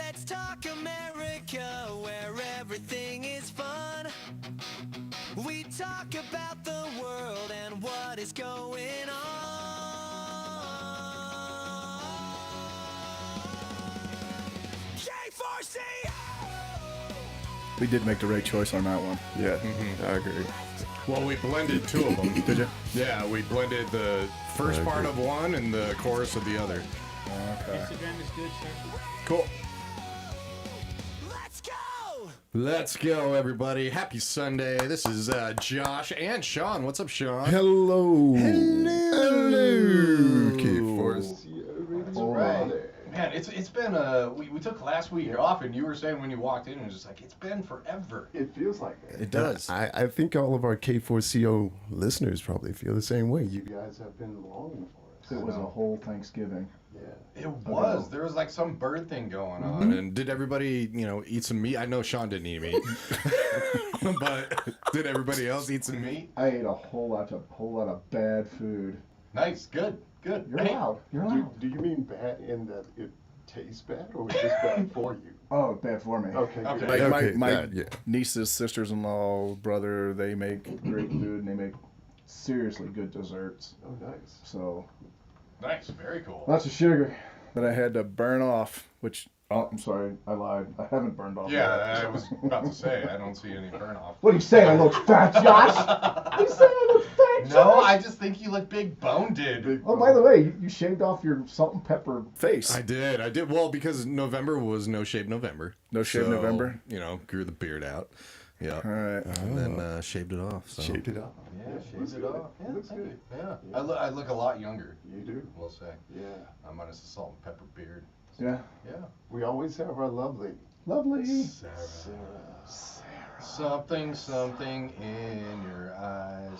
Let's talk America, where everything is fun. We talk about the world and what is going on. K4CO! We did make the right choice on that one. Yeah, I agree. Well, we blended two of them. Did you? Yeah, we blended the first part of one and the chorus of the other. Okay. Instagram is good, sir. Cool. Let's go! Let's go, everybody. Happy Sunday. This is Josh and Sean. What's up, Sean? Hello. Hello. K4CO. All right. Man, it's been we took last week off, and you were saying when you walked in, it was just like, it's been forever. It feels like that. It does. I think all of our K4CO listeners probably feel the same way. You guys have been longing for us. It was a whole Thanksgiving. Yeah. It was. There was like some bird thing going on. And did everybody, eat some meat? I know Sean didn't eat meat. But did everybody else eat some meat? I ate a whole lot of bad food. Nice, good. You're allowed. You're allowed. Do you mean bad in that it tastes bad, or it's just bad for you? Oh, bad for me. Okay. Okay. Good. My bad, yeah. nieces, sisters-in-law, brother, they make great food, and they make seriously good desserts. Oh, nice. So Nice, very cool. lots of sugar that I had to burn off, which, oh, I'm sorry, I lied. I haven't burned off. Yeah, I was about to say, I don't see any burn off. What are you saying? I look fat, Josh? What are you saying? I look fat, Josh? No, I just think you look big boned, dude. Oh, by the way, you shaved off your salt and pepper face. I did. Well, because November was No Shave November. No Shave November? Grew the beard out. Yeah. All right. And then shaved it off. So. Shaved it off. Yeah, looks shades it good. off. Yeah, Looks thank good. you. Yeah. I look a lot younger, You do? we'll say. Yeah. Minus the salt and pepper beard. Yeah. Yeah. We always have our lovely Lovely. Sarah. Something in your eyes.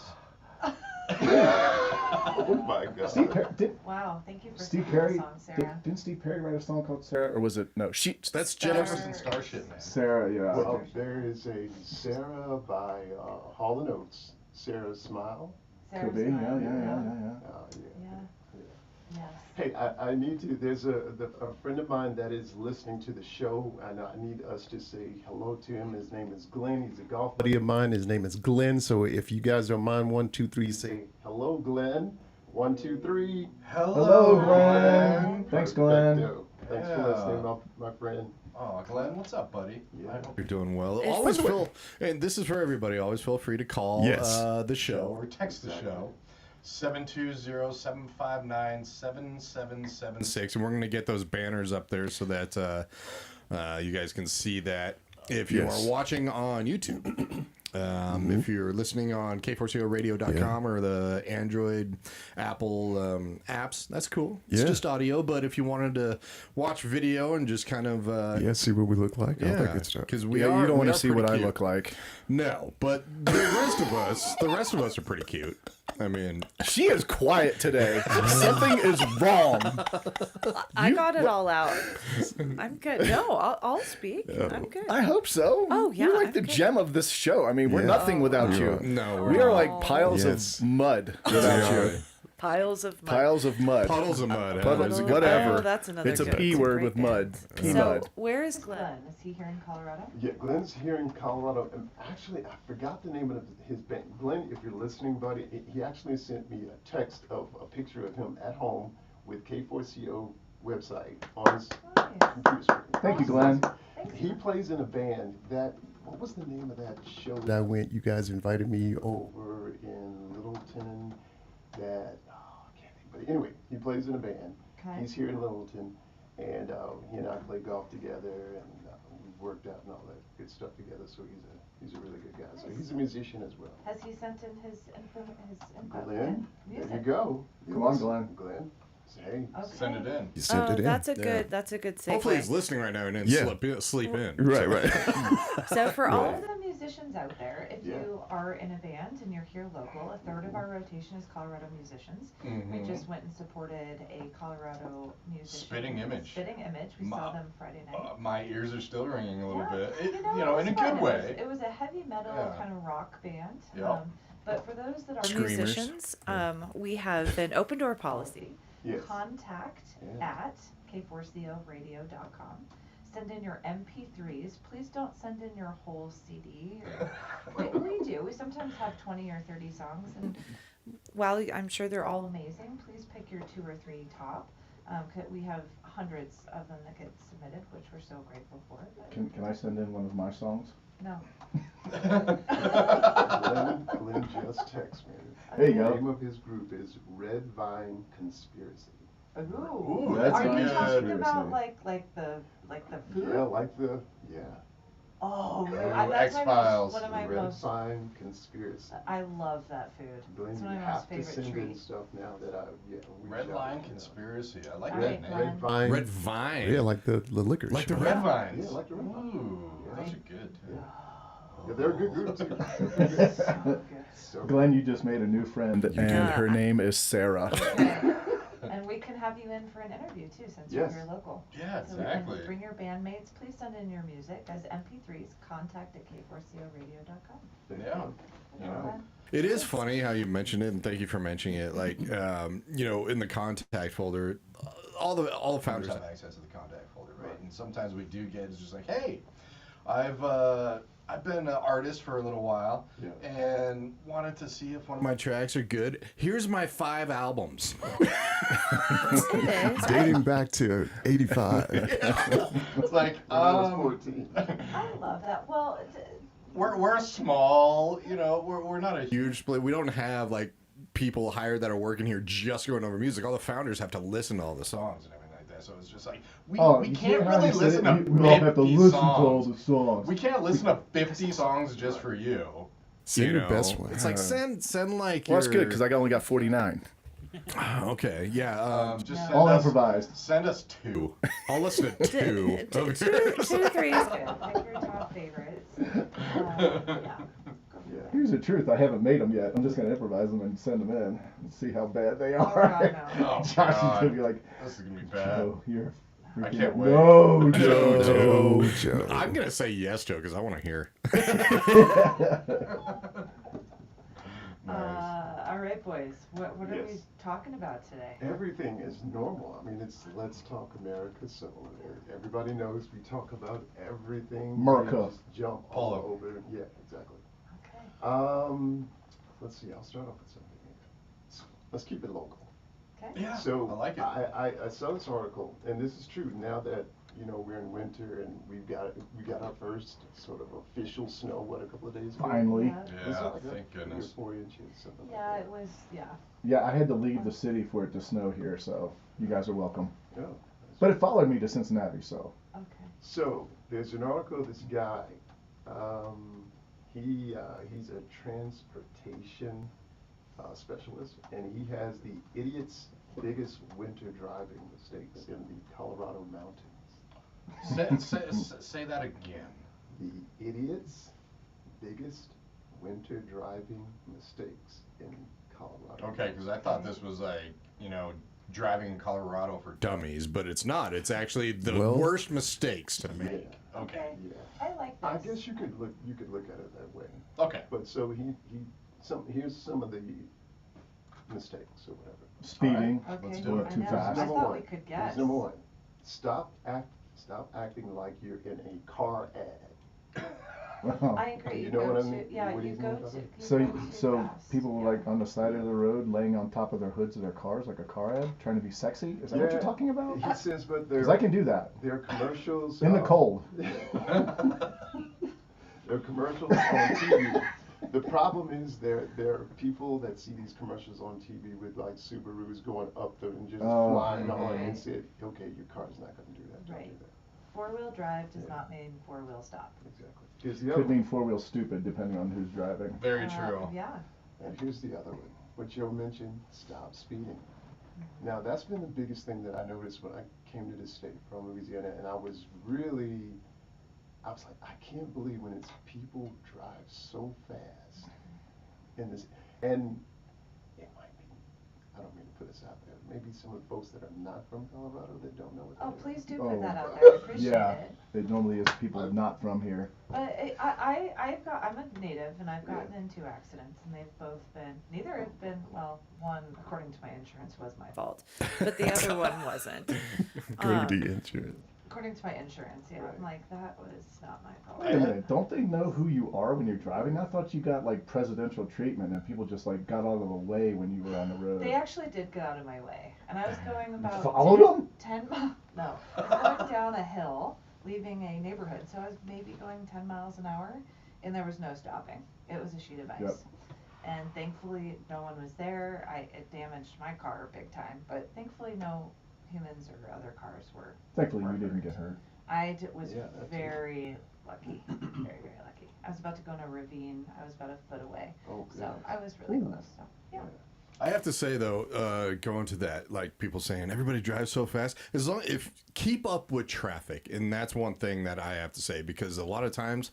Oh my God. Steve Perry, Wow, thank you for Steve singing Perry, the song, Sarah. didn't Steve Perry write a song called Sarah? Or was it, no, That's Jefferson Starship, man. Sarah, yeah. Well, there is a Sarah by Hall & Oates. Sarah's Smile. Sarah Could be, yeah. Smile, Yeah. Yeah. Yes. Hey, I need to. There's a friend of mine that is listening to the show, and I need us to say hello to him. His name is Glenn. He's a golf buddy of mine. His name is Glenn. So if you guys don't mind, 1, 2, 3, say hello, Glenn. 1, 2, 3. Hello, Glenn. Thanks, Glenn. Perfecto. Thanks for listening, my friend. Oh, Glenn, what's up, buddy? Yeah. I hope You're doing well. Always feel, and this is for everybody. Always feel free to call the show. or text the show. 720-759-7776. And we're going to get those banners up there so that you guys can see that if you are watching on YouTube. If you're listening on K4CORadio.com or the Android, Apple apps, that's cool. It's just audio, but if you wanted to watch video and just kind of... see what we look like. All that yeah, good stuff. because You don't want to see what I look like. No, but the rest of us are pretty cute. I mean, She is quiet today. Something is wrong. I got it all out. I'm good. No, I'll speak. I'm good. I hope so. Oh, yeah, You're like I'm the good. gem of this show. I mean, we're nothing without you. no, We are like piles Yes. of mud without you. Piles of mud. Piles of mud. puddles of mud. Puddles, There's a whatever. Oh, that's another It's a good- P it's a word great with band. mud. P So, mud. where is Glenn? Is he here in Colorado? Yeah, Glenn's here in Colorado. And actually, I forgot the name of his band. Glenn, if you're listening, buddy, he actually sent me a text of a picture of him at home with K4CO website on his computer screen. Thank you, Glenn. He plays in a band that, what was the name of that show that I went, you guys invited me over in Littleton that, I can't think, but anyway, he plays in a band. Okay. He's here in Littleton, and he and I play golf together, and we worked out and all that good stuff together, so he's a really good guy. So he's a musician as well. Has he sent in his info Glenn, and there music? you go. Come on, Glenn. Glenn, say, Okay. Send it in. you sent it in. That's a good segue. Hopefully he's listening right now and then sleep in. Right. So for all Right. of the musicians out there, if you are in a band and you're here local, a third of our rotation is Colorado musicians. We just went and supported a Colorado musician. Spitting Image. We saw them Friday night. My ears are still ringing a little Yeah, bit. it In was a fun. good way. It was a heavy metal Yeah. kind of rock band. Yeah. But for those that are Screamers. musicians, we have an open door policy. Yes. Contact at K4CORadio.com. send in your MP3s. Please don't send in your whole CD. We do. We sometimes have 20 or 30 songs, and while I'm sure they're all amazing, please pick your 2 or 3 top. We have hundreds of them that get submitted, which we're so grateful for. But Can I send in one of my songs? no. Glenn just texted me. There you The go. name of his group is Red Vine Conspiracy. Ooh. That's Are a you good talking conspiracy. about like the food? Yeah. Oh, Ooh, that's X-Files. one of my Red most. Vine Conspiracy. I love that food. Glenn, It's you one of my have most to favorite send in treats. stuff now that we Red shall, Line you know. Conspiracy. I like All that right, name. Red Vine. Red Vine. Yeah, like the licorice. Like the Red red. Vines. Yeah, like the Red Vine. Ooh, Yeah. those are good too. Yeah, they're a good group too. So good. So Glenn, you just made a new friend, and her name is Sarah. Okay. And we can have you in for an interview too, since Yes. you're here local. Yeah, So we can exactly. bring your bandmates. Please send in your music as MP3s. Contact at k4coradio.com. Yeah. You know. It is funny how you mentioned it, and thank you for mentioning it. Like, in the contact folder, all the founders Founders have access to the contact folder, right? And sometimes we do get it's just like, hey, I've been an artist for a little while, Yeah. and wanted to see if one of my tracks are good. Here's my 5 albums. It is. dating back to '85. It's like, When I was 14. I love that. Well, we're small, we're not a huge. Huge split. We don't have like people hired that are working here just going over music. All the founders have to listen to all the songs. songs and everything like that. So it's just like we You can't have really to listen say- to we all have to 50 listen to all songs. the songs. We can't listen to 50 songs just for you. Send your best one. It's like send like Well, that's your. good because I only got 49. Okay, yeah. Just send All us, improvised. Send us 2. I'll listen to 2. two, 3 is good. Pick your top favorites. Yeah. Yeah. Here's the truth. I haven't made them yet. I'm just gonna improvise them and send them in and see how bad they Oh, are. God, no. Oh, Josh is God. gonna be like, This is gonna be bad. "Joe, you're I freaking can't wait. No, Joe. Joe. I'm gonna say yes, Joe, because I want to hear. All right, boys. What are we Yes. talking about today? Everything is normal. I mean, it's Let's Talk America, so everybody knows we talk about everything. America. We just jump all Polo. over. Yeah, exactly. Okay. Let's see. I'll start off with something here. Let's keep it local. Okay. Yeah, So I like it. I saw this article, and this is true. Now that we're in winter and we got our first sort of official snow. What, a couple of days ago? Finally. Yeah. Was it Yeah, like that? thank 3 or goodness. 4 inches, something Yeah, like it was. Yeah. Yeah, I had to leave the city for it to snow here, so you guys are welcome. that. Oh, But it followed me to Cincinnati, so. Okay. So there's an article. This guy, he's a transportation specialist, and he has the idiot's biggest winter driving mistakes in the Colorado mountains. Say that again. The idiot's biggest winter driving mistakes in Colorado. Okay, because I thought this was like, driving in Colorado for Dummies, but it's not. It's actually the Well- worst mistakes to Yeah. make. Okay. Yeah. I like this. I guess you could look at it that way. Okay. But so here's some of the mistakes or whatever. Speeding. Okay. Let's do Going it. too I know. fast. I Number thought one. we could Here's guess. number one. Stop acting like you're in a car ad. I agree. You know what I to, mean? Yeah, What you he's go mean to. by that? You So, go too so fast. people Yeah. like on the side of the road, laying on top of their hoods of their cars, like a car ad, trying to be sexy. Is that what you're talking about? He says, but Because I can do that there are commercials in the cold. There are commercials on TV. The problem is there are people that see these commercials on TV with like Subarus going up them and just flying on Right. and say, okay, your car's not going to do that. Don't Right. do that. 4-wheel drive does Yeah. not mean 4-wheel stop. Exactly. Here's the other Could one. mean four-wheel stupid, depending on who's driving. Very true. Yeah. And here's the other one. What Joe mentioned, stop speeding. Now, that's been the biggest thing that I noticed when I came to this state from Louisiana, and I was like, I can't believe when it's people drive so fast in this, and it might be, I don't mean to put this out there, maybe some of the folks that are not from Colorado that don't know what Oh, they're please do Oh. put that out there. I appreciate Yeah, it. it normally is people not from here. But I'm a native, and I've gotten in 2 accidents, and they've both been, neither have been, well, one, according to my insurance, was my fault, but the other one wasn't. Grady insurance. according to my insurance, yeah. I'm like, that was not my Wait a problem. minute, don't they know who you are when you're driving? I thought you got like presidential treatment and people just like got out of the way when you were on the road. They actually did get out of my way, and I was going about followed 'em? 10 miles. No, I was going down a hill, leaving a neighborhood, so I was maybe going 10 miles an hour, and there was no stopping. It was a sheet of ice. Yep. And thankfully, no one was there. It damaged my car big time, but thankfully, no humans or other cars were. Thankfully, were you didn't hurt. get hurt. Was Yeah, that's very lucky, very very lucky. I was about to go in a ravine. I was about a foot away, Oh, so goodness. I was really Ooh. close. So yeah. I have to say though, going to that, like people saying everybody drives so fast. As long if keep up with traffic, and that's one thing that I have to say because a lot of times,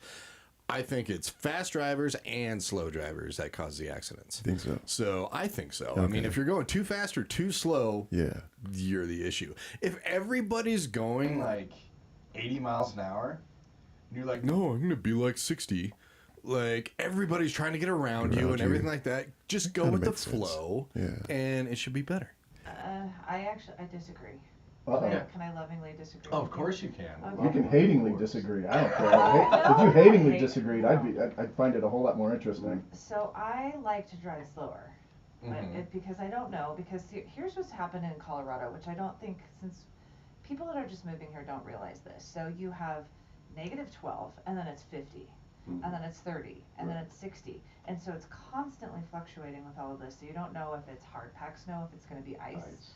I think it's fast drivers and slow drivers that cause the accidents. Think so? So I think so. I mean, Okay. if you're going too fast or too slow, Yeah. you're the issue. If everybody's going like 80 miles an hour. and you're like, no, I'm gonna be like 60. Like everybody's trying to get around you and everything like that. Just go Kinda with the makes sense. flow, Yeah. and it should be better. I disagree. Uh-oh. Can I lovingly disagree? Oh, with of course you can. Okay. You can hatingly disagree. I don't care. No, If you I hatingly hate- disagreed, I'd find it a whole lot more interesting. So I like to drive slower, Mhm. because I don't know. Because here's what's happened in Colorado, which I don't think since people that are just moving here don't realize this. So you have -12, and then it's 50, and then it's 30, and then it's 60, and so it's constantly fluctuating with all of this. So you don't know if it's hard packed snow, if it's going to be ice,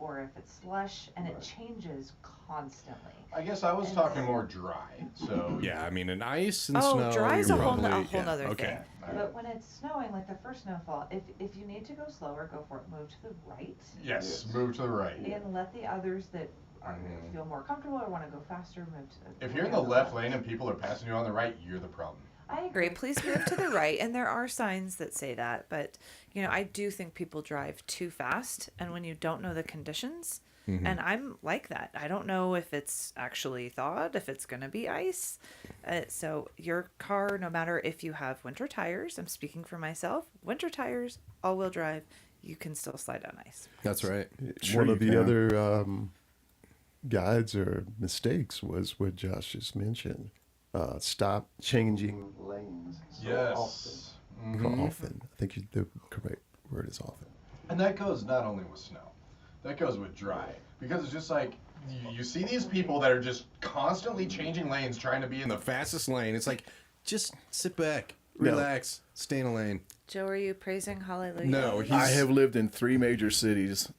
or if it's slush, and it changes constantly. I guess I was talking more dry. So Yeah, I mean, an ice and Oh, snow. dry's you're a whole probably, no- whole yeah, nother okay. thing. But when it's snowing, like the first snowfall, if you need to go slower, go for it. Move to the right, Yes, move to the right. and let the others that Mhm. feel more comfortable or want to go faster move to the. If you're in the left lane and people are passing you on the right, you're the problem. I agree. Please move to the right, and there are signs that say that. But I do think people drive too fast, and when you don't know the conditions. And I'm like that. I don't know if it's actually thawed, if it's going to be ice. So your car, no matter if you have winter tires, I'm speaking for myself, winter tires, all-wheel drive, you can still slide on ice. That's right. One of you the can. other guides or mistakes was what Josh just mentioned. Stop changing lanes so Yes. often. I think the correct word is often. And that goes not only with snow, that goes with dry. Because it's just like, you see these people that are just constantly changing lanes trying to be in In the the fastest lane, it's like, just sit back, No. relax, stay in a lane. Joe, are you praising Hallelujah? No, I have lived in 3 major cities,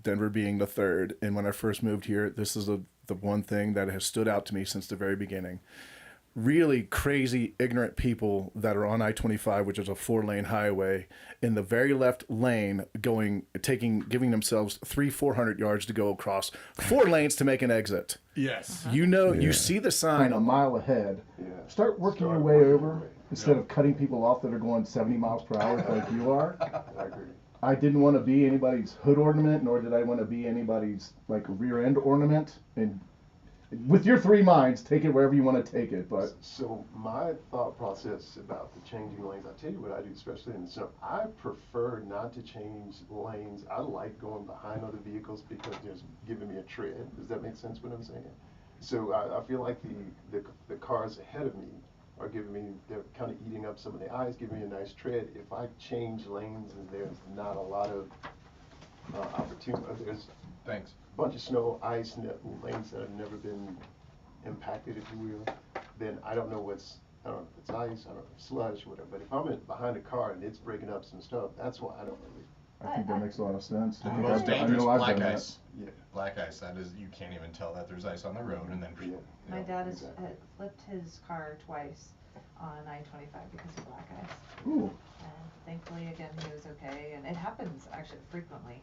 Denver being the third. And when I first moved here, this is the one thing that has stood out to me since the very beginning. Really crazy, ignorant people that are on I-25, which is a 4-lane highway, in the very left lane, giving themselves 400 yards to go across 4 lanes to make an exit. Yes. You see the sign a mile ahead. Start working your way over instead of cutting people off that are going 70 miles per hour like you are. I agree. I didn't want to be anybody's hood ornament, nor did I want to be anybody's like rear end ornament. And with your 3 minds, take it wherever you want to take it. But So my thought process about the changing lanes, I'll tell you what I do, especially in the snow. I prefer not to change lanes. I like going behind other vehicles because there's giving me a tread. Does that make sense what I'm saying? So I feel like the cars ahead of me are they're kind of eating up some of the ice, giving me a nice tread. If I change lanes and there's not a lot of opportunity, there's Thanks. bunch of snow, ice, lanes that have never been impacted, if you will, then I don't know if it's ice, I don't know if it's slush, whatever. But if I'm behind a car and it's breaking up some stuff, that's why I don't really. I think that makes a lot of sense. The I think most I dangerous know I've black done that. ice. Yeah. Black ice, that is, you can't even tell that there's ice on the road, and then. Yeah. My dad has exactly. flipped his car twice on I-25 because of black ice. Ooh. And thankfully, again, he was okay. And it happens actually frequently.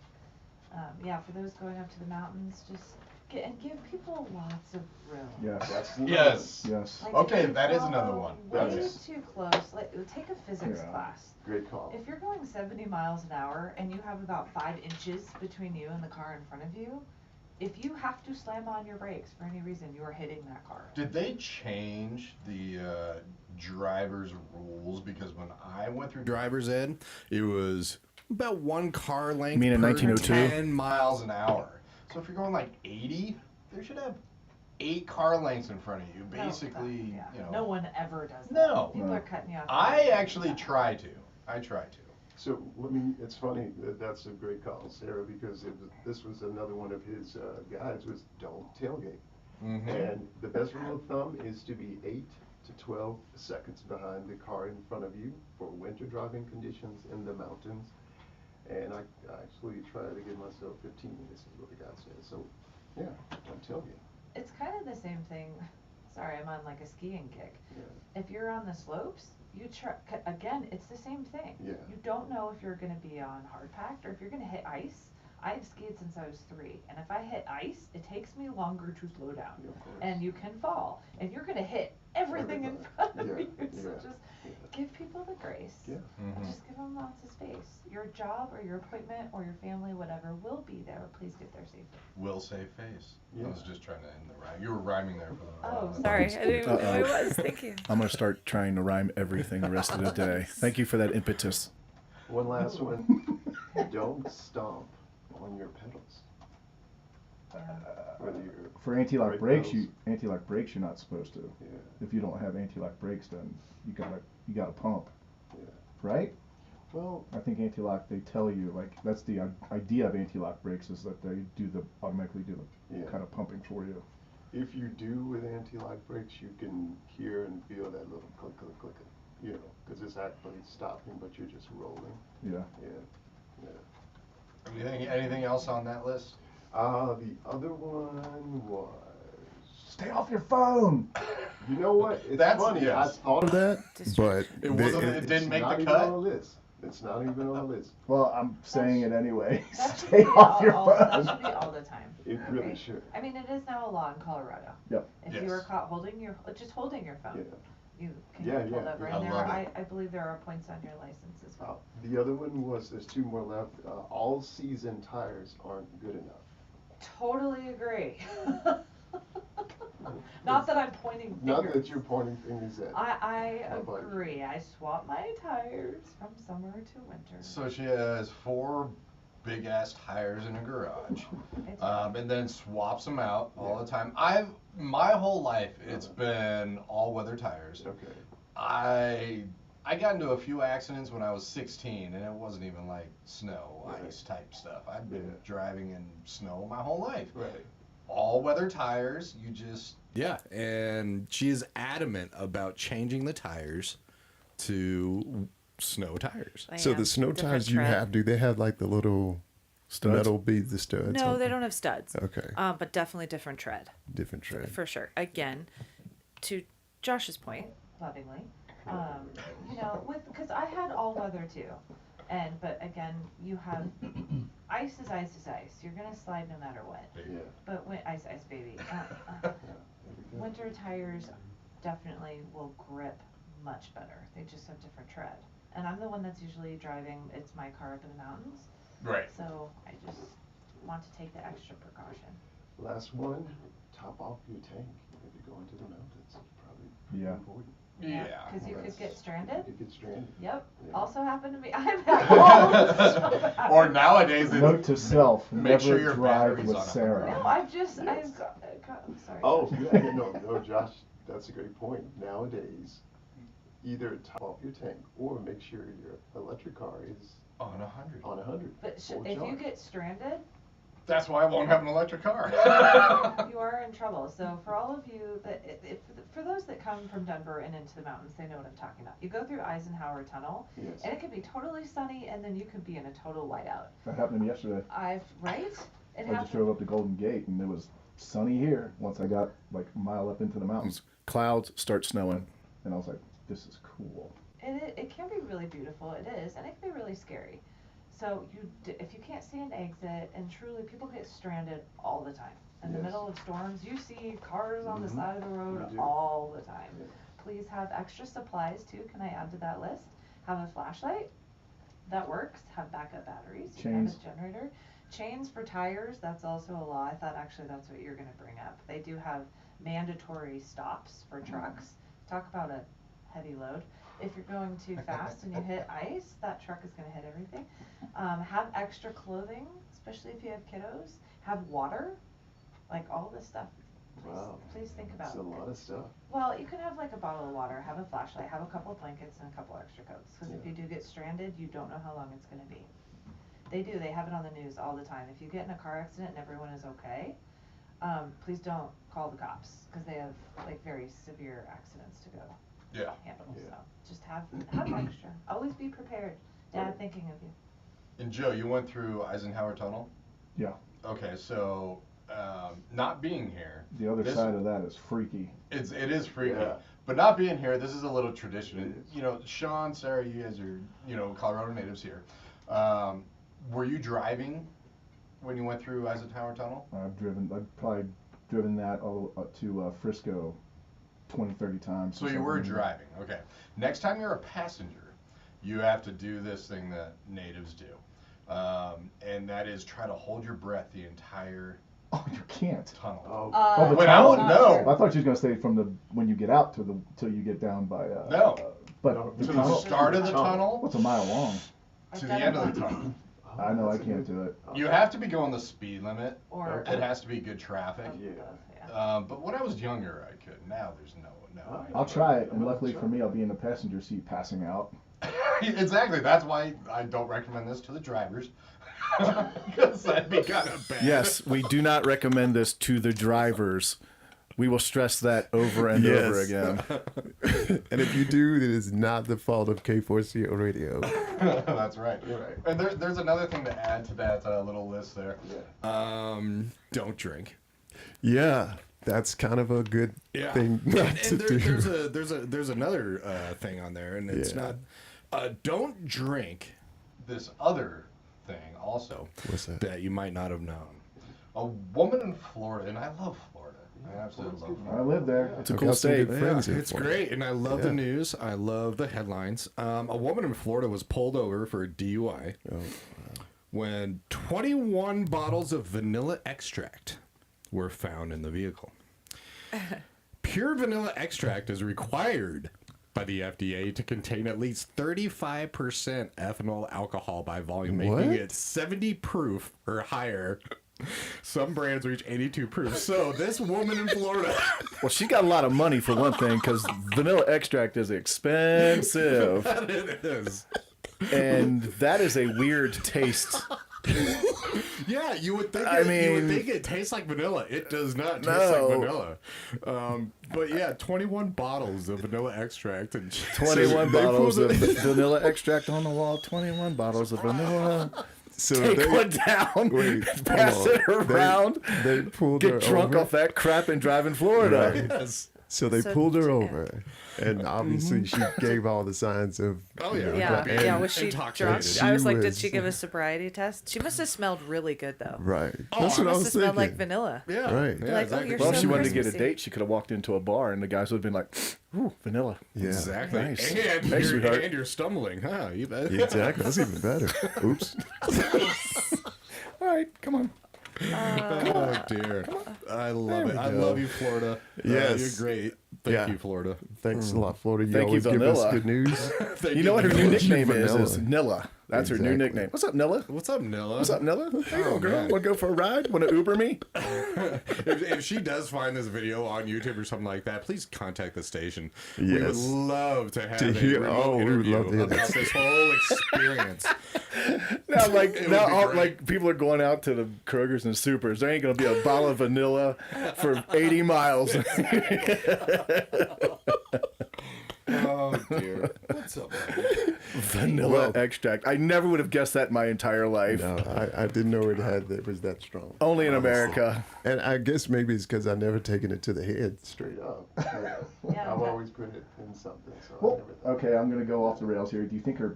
Yeah, for those going up to the mountains, just give people lots of room. Yes. That's Yes. Yes. Like, Okay, if you that is go another one. Way Yes. too close. Like, take a physics Yeah. class. great call. If you're going 70 miles an hour and you have about 5 inches between you and the car in front of you, if you have to slam on your brakes for any reason, you are hitting that car. Did they change the driver's rules? Because when I went through Driver's ed, it was about 1 car length You mean in per 1902? 10 miles miles an hour. So if you're going like 80, they should have 8 car lengths in front of you, No, basically, yeah. you know. No one ever does that. No. People are cutting you off. I actually try to. So it's funny that's a great call, Sarah, because this was another one of his guides was don't tailgate. Mm-hmm. And the best rule of thumb is to be 8 to 12 seconds behind the car in front of you for winter driving conditions in the mountains. And I actually try to give myself 15. This is what the guide says. So, yeah, don't tailgate. It's kind of the same thing. Sorry, I'm on like a skiing kick. Yeah. If you're on the slopes, again, it's the same thing. Yeah. You don't know if you're going to be on hard packed or if you're going to hit ice. I've skied since I was 3, and if I hit ice, it takes me longer to slow down. Yeah, of course. And you can fall, and you're going to hit everything in front of Yeah, you. So yeah, just yeah. give people the grace. Yeah. Mm-hmm. Just give them lots of space. Your job or your appointment or your family, whatever, will be there. Please get there safely. Will save face. Yeah. I was just trying to end the rhyme. You were rhyming there for the Oh, Sorry, I didn't even know Uh-oh. it was. Thank you. I'm gonna start trying to rhyme everything the rest of the day. Thank you for that impetus. One last one. Don't stomp on your pedals. Whether you're For anti-lock brake brakes, pedals. you're not supposed to. Yeah. If you don't have anti-lock brakes, then you gotta pump, Yeah. right? Well, I think anti-lock, they tell you, like, that's the idea of anti-lock brakes is that they automatically do the Yeah. kind of pumping for you. if you do with anti-lock brakes, you can hear and feel that little click, click, click, you know, because it's actually stopping, but you're just rolling. Yeah. Yeah. Anything else on that list? The other one was. Stay off your phone! You know what? It's That's- funny. yes. I thought of that, but It wasn't. It didn't make not the even on cut. the list. It's not even on the list. Well, I'm saying it anyway. That should Stay be off your that phone. should be all the time. It really okay? should. I mean, it is now a law in Colorado. Yep. If Yes. you were caught holding your phone, Yeah. you can Yeah, get pulled yeah, over. yeah. And I there love are, it. I believe there are points on your license as well. The other one was there's 2 more left. All season tires aren't good enough. Totally agree. Not that I'm pointing fingers. Not that you're pointing fingers at. I How about you? agree. I swap my tires from summer to winter. So she has 4 big ass tires in her garage, It's and then swaps them out all the time. My whole life it's been all weather tires. Okay. I got into a few accidents when I was 16, and it wasn't even like snow, Right. ice type stuff. I've been Yeah. driving in snow my whole life. Right. All weather tires, you just. Yeah, and she is adamant about changing the tires to snow tires. I So am. the snow Different tires you tread. have, do they have like the little Studs? metal beads, the studs? No, they don't have studs. Okay. But definitely different tread. Different tread. For sure. Again, to Josh's point, lovingly. Because I had all weather too. But again, you have ice is ice is ice. You're gonna slide no matter what. Yeah. But ice baby. Winter tires definitely will grip much better. They just have different tread. And I'm the one that's usually driving. It's my car up in the mountains. Right. So I just want to take the extra precaution. Last one, top off your tank if you go into the mountains. It's probably pretty Yeah. important. Yeah. Because you could get stranded. You could get stranded. Yep. Yeah. Also happened to me. I've had all the Or nowadays, Note to self, Make never sure your drive battery's with on 100. Sarah. No, I've I'm sorry. Oh, yeah, no, Josh, that's a great point. Nowadays, either top off your tank or make sure your electric car is on 100. on 100. But full if you charge. get stranded, That's why I won't have an electric car. you are in trouble. So for all of you for those that come from Denver and into the mountains, they know what I'm talking about. You go through Eisenhower Tunnel, Yes. and it could be totally sunny, and then you could be in a total whiteout. That happened to me yesterday. Right? It I just happened. drove up to Golden Gate and it was sunny here once I got like a mile up into the mountains. Clouds start snowing. And I was like, this is cool. It can be really beautiful. It is, and it can be really scary. So if you can't see an exit, and truly people get stranded all the time. In the Yes. middle of storms, you see cars on the Mhm. side of the road We do. all the time. Yeah. Please have extra supplies too. Can I add to that list? Have a flashlight. That works. Have backup batteries. You can Chains. have a generator. Chains for tires, that's also a law. I thought actually that's what you're going to bring up. They do have mandatory stops for trucks. Talk about a heavy load. If you're going too fast and you hit ice, that truck is going to hit everything. Have extra clothing, especially if you have kiddos. Have water. Like all this stuff Please think about It's a lot of stuff. Well, you can have like a bottle of water, have a flashlight, have a couple of blankets, and a couple extra coats. Because if you do get stranded, you don't know how long it's going to be. They do. They have it on the news all the time. If you get in a car accident and everyone is okay, please don't call the cops because they have like very severe accidents to go handle. Yeah. So just have extra. Always be prepared. Dad thinking of you. And Joe, you went through Eisenhower Tunnel. Yeah. Okay, so not being here. The other side of that is freaky. It is freaky. Yeah. But not being here, this is a little tradition. And, you know, Sean, Sarah, you guys are, Colorado natives here. Were you driving when you went through Eisenhower Tunnel? I've probably driven that all to Frisco 20, 30 times. So you were driving. Okay. Next time you're a passenger, you have to do this thing that natives do. And that is try to hold your breath the entire Oh, you can't. tunnel. Oh, the Well, tunnel? no. I thought you was gonna say from the when you get out till you get down by. No. But To the the tunnel. start of the tunnel, What's a mile long? to the end of the tunnel. I know I can't do it. You have to be going the speed limit. Or It has to be good traffic. Yeah. But when I was younger, I could. Now there's no. I'll try it, and luckily for me, I'll be in the passenger seat passing out. Exactly. That's why I don't recommend this to the drivers. Because that'd be kind of bad. Yes, we do not recommend this to the drivers. We will stress that over and over Yes. again. And if you do, it is not the fault of K4CO Radio. That's right. And there's another thing to add to that little list there. Don't drink. Yeah, that's kind of a good thing not to do. There's another thing on there, and it's not. Don't drink. This other thing also What's that? You might not have known. a woman in Florida, and I love Florida. I absolutely love Florida. I live there. It's a I've cool got some state. good friends in It's Florida. great, and I love the news. I love the headlines. A woman in Florida was pulled over for a DUI when 21 bottles of vanilla extract were found in the vehicle. Pure vanilla extract is required by the FDA to contain at least 35% ethanol alcohol by volume, making it 70 proof or higher. Some brands reach 82 proof. So this woman in Florida, Well, she got a lot of money for one thing, because vanilla extract is expensive, it is. and that is a weird taste. Yeah, you would think. I You mean- would think it tastes like vanilla. It does not taste No. like vanilla. But yeah, 21 bottles of vanilla extract and 21 they bottles pulled of vanilla extract on the wall. 21 bottles of vanilla. So Take they, one down, wait, pass hold on. it around, They pulled her get drunk over. off that crap and drive in Florida. Right. yes. So they So- pulled her yeah. over, and obviously she gave all the signs of. Oh, you yeah. know, Yeah, and- yeah. Was she intoxicated. drunk? She I was like, did was- she give a sobriety test? She must have smelled really good though. Right. Oh, That's what I Must was have smelled like thinking. vanilla. Yeah. Right. Yeah, Like, oh, exactly. you're Well, if so she wanted to get a Christmassy. date, she could have walked into a bar, and the guys would have been like, "Ooh, vanilla." Yeah. Exactly. Nice. And, Thanks, you're, sweetheart. and you're stumbling. Huh? You bet. Exactly. That's even better. Oops. All right, come on. Oh dear. I love it. I love you, Florida. Yes. You're great. Thank Yeah. you, Florida. Thanks a lot, Florida. You Thank you, always give us Vanilla. good news. Thank You know what her new Vanilla. nickname is? Vanilla. Is Nilla. That's her new Exactly. nickname. What's up, Nilla? What's up, Nilla? What's up, Nilla? Hey, Oh, girl. man. Want to go for a ride? Want to Uber me? If she does find this video on YouTube or something like that, please contact the station. We would Yes. love to have To a hear- remote we would interview love to hear about that. this whole experience. Now, like It would now, be all, great. like people are going out to the Kroger's and Supers. There ain't gonna be a bottle of vanilla for 80 miles. Oh dear. What's up, buddy? Vanilla Well- extract. I never would have guessed that in my entire life. No, I didn't know it was that strong. Only in America. And I guess maybe it's because I've never taken it to the head straight up. Yeah, I've but- always put it in something. So I Well, never thought. okay, I'm gonna go off the rails here. Do you think her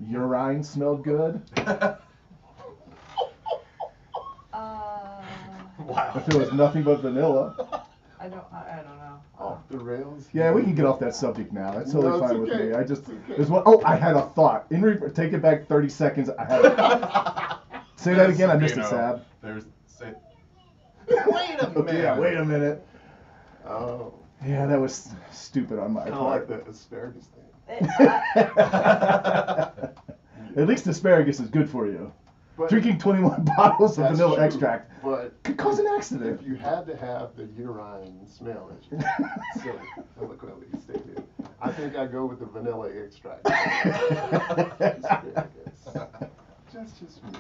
urine smelled good? Wow. If it was nothing but vanilla. I don't know. Off the rails. Yeah, we can get off that subject now. That's totally No, it's fine with okay. me. I just It's okay. there's one oh I had a thought. Take it back 30 seconds. I had a Say that again. I missed it, Sab. There's say. Wait a minute. Okay, yeah, wait a minute. Oh, Yeah, that was stupid on my kind of like part. the asparagus thing. At least asparagus is good for you. But Drinking 21 bottles of that's vanilla true, extract but could cause an accident. if you had to have the urine smell, as you so eloquently stated, I think I'd go with the vanilla extract. Just me.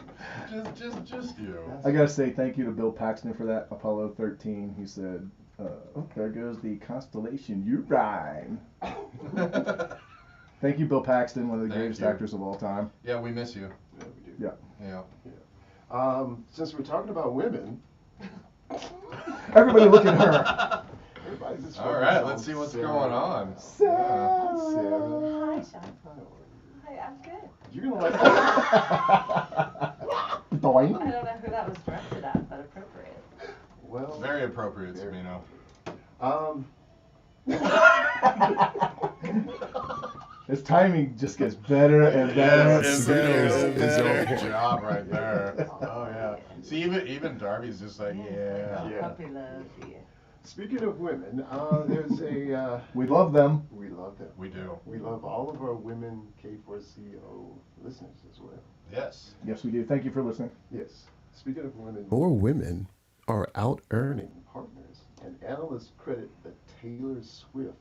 Just you. I gotta say thank you to Bill Paxton for that Apollo 13. He said, there goes the constellation urine. Thank you, Bill Paxton, one of the Thank greatest you. actors of all time. Yeah, we miss you. Yeah, we do. Yeah. Yeah. Since we're talking about women, Everybody look at her. everybody's just All focused right, on let's see what's Sarah. going on. Sarah. Hi, Sean. How are you? Hi, I'm good. You're gonna like that. Doing. I don't know who that was directed at, but appropriate. Well, Very appropriate, very Sabino. His timing just gets better and better Yes, and better. his own job right there. Oh yeah. See, even Darby's just like, yeah. Yeah. Puppy love, yeah. Speaking of women, there's a We love them. we love them. We do. We love all of our women K4CO listeners as well. Yes. Yes, we do. Thank you for listening. Yes. Speaking of women, more women are out earning partners, and analysts credit the Taylor Swift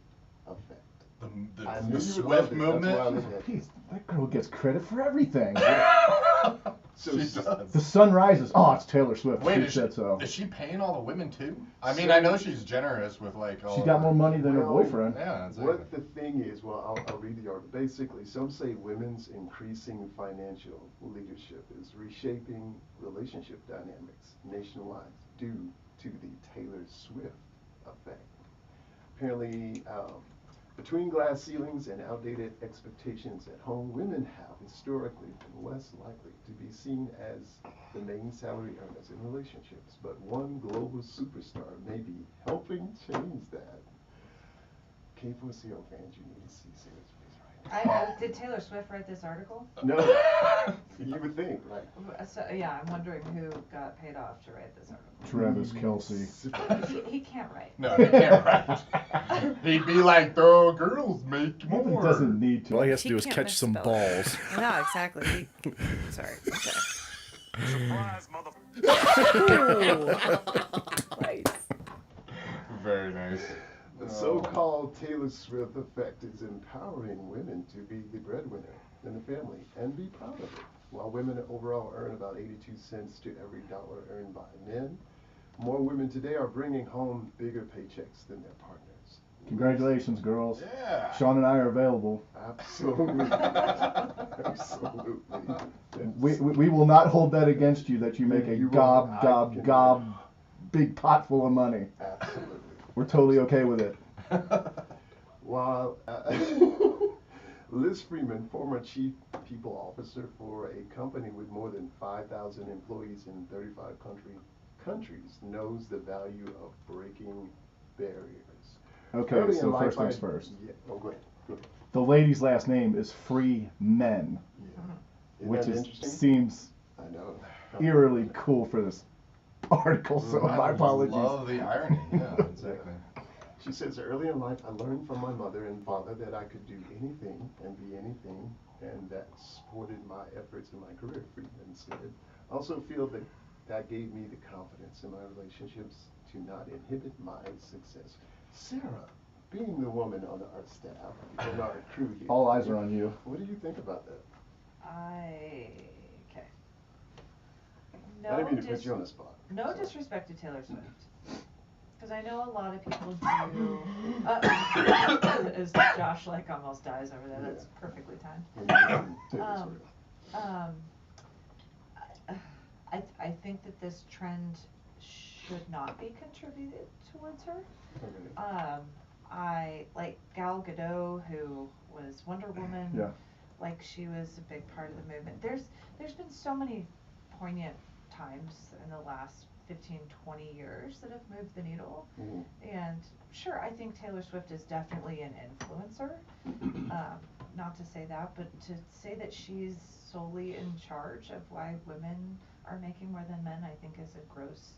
effect. I knew The you would love Swift it. That's why I movement. looked at Jeez, that girl gets credit for everything. So She does. The sun rises. Oh, it's Taylor Swift. Wait, She is she, said so. is she paying all the women too? I mean, I know she's generous with like all. She got more money than her Well, boyfriend. Yeah, exactly. What the thing is, well, I'll read the article. Basically, some say women's increasing financial leadership is reshaping relationship dynamics nationwide due to the Taylor Swift effect. Apparently, between glass ceilings and outdated expectations at home, women have historically been less likely to be seen as the main salary earners in relationships. But one global superstar may be helping change that. K4CO fans, you need to see Sarah's face right now. Did Taylor Swift write this article? No, you would think, right? So, yeah, I'm wondering who got paid off to write this article. Travis Kelsey. He can't write. No, he can't write. He'd be like, the girls make He more. doesn't need to. All he has to He do is can't catch some misspell it. balls. No, exactly. Sorry. Okay. Surprise, mother. Nice. Very nice. The so-called Taylor Swift effect is empowering women to be the breadwinner in the family and be proud of it. While women overall earn about 82 cents to every dollar earned by men, more women today are bringing home bigger paychecks than their partners. Congratulations, girls. Yeah. Sean and I are available. Absolutely. Absolutely. We will not hold that against you that you make a You won't. gob, I gob, can- gob, big pot full of money. Absolutely. We're totally okay with it. While Liz Freeman, former chief people officer for a company with more than 5,000 employees in 35 countries, knows the value of breaking barriers. Okay, Early in so life, first things I- first. Yeah. Oh, go ahead. Go ahead. The lady's last name is Free Men, Yeah. Isn't which that is interesting? seems I know. eerily cool for this article. So my I apologies. love the irony. Yeah, exactly. She says, early in life, I learned from my mother and father that I could do anything and be anything, and that supported my efforts in my career, Friedman said. I also feel that that gave me the confidence in my relationships to not inhibit my success. Sarah, being the woman on our staff, and our crew here. All eyes are on you. What do you think about that? Okay. I didn't mean to put you on the spot. No Sorry. disrespect to Taylor Swift. Because I know a lot of people do. As Josh like almost dies over there, that's perfectly timed. When you take this Um, I think that this trend should not be contributed towards her. Okay. I like Gal Gadot, who was Wonder Woman. Yeah. Like she was a big part of the movement. There's been so many poignant times in the last 15, 20 years that have moved the needle. Mhm. And sure, I think Taylor Swift is definitely an influencer. Not to say that, but to say that she's solely in charge of why women are making more than men, I think is a gross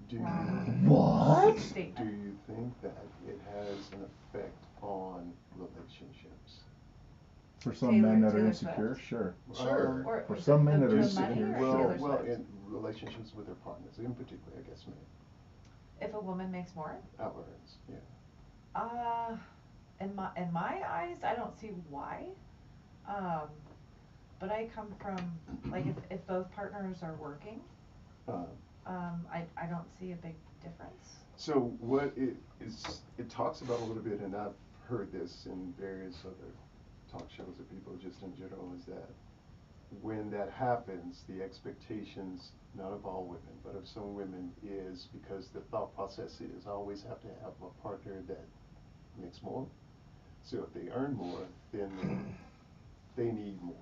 Do you, What? do statement. you think that it has an effect on relationships? For some men that are Taylor insecure, Swift? sure. Sure. Or For some men that are the insecure. money or Well, Taylor well, Swift? in relationships with their partners, in particular, I guess, men. If a woman makes more? Out earns, yeah. In my eyes, I don't see why. But I come from, like, if both partners are working, Uh, I don't see a big difference. So what it talks about a little bit, and I've heard this in various other talk shows of people just in general, is that when that happens, the expectations, not of all women, but of some women, is because the thought process is I always have to have a partner that makes more. So if they earn more, then they need more.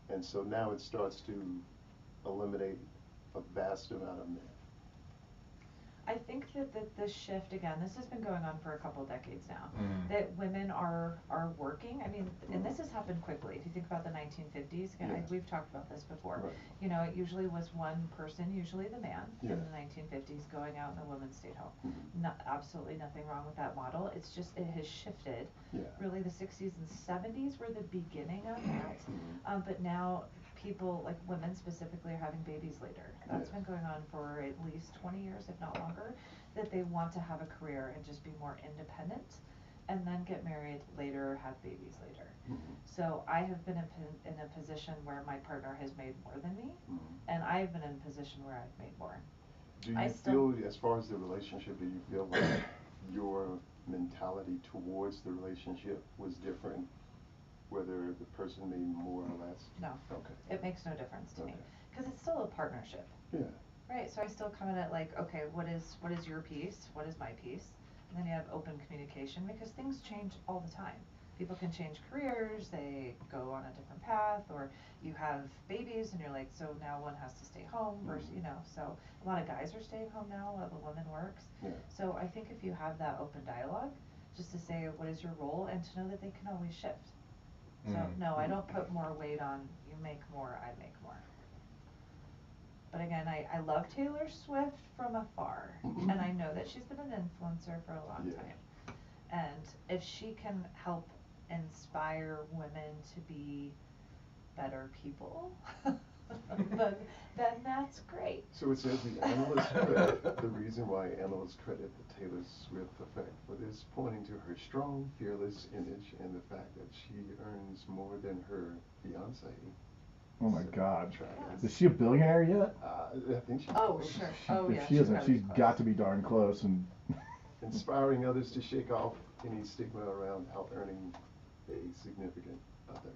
And so now it starts to eliminate a vast amount of men. I think that the shift, again, this has been going on for a couple decades now, Mm. that women are working. I mean, and this has happened quickly. If you think about the 1950s, again, Yeah. we've talked about this before. Right. You know, it usually was one person, usually the man, Yeah. in the 1950s, going out and the woman stayed home. Mhm. Absolutely nothing wrong with that model. It's just, it has shifted. Yeah. Really, the 60s and 70s were the beginning of that. Mhm. But now people, like women specifically, are having babies later. That's Yeah. been going on for at least 20 years, if not longer, that they want to have a career and just be more independent and then get married later, have babies later. Mhm. So I have been in a position where my partner has made more than me, Mhm. and I've been in a position where I've made more. Do you I still- feel, as far as the relationship, do you feel like your mentality towards the relationship was different, whether the person made more or less? No, Okay. it makes no difference to me, Okay. because it's still a partnership. Yeah. Right, so I still come in at like, okay, what is your piece? What is my piece? And then you have open communication, because things change all the time. People can change careers, they go on a different path, or you have babies and you're like, so now one has to stay home versus, you know, so a lot of guys are staying home now while the woman works. Yeah. So I think if you have that open dialogue, just to say what is your role and to know that they can always shift. So Mm. no, I don't put more weight on you make more, I make more. But again, I love Taylor Swift from afar, and I know that she's been an influencer for a long Yeah. time. And if she can help inspire women to be better people, then that's great. So it says the analysts credit, the reason why analysts credit the Taylor Swift effect for this, pointing to her strong, fearless image and the fact that she earns more than her fiance. Oh my God. Travis. Is she a billionaire yet? I think she's Oh, close. sure. Oh, yeah. If she isn't, gotta she's be close. got to be darn close. And Inspiring others to shake off any stigma around out earning a significant other.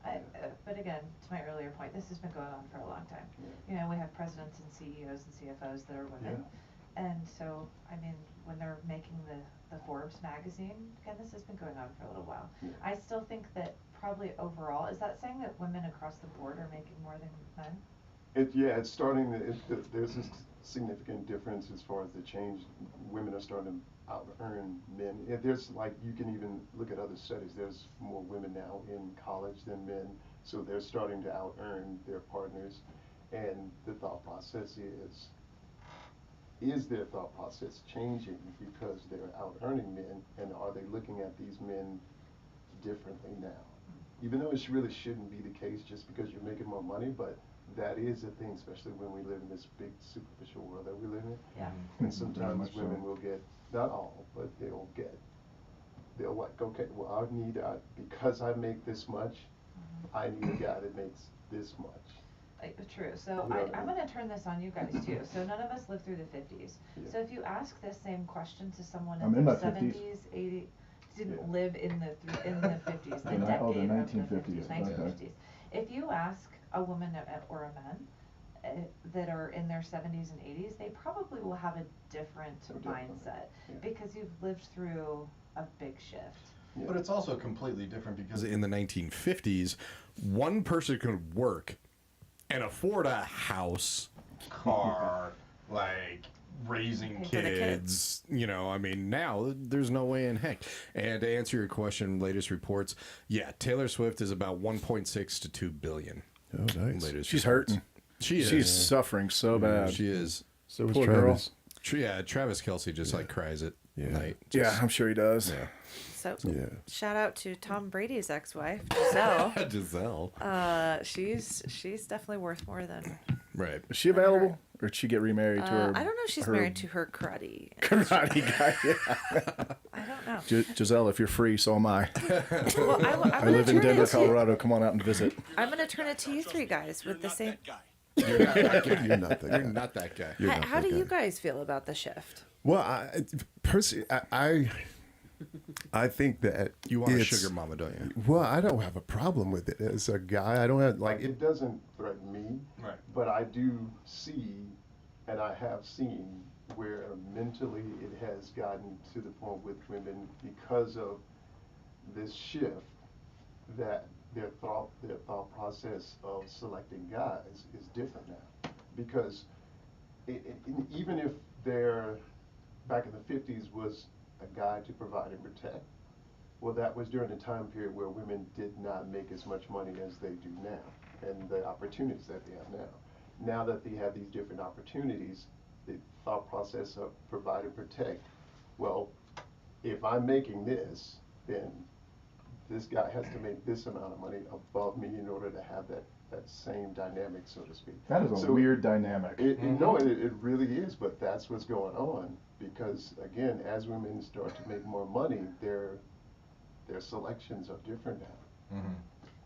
Yeah. But again, to my earlier point, this has been going on for a long time. Yeah. You know, we have presidents and CEOs and CFOs that are women. And so, I mean, when they're making the Forbes magazine, again, this has been going on for a little while. Yeah. I still think that probably overall, is that saying that women across the board are making more than men? It's starting there's a significant difference as far as the change. Women are starting to out earn men. There's, like, you can even look at other studies. There's more women now in college than men, so they're starting to out earn their partners. And the thought process is their thought process changing because they're out earning men, and are they looking at these men differently now? Even though it really shouldn't be the case just because you're making more money, but that is a thing, especially when we live in this big superficial world that we live in. Yeah. And sometimes much so. women will get, not all, but they'll like, okay, well, because I make this much, I need a guy that makes this much. True. So I'm going to turn this on you guys too. So none of us lived through the 50s. Yeah. So if you ask this same question to someone I'm in in their my 50s. 70s, 80s, didn't Yeah. live in the 50s, the The decade oh, the of 1950s, the okay. 1950s. If you ask a woman or a man that are in their 70s and 80s, they probably will have a different mindset because you've lived through a big shift. Yeah. But it's also completely different because In the 1950s, one person could work and afford a house, car, like raising Pay for the kids. you know, I mean, now there's no way in heck. And to answer your question, latest reports, yeah, Taylor Swift is about 1.6 to 2 billion. Oh, nice. Latest She's reports. hurting. She is. She's suffering so bad. She is. So was Travis. Yeah, Travis Kelce just like cries it. night. Yeah, I'm sure he does. Yeah. So Yeah. shout out to Tom Brady's ex-wife, Giselle. Giselle. She's definitely worth more than. Right. Is she available, or did she get remarried to her? I don't know if she's her married to her karate. karate guy. Yeah. I don't know. Giselle, if you're free, so am I. Well, I live in Denver, Colorado. Come on out and visit. I'm gonna turn it to you three guys with the same. You're not that guy. You're not that You're guy. not that guy. You're How, not how that do you guy. guys feel about the shift? Well, I think that You want a it's- sugar mama, don't you? Well, I don't have a problem with it as a guy. I don't have like it doesn't threaten me. Right. But I do see, and I have seen where mentally it has gotten to the point with women because of this shift that their thought process of selecting guys is different now. Because even if they're back in the 50s was a guy to provide and protect, well, that was during a time period where women did not make as much money as they do now, and the opportunities that they have now. Now that they have these different opportunities, the thought process of provide and protect, well, if I'm making this, then this guy has to make this amount of money above me in order to have that same dynamic, so to speak. That is a So weird dynamic. No, it really is, but that's what's going on. Because again, as women start to make more money, their selections are different now.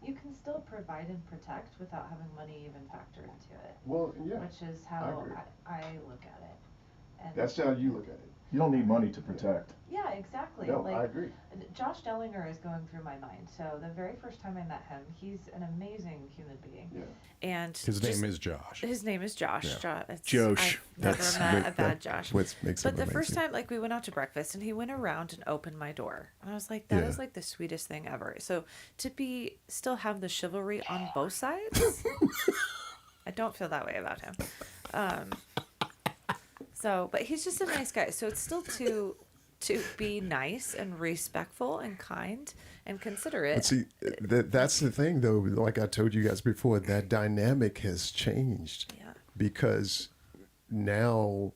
You can still provide and protect without having money even factor into it. Well, yeah, Which is I how agree. I look at it. And That's how you look at it. You don't need money to protect. yeah, exactly. No, like, I agree. Josh Dellinger is going through my mind. So the very first time I met him, he's an amazing human being. Yeah. And His name is Josh. His name is Josh. Yeah. Josh. I've never met a bad Josh. What makes But him the first amazing. time, like, we went out to breakfast and he went around and opened my door. And I was like, that is Yeah. like the sweetest thing ever. So to still have the chivalry on both sides, I don't feel that way about him. But he's just a nice guy. So it's still to be nice and respectful and kind and considerate. But see, that's the thing, though. Like I told you guys before, that dynamic has changed. Yeah. Because now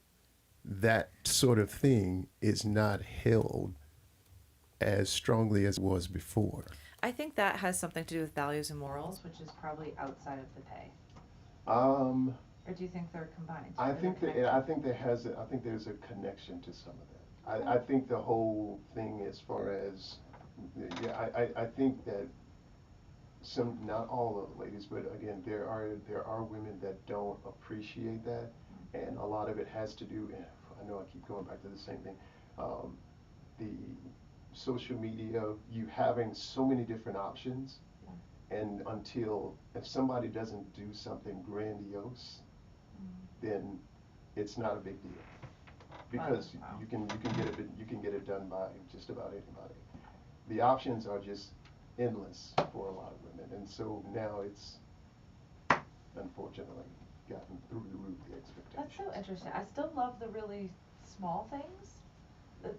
that sort of thing is not held as strongly as it was before. I think that has something to do with values and morals. Which is probably outside of the pay. I Or do you think they're combined? think I think there's a connection to some of that. I think the whole thing as far as, I think that not all of the ladies, but again, there are women that don't appreciate that, and a lot of it has to do, and I know I keep going back to the same thing, the social media, you having so many different options, and if somebody doesn't do something grandiose, then it's not a big deal. Because Wow. you can get it done by just about anybody. The options are just endless for a lot of women, and so now it's unfortunately gotten through the roof, the expectations. That's so interesting. I still love the really small things. The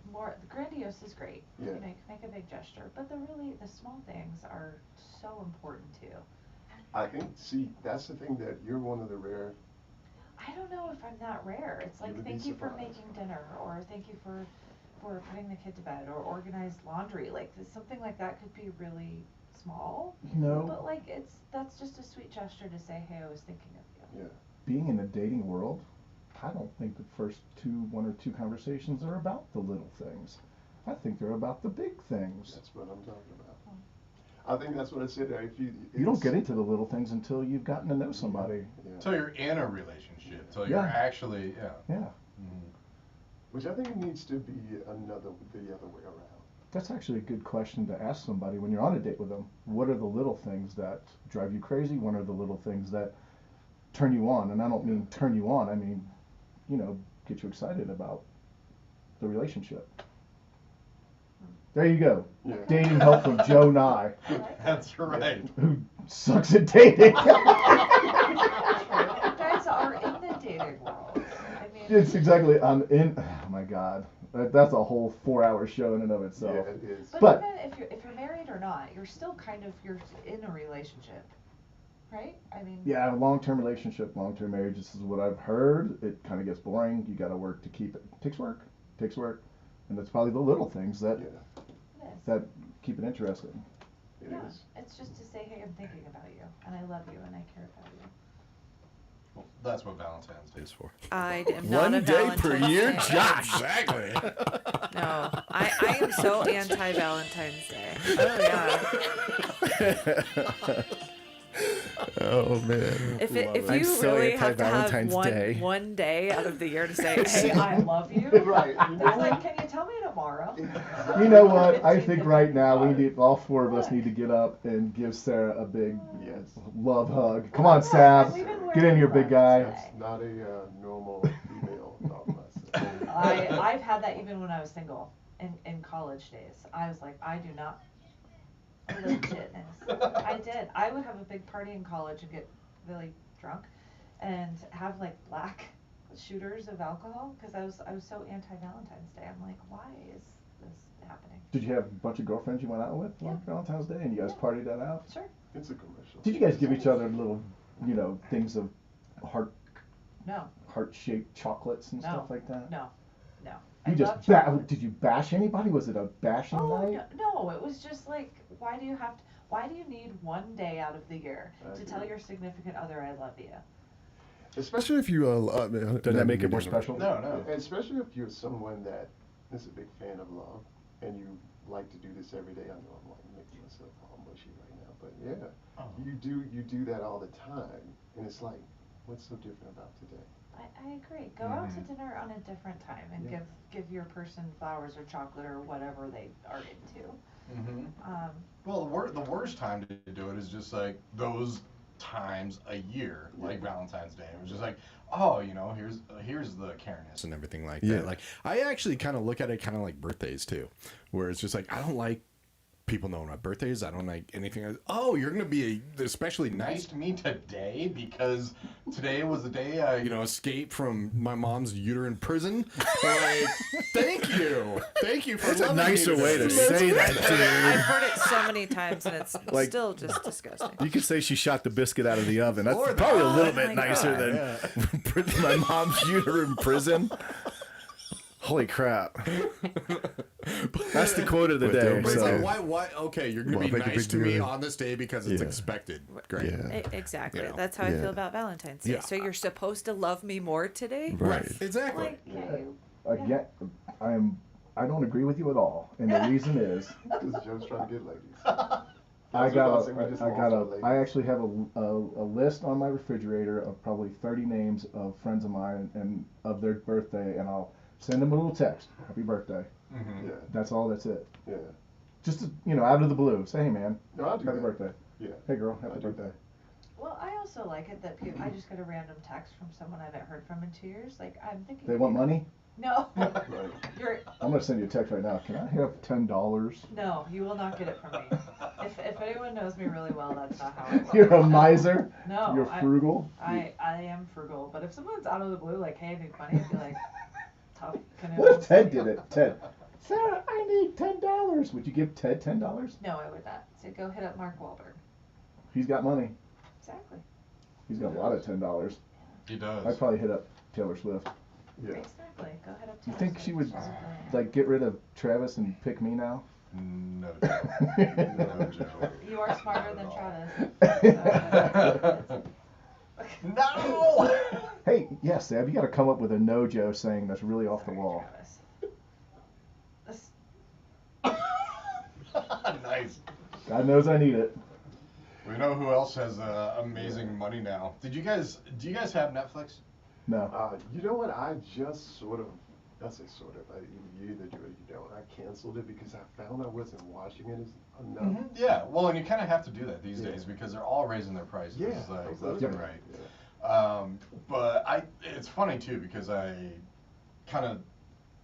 grandiose is great. Yeah. You know, you can make a big gesture, but the small things are so important too. I think, that's the thing, that you're one of the rare. I don't know if I'm that rare. It's like, You would be thank you for surprised. making dinner, or thank you for putting the kid to bed, or organized laundry. Like, something like that could be really small. No. But like, that's just a sweet gesture to say, hey, I was thinking of you. Yeah. Being in a dating world, I don't think the first one or two conversations are about the little things. I think they're about the big things. That's what I'm talking about. I think that's what I said. If you You don't get into the little things until you've gotten to know somebody. Yeah. So you're in a relationship. So you're Yeah. actually, yeah. Yeah. Which I think needs to be the other way around. That's actually a good question to ask somebody when you're on a date with them. What are the little things that drive you crazy? What are the little things that turn you on? And I don't mean turn you on, I mean, get you excited about the relationship. There you go. Yeah. Dating help with Joe Nye, That's right. who sucks at dating. You guys are in the dating world. I mean, It's exactly, oh my God. That's a whole 4-hour show in and of Yeah, itself. it is. but but- even if you're married or not, you're still you're in a relationship, right? I mean, Yeah, long-term relationship, long-term marriage, this is what I've heard. It kind of gets boring. You got to work to keep it. Takes work. And it's probably the little things that Yeah, It is. that keep it interesting. it Yeah, is. it's just to say, hey, I'm thinking about you, and I love you, and I care about you. Well, that's what Valentine's Day is for. I am not One a day per Valentine's year, Day. Josh. Exactly. No, I am so anti Valentine's Day. Oh yeah. Oh man. If I'm you so really have to have anti-Valentine's Day. one day out of the year to say, hey, I love you. Right. It's like, can you tell me tomorrow? You know what? I think right now we need all four of us need to get up and give Sarah a big Yes. love hug. Come on, Sab. We've been Get in here, wearing big guy. gloves That's not a normal female thought process. I've had that even when I was single in college days. I was like, I do not legitness. I did. I would have a big party in college and get really drunk and have like black shooters of alcohol because I was so anti Valentine's Day. I'm like, why is this happening? Did you have a bunch of girlfriends you went out with on Yeah. Valentine's Day and you guys Yeah. partied that out? Sure. It's a commercial. Did you guys give each other little, things of No. heart-shaped chocolates and No. stuff like that? No. No. You I just love chocolate. did you bash anybody? Was it a bashing Oh night? no, it was just like, why do you need one day out of the year to tell your significant other I love you? Especially if you Doesn't that make it more special? No, no. Especially if you're someone that is a big fan of love and you like to do this every day. I know I'm like making myself all mushy right now, but yeah, you do that all the time, and it's like, what's so different about today? I agree. Go out to dinner on a different time and Yeah. give your person flowers or chocolate or whatever they are into. Mm-hmm. Well, the worst time to do it is just like those times a year, like Valentine's Day. It was just like, oh, here's the careness And everything like Yeah. that. Like, I actually kind of look at it kind of like birthdays too, where it's just like, I don't like people knowing my birthdays. I don't like anything else. Oh, you're going to be especially nice nice to me today because today was the day I, escape from my mom's uterine prison. Like, thank you for That's a loving me nicer way to today. say that, dude. I've heard it so many times and it's Like- still just disgusting. You could say she shot the biscuit out of the oven. That's Or that. probably a little Oh bit my nicer God. than my mom's uterine prison. Holy crap. That's the quote of the day. But it's So. like, why? Okay, you're going Well, to be make a nice big to me deal. on this day because it's Yeah. expected. Great. Yeah. Exactly. You know. That's how I Yeah. feel about Valentine's Day. Yeah. So you're supposed to love me more today? Right. Exactly. Like, yeah, Again, I don't agree with you at all, and the reason is Because Joe's trying to get ladies. I We just lost our ladies. I actually have a list on my refrigerator of probably 30 names of friends of mine and of their birthday, and I'll send them a little text, happy birthday. Mm-hmm. Yeah, That's it. yeah. Just to, out of the blue, say, hey man, No, I'll do happy that. birthday. Yeah. Hey girl, I happy do birthday. Well, I also like it that I just get a random text from someone I haven't heard from in 2 years. Like, I'm thinking. They want money? No. Right. You're. I'm gonna send you a text right now. Can I have $10? No, you will not get it from me. If anyone knows me really well, that's not how I roll. You're a miser. No. You're frugal. I am frugal, but if someone's out of the blue, like, hey, I need money, I'd be like, tough. What if Ted did it? Ted, Sarah, I need $10. Would you give Ted $10? No, I would not. So go hit up Mark Wahlberg. He's got money. Exactly. He's got a lot of $10. He does. I'd probably hit up Taylor Swift. Yeah. Exactly. Go hit up. You Taylor think Swift. she would She's a billionaire. like get rid of Travis and pick me now? No, Joe. No, Joe. You are smarter than Not Travis. No! Hey, yeah, Sab, you got to come up with a no Joe saying that's really off the Sorry, wall. Travis. Nice. God knows I need it. We know who else has amazing money now. Do you guys have Netflix? No. You know what? I just sort of, I say sort of, you either do it or you don't. I canceled it because I found I wasn't watching it enough. Yeah. Well, and you kind of have to do that these Yeah. days because they're all raising their prices. Yeah, Like exactly. left and right. Yeah. But it's funny too because I kind of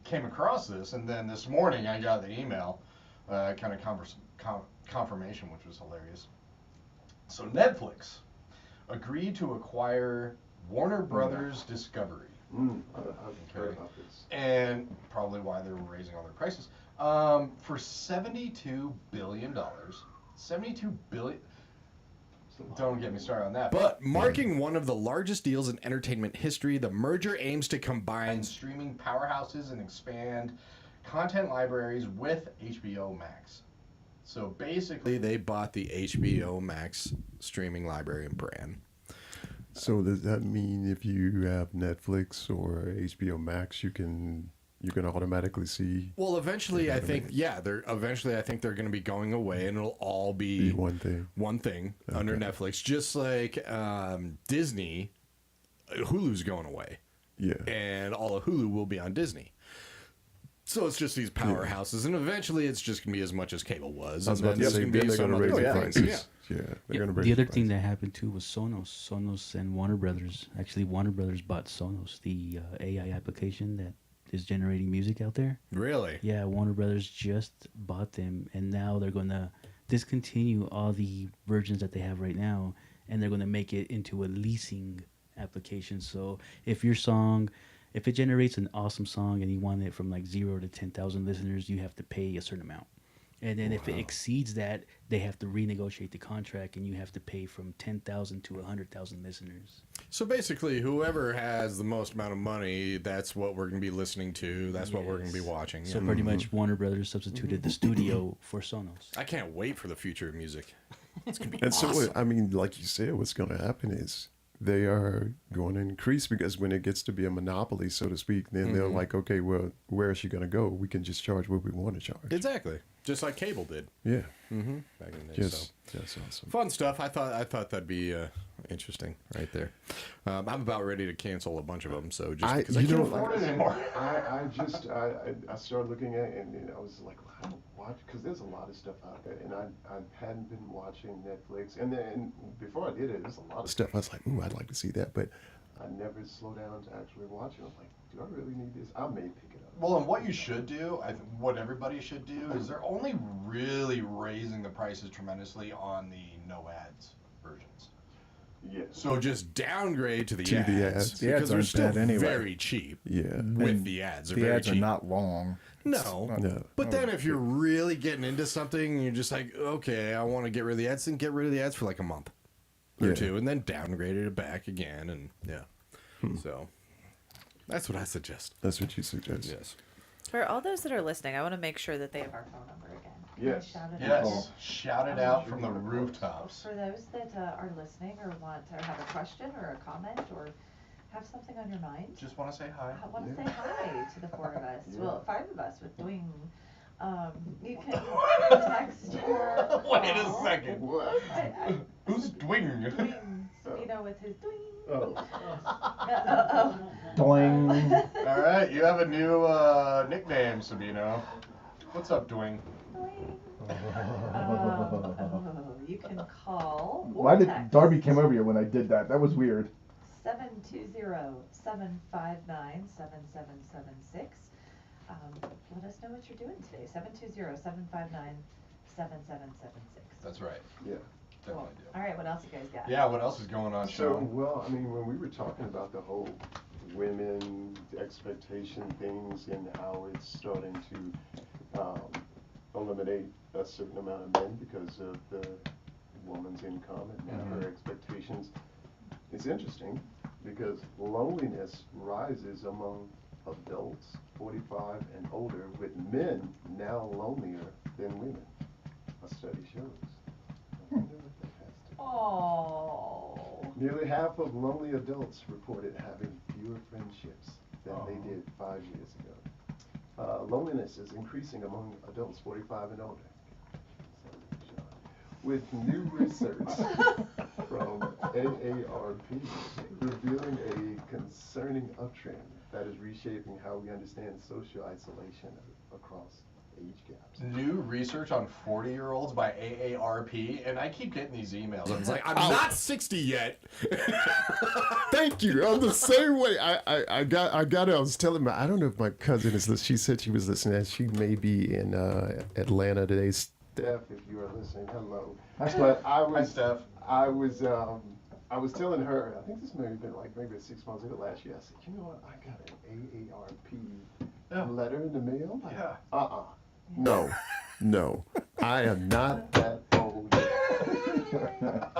came across this, and then this morning I got the email, kind of confirmation, which was hilarious. So Netflix agreed to acquire Warner Brothers Discovery, I've heard Okay. about this. and probably why they're raising all their prices for $72 billion. $72 billion. Don't get me started on that. But marking one of the largest deals in entertainment history, the merger aims to combine streaming powerhouses and expand content libraries with HBO Max. So basically, They bought the HBO Max streaming library and brand. So does that mean if you have Netflix or HBO Max, you can automatically see Well, eventually, I think, I think they're going to be going away, and it'll all be the one thing? one thing under Netflix, just like Disney. Hulu's going away, Yeah. and all of Hulu will be on Disney. So it's just these powerhouses, and eventually it's just going to be as much as cable was. I was And about then to there's say, gonna be then they're some going to other raise the things. prices. Yeah, they're going to raise The other the thing prices. that happened too was Sonos and Warner Brothers. Actually, Warner Brothers bought Sonos, the AI application that is generating music out there. Really? Yeah, Warner Brothers just bought them, and now they're going to discontinue all the versions that they have right now, and they're going to make it into a leasing application. So if it generates an awesome song and you want it from like 0 to 10,000 listeners, you have to pay a certain amount. And then if it exceeds that, they have to renegotiate the contract, and you have to pay from 10,000 to 100,000 listeners. So basically, whoever has the most amount of money, that's what we're going to be listening to. That's what we're going to be watching. So yeah. pretty much Warner Brothers substituted the studio for Sonos. I can't wait for the future of music. It's going to be And awesome. so, I mean, like you said, what's going to happen is they are going to increase, because when it gets to be a monopoly, so to speak, then they're like, okay, well, where is she going to go? We can just charge what we want to charge. Exactly. Just like cable did. Yeah. Back in the day. So. That's awesome. Fun stuff. I thought that'd be interesting right there. I'm about ready to cancel a bunch of them. So just because I can't afford it anymore. I started looking at it, and I was like, well, I don't watch, because there's a lot of stuff out there, and I hadn't been watching Netflix, and then before I did it, there's a lot of stuff. I was like, ooh, I'd like to see that, but I never slow down to actually watch it. I'm like, do I really need this? I may pick it up. well, and what you should do, what everybody should do, is they're only really raising the prices tremendously on the no ads versions. Yes. So just downgrade to the To ads. the ads. The ads because they're aren't still bad anyway. very cheap. Yeah. With the ads. They're The very ads cheap. are not long. No. No. But then if you're really getting into something and you're just like, okay, I want to get rid of the ads, then get rid of the ads for like a month or Yeah. two, and then downgrade it back again. And yeah. So that's what I suggest. That's what you suggest. Yes. For all those that are listening, I want to make sure that they have our phone number again. Yes. Shout it out. Yes, shout it out from the rooftops. For those that are listening or want to have a question or a comment or have something on your mind, Just want to say hi. I want to say hi to the four of us. Well, five of us with Dwayne. You can text or Wait a call. second. What? Who's Dwing? Dwayne, with his Dwayne. Oh. Doing. All right, you have a new nickname, Sabino. What's up, Dwing? You can call or Why did text Darby came over here when I did that? That was weird. 720-759-7776. Let us know what you're doing today. 720-759-7776. That's right. Yeah. Definitely do. All right, what else you guys got? Yeah, what else is going on, So, Sean? well, I mean, when we were talking about the whole women expectation things and how it's starting to eliminate a certain amount of men because of the woman's income and now her expectations, it's interesting because loneliness rises among adults 45 and older, with men now lonelier than women. A study shows. I wonder what that has to do. Oh. Nearly half of lonely adults reported having fewer friendships than they did 5 years ago. Loneliness is increasing among adults 45 and older. With new research from AARP revealing a concerning uptrend that is reshaping how we understand social isolation across age gaps. New research on 40-year-olds by AARP, and I keep getting these emails. It's like, I'm not 60 yet. Thank you. I'm the same way. I got it. I was telling my, I don't know if my cousin is listening. She said she was listening, and she may be in Atlanta today. Steph, if you are listening, hello. But Hi, Steph. I was telling her, I think this may have been like maybe 6 months ago last year. I said, you know what? I got an AARP letter in the mail. I'm like, Yeah. No. I am not that old.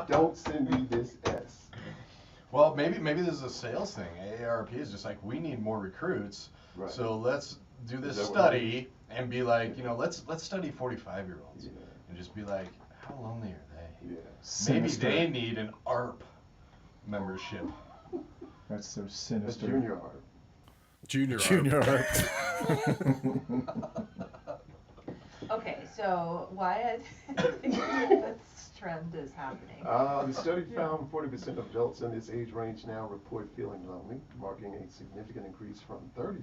Don't send me this S. Well, maybe this is a sales thing. AARP is just like, we need more recruits, Right. so let's do this that what study and be like, let's study 45-year-olds Yeah. and just be like, how lonely are they? Yeah. Maybe Sinister. they need an ARP membership. That's so A sinister. junior art. Junior. Okay, so why I think this trend is happening. The study found 40% of adults in this age range now report feeling lonely, marking a significant increase from 35%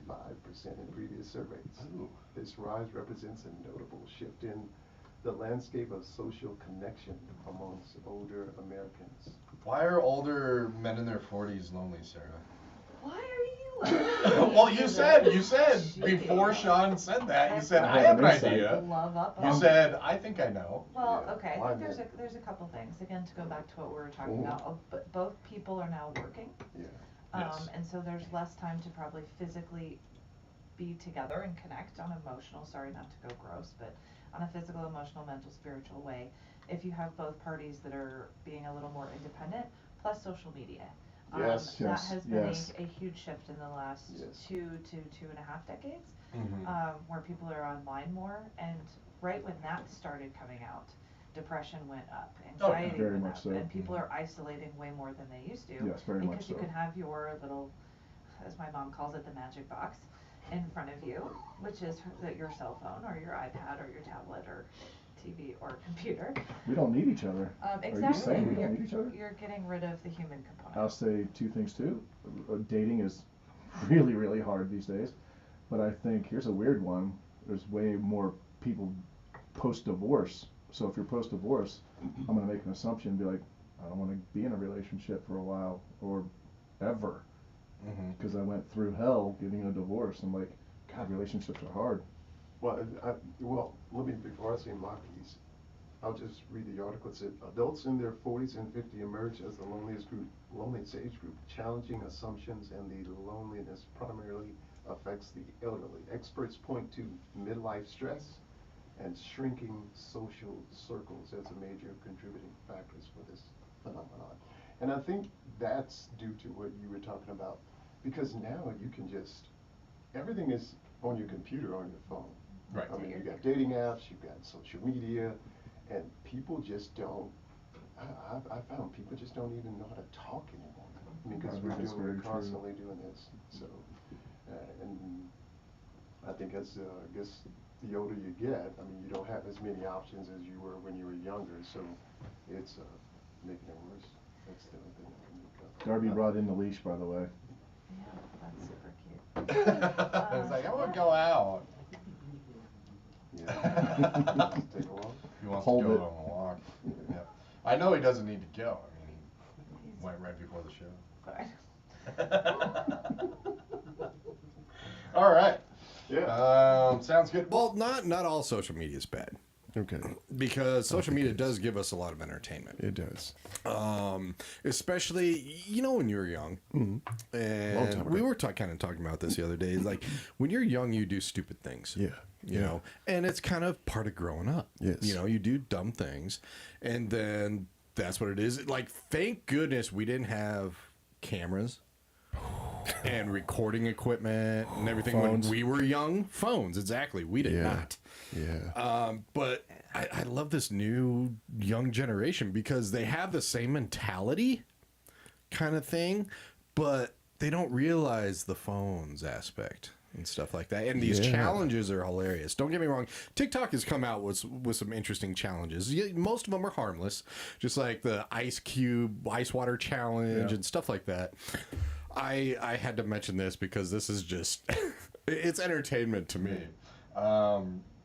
in previous surveys. Ooh. This rise represents a notable shift in the landscape of social connection amongst older Americans. Why are older men in their 40s lonely, Sarah? Why are you? Well, you said before Sean said that, you said I have an idea. Love up. You said I think I know. Well, Yeah, okay. I why think not? there's a couple things. Again, to go back to what we were talking Mhm. about, but both people are now working, Yeah. Yes. and so there's less time to probably physically be together and connect on emotional. Sorry, not to go gross, but on a physical, emotional, mental, spiritual way. If you have both parties that are being a little more independent, plus social media. Yes. That Yes, has been yes. a huge shift in the last Yes. 2.5 decades. Mhm. Where people are online more, and right when that started coming out, depression went up, Oh, yeah. anxiety Very went much up, so. and people are isolating way more than they used to. Yes, very much because you so. can have your little, as my mom calls it, the magic box in front of you, which is your cell phone or your iPad or your tablet or TV or computer. We don't need each other. Are you Exactly. saying we don't need each other? You're getting rid of the human component. I'll say two things too. Dating is really, really hard these days. But I think here's a weird one. There's way more people post-divorce. So if you're post-divorce, I'm going to make an assumption and be like, I don't want to be in a relationship for a while or ever. Mhm. Because I went through hell getting a divorce. I'm like, God, relationships are hard. Well, let me, before I say my piece, I'll just read the article. It said, adults in their 40s and 50 emerge as the loneliest age group. Challenging assumptions and the loneliness primarily affects the elderly. Experts point to midlife stress and shrinking social circles as a major contributing factors for this phenomenon. And I think that's due to what you were talking about, because now you can just, everything is on your computer, on your phone. Right. I mean, you got dating apps, you've got social media, and people just don't, I found people just don't even know how to talk anymore. I mean, because I think that's very we're true. constantly doing this. So, and I think as, I guess, the older you get, I mean, you don't have as many options as you were when you were younger, so it's making it worse. That's the only thing I can think of. Darby brought in the leash, by the way. Yeah, that's super cute. It's like I want to go out. Yeah. Take a walk. He wants Hold to go it. on a walk. Yeah. I know he doesn't need to go. I mean, he went right before the show. Fine. All right. Yeah. Sounds good. Well, not all social media is bad. Okay. Because social media does give us a lot of entertainment. It does. Especially, when you were young. Long time And ago. we were kind of talking about this the other day. Like, when you're young, you do stupid things. Yeah. You know, and it's kind of part of growing up. Yes. You do dumb things. And then that's what it is. Like, thank goodness we didn't have cameras and recording equipment and everything Phones. when we were young. Phones, exactly. We did not. Yeah. But I love this new young generation because they have the same mentality kind of thing, but they don't realize the phones aspect and stuff like that. And these Yeah. challenges are hilarious. Don't get me wrong. TikTok has come out with some interesting challenges. Most of them are harmless, just like the ice water challenge and stuff like that. I had to mention this because this is just, it's entertainment to me.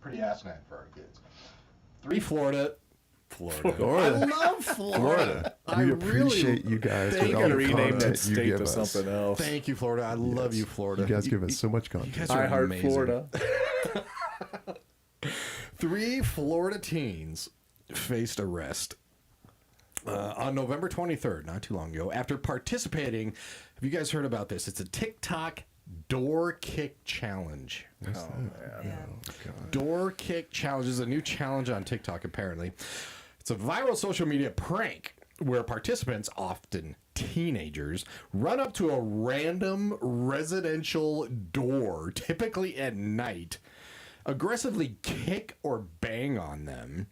Pretty asinine for our kids. Florida. Florida. I love Florida. I We really appreciate you guys. Thank with you. all Gotta the rename that content you state give to us. something else. Thank you, Florida. I love you, Florida. You guys give us so much You content. guys I are heart amazing. Florida. 3 Florida teens faced arrest on November 23rd, not too long ago, after participating. Have you guys heard about this? It's a TikTok door kick challenge. Door kick challenge is a new challenge on TikTok, apparently. It's a viral social media prank where participants, often teenagers, run up to a random residential door, typically at night, aggressively kick or bang on them,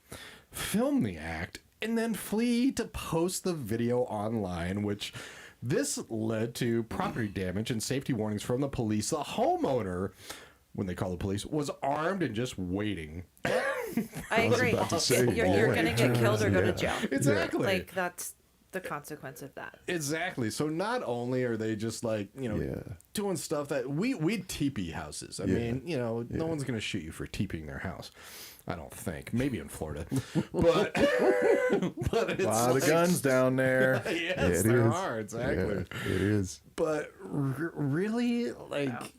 film the act, and then flee to post the video online, which this led to property damage and safety warnings from the police. The homeowner, when they called the police, was armed and just waiting. I agree. about to say, You're going to get killed or go to jail. Exactly. Like, that's the consequence of that. Exactly. So not only are they just like, doing stuff that we teepee houses. I mean, no one's going to shoot you for teepeeing their house. I don't think. Maybe in Florida. But it's A lot of guns down there. Yes, there are. Exactly. Yeah, it is. But really, like,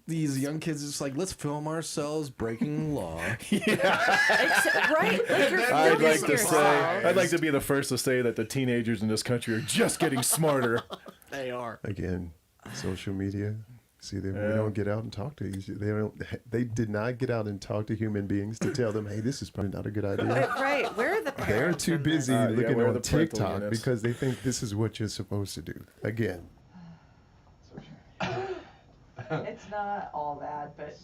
these young kids are just like, let's film ourselves breaking the law. Right? Like, you're I'd filming like to yourself. say, I'd like to be the first to say that the teenagers in this country are just getting smarter. They are. Again, social media. See, we don't get out and talk to each other. They did not get out and talk to human beings to tell them, hey, this is probably not a good idea. Right. Where are the They're parents too in this? busy looking where are on the parental TikTok units? because they think this is what you're supposed to do. Again. It's not all that, but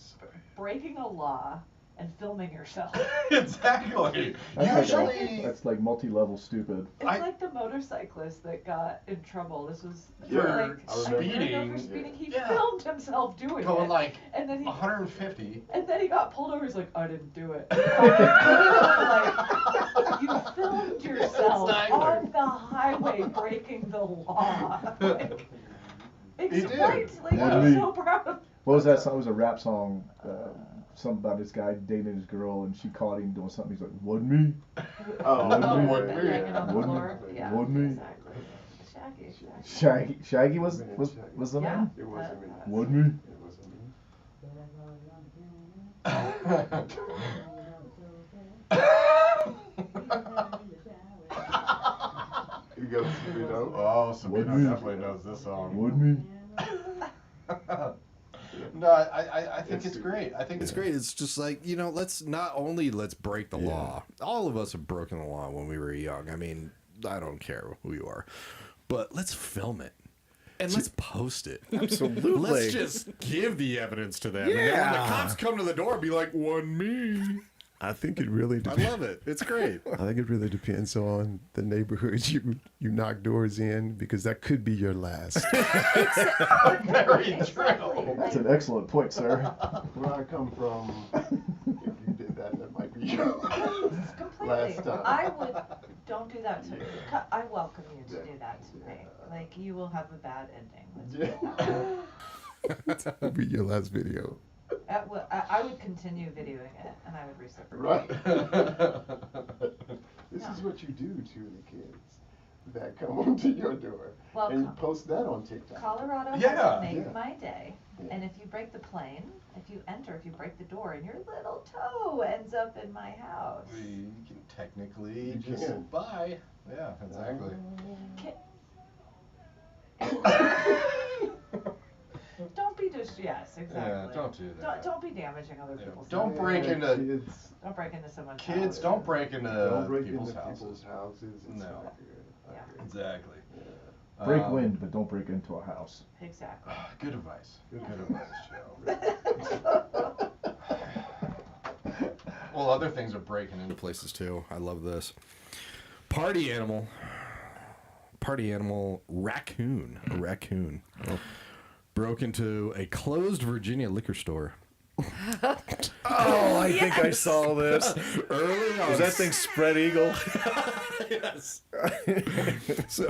breaking a law and filming yourself. Exactly. That's like multi-level stupid. It's like the motorcyclist that got in trouble. This was For speeding. speeding. He filmed himself doing Going it. like and then 150. And then he got pulled over. He's like, I didn't do it. Like, you filmed yourself Exactly. on the highway breaking the law. Like, He did. right. Like, Yeah. I'm so proud of. What was that song? It was a rap song. Something about this guy dating his girl, and she caught him doing something. He's like, "Wasn't me? Oh, Wasn't me. Hanging on the Wouldn't- floor. Yeah, wouldn't he? exactly. Shaggy. Shaggy was the Yeah. name? It wasn't me. Wasn't me? It wasn't me. You go, Oh, Sabino Wouldn't me? definitely knows this song. Wasn't me? No, I think it's great. I think It's great. It's just like, let's break the law. All of us have broken the law when we were young. I mean, I don't care who you are. But let's film it. And let's post it. Absolutely. Let's just give the evidence to them. And then when the cops come to the door, be like, "Wasn't me." I think it really I depends. love it. It's great. I think it really depends on the neighborhood you knock doors in, because that could be your last. very true. That's an excellent point, sir. Where I come from, if you did that, that might be your Completely. last time. I would. Don't do that to me. I welcome you to do that to me. Like, you will have a bad ending. Let's That would be your last video. I would continue videoing it, and I would reciprocate. Right. This is what you do to the kids that come onto your door. Well, and you post that on TikTok. Colorado Yeah. has made Yeah. my day. And if you break the plane, if you break the door, and your little toe ends up in my house. You can technically You just can. buy. Yeah, exactly. Don't be yes, exactly. Yeah, don't do that. Don't be damaging other people's Don't lives. break into kids. Don't break into someone's kids. house. Don't break into Don't break people's into houses. people's houses. It's No. not good. Not Yeah. good. Exactly. Break wind, but don't break into a house. Exactly. Good advice. Good advice, Joe. Well, other things are breaking into Places too. I love this. Party animal, raccoon. A raccoon broke into a closed Virginia liquor store. Oh, I think I saw this. Early on. Was that thing Spread Eagle? Yes. So,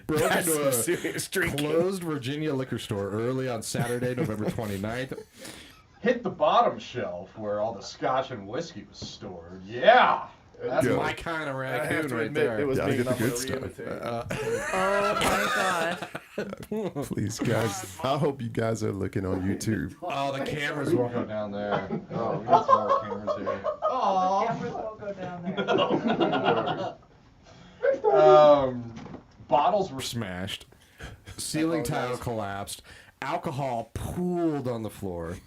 broke That's into some a serious drinking. closed Virginia liquor store early on Saturday, November 29th. hit the bottom shelf where all the scotch and whiskey was stored. Yeah. That's Go. my kind of I have raccoon to right admit, there. it was Gotta me get the not good really stuff. imitating. Oh my god. Please, guys. I hope you guys are looking on YouTube. Oh, the cameras Cameras won't won't go down there. Oh, Oh, we got some more cameras here. The cameras won't go down there. Bottles were smashed. Ceiling tile collapsed. Alcohol pooled on the floor.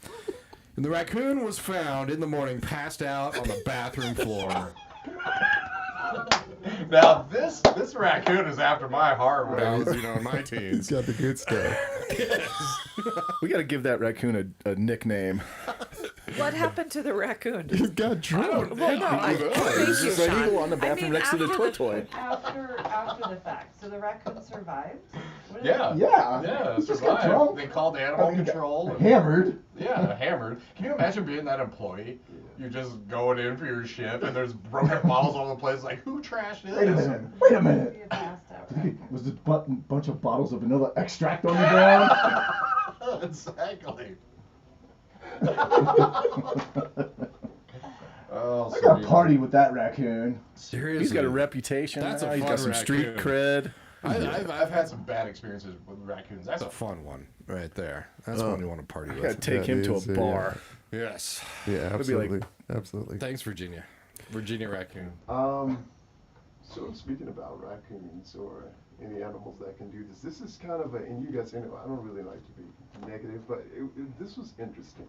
And the raccoon was found in the morning passed out on the bathroom floor. Now this raccoon is after my heart when I was in my He's teens. got the good stuff. We got to give that raccoon a nickname. What happened to the raccoon? He's got drunk. Well, no, thank you, There's an Sean. eagle on the bathroom next to the toy toy. After the fact. So the raccoon survived? What did Yeah. Yeah. He just got survived. drunk. They called animal I mean, control. and- Hammered. Yeah, hammered. Can you imagine being that employee? You're just going in for your shift and there's broken bottles all over the place. Like, who trashed this? Wait a minute. Wait a Be minute. a passed out Was this bunch of bottles of vanilla extract on the ground? Exactly. Oh, I got a party with that raccoon. Seriously. He's got a reputation. That's now. a He's fun got some street raccoon. cred. I've had some bad experiences with raccoons. That's a fun one right there. That's one you want to party I gotta with. take him to a bar. Yes. Yeah, It'll be like- absolutely. Absolutely. Thanks, Virginia. Virginia raccoon. So speaking about raccoons or any animals that can do this is kind of and you guys, I don't really like to be negative, but this was interesting.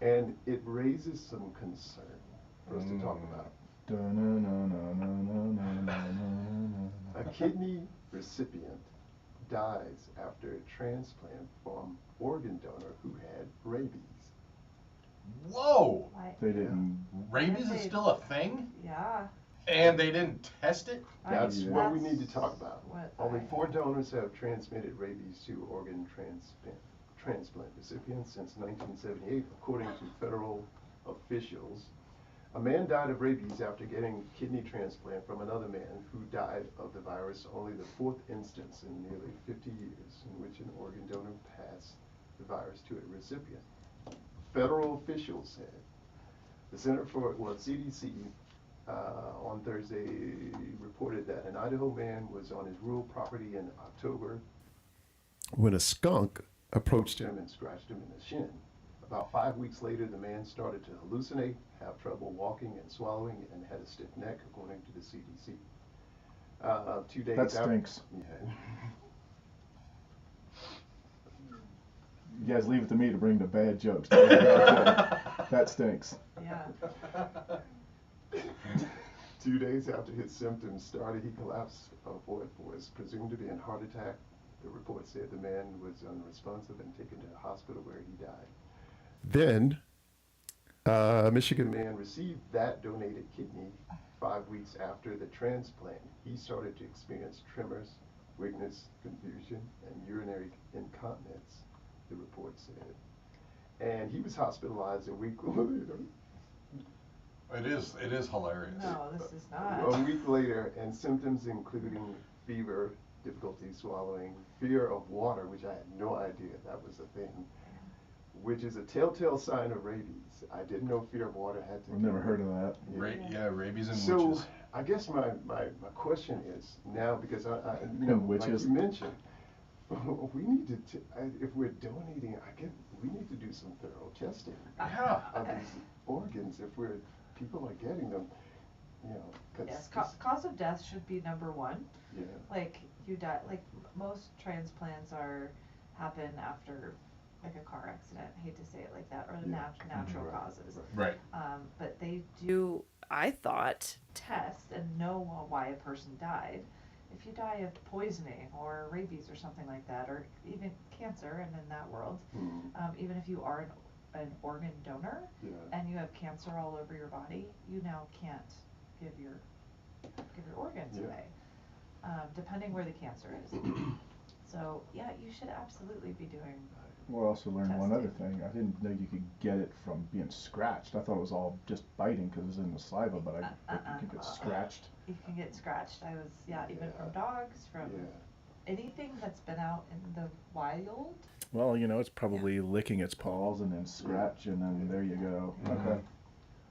And it raises some concern for us to talk about. A kidney recipient dies after a transplant from organ donor who had rabies. Whoa! Why- They didn't. Rabies is still a thing? Yeah. And they didn't test it? That's Yeah. what we need to talk about. What Only I- 4 donors have transmitted rabies to organ transplant recipients since 1978, according to federal officials. A man died of rabies after getting kidney transplant from another man who died of the virus, only the 4th instance in nearly 50 years in which an organ donor passed the virus to a recipient. Federal officials said the Center for, CDC on Thursday reported that an Idaho man was on his rural property in October when a skunk approached him and scratched him in the shin. About 5 weeks later, the man started to hallucinate, have trouble walking and swallowing, and had a stiff neck, according to the CDC. 2 days That stinks. Yeah. You guys leave it to me to bring the bad jokes. That stinks. Yeah. 2 days after his symptoms started, he collapsed of what was presumed to be a heart attack. The report said the man was unresponsive and taken to the hospital where he died. Then, a Michigan man received that donated kidney 5 weeks after the transplant. He started to experience tremors, weakness, confusion, and urinary incontinence, the report said. And he was hospitalized a week later. It is hilarious. No, this is not. A week later, and symptoms including fever, difficulty swallowing, fear of water, which I had no idea that was a thing, which is a telltale sign of rabies. I didn't know fear of water had to. I've never heard of that. Rabies and So witches. I guess my question is now, because I And like witches. you mentioned, we need to if we're donating, we need to do some thorough testing Yeah. of these organs if people are getting them, because Yes, cause of death should be number one. yeah. Like you die, like most transplants happen after like a car accident. I hate to say it like that, or the Yeah. natural Right, causes. Right. But they Do I thought test and know why a person died. If you die of poisoning or rabies or something like that, or even cancer, and in that world, even if you are an organ donor Yeah. and you have cancer all over your body, you now can't give your organs Yeah. away, depending where the cancer is. So yeah, you should absolutely be doing. Well, I also learned one other Testing. thing. I didn't know you could get it from being scratched. I thought it was all just biting because it's in the saliva, but you can get scratched. You can get scratched. Even from dogs, from Yeah. anything that's been out in the wild. Well, it's probably licking its paw. Balls and then scratch, and then there you go. Okay.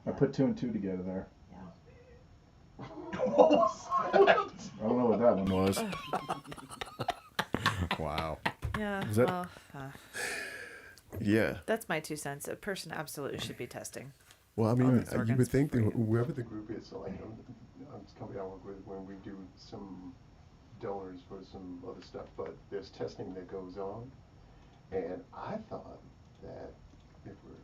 I put 2 and 2 together there. Yeah. I don't know what that one was. Wow. yeah, Is that- well, Yeah. that's my 2 cents. A person absolutely should be testing. Well, I all mean, these you organs would think for that free. whoever the group is, so like I'm company I work with, when we do some donors for some other stuff, but there's testing that goes on, and I thought that if we're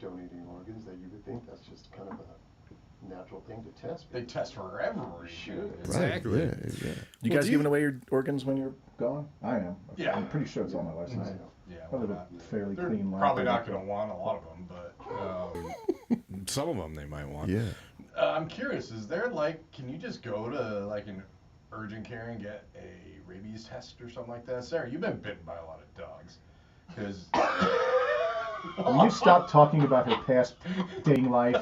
donating organs, that you would think that's just kind of a natural thing to test. They test for everything. Should. Exactly. Right, yeah. You guys giving away your organs when you're Gone? I am. Yeah. I'm pretty sure it's on my license. Yeah, I why live not? a fairly They're clean life. probably not going to want a lot of them, but Some of them they might want. Yeah. I'm curious. Is there can you just go to an urgent care and get a rabies test or something like that? Sarah, you've been bitten by a lot of dogs. Because Will you stop talking about her past dating life?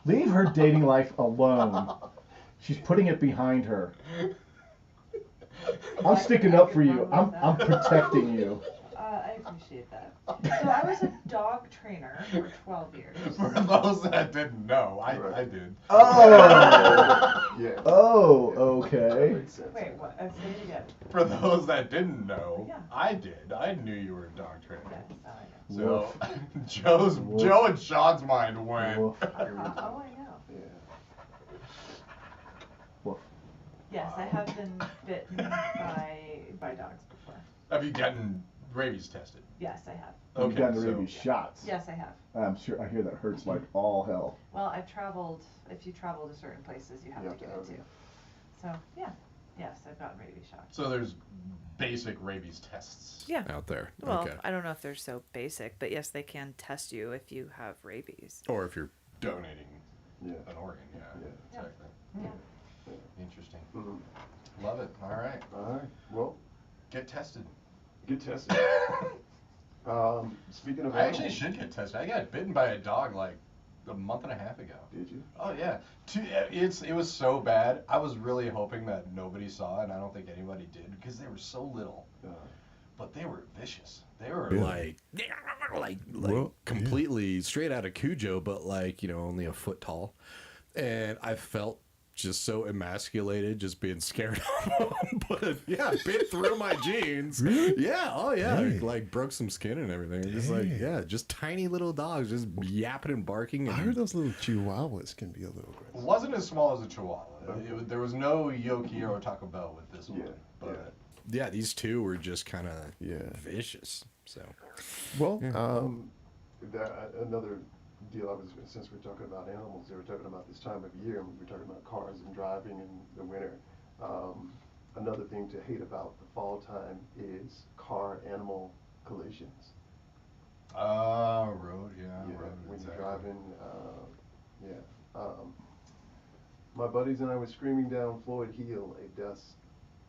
Leave her dating life alone. She's putting it behind her. I'm sticking up for you. I'm protecting you. I appreciate that. So I was a dog trainer for 12 years. for those that didn't know, I did. Oh. Yeah. Oh, okay. Makes sense. Wait, what? Say it again. For those that didn't know, Yeah. I did. I knew you were a dog trainer. Yes, I know. So Woof. Joe and Sean's mind went. Woof. Oh, I know. Yeah. Woof. Yes, I have been bitten by dogs before. Have you gotten rabies tested? Yes, I have. You've gotten so- rabies shots. Yes, I have. I'm sure. I hear that hurts like all hell. Well, I've traveled. If you travel to certain places, you have You to have to get have it it. too. So yeah, yes, I've gotten rabies shots. So there's basic rabies tests. Yeah. Out there. Well, Okay. I don't know if they're so basic, but yes, they can test you if you have rabies. Or if you're Donating Yeah. an organ, yeah. Yeah. Exactly. Yeah. Interesting. Mhm. Love it. All right. All right. Well, Get tested. get tested. Speaking of I actually animals, should get tested. I got bitten by a dog a month and a half ago. Did you? Oh yeah. It was so bad. I was really hoping that nobody saw it, and I don't think anybody did because they were so little. But they were vicious. They were like Well, completely straight out of Cujo, but only a foot tall. And I felt just so emasculated, just being scared of them. But yeah, bit through my jeans. Really? Yeah, oh yeah, Dang. broke some skin and everything. Just Dang. just tiny little dogs, just yapping and barking. I And heard those little chihuahuas can be a little It aggressive. wasn't as small as a Chihuahua. There was no Yoki or Taco Bell with this one. Yeah, But yeah, these two were just kind of Yeah. vicious. So Well, Another deal since we're talking about animals, they were talking about this time of year, and we were talking about cars and driving in the winter. Another thing to hate about the fall time is car-animal collisions. road, Yeah, road. when exactly. you're driving, my buddies and I were screaming down Floyd Hill,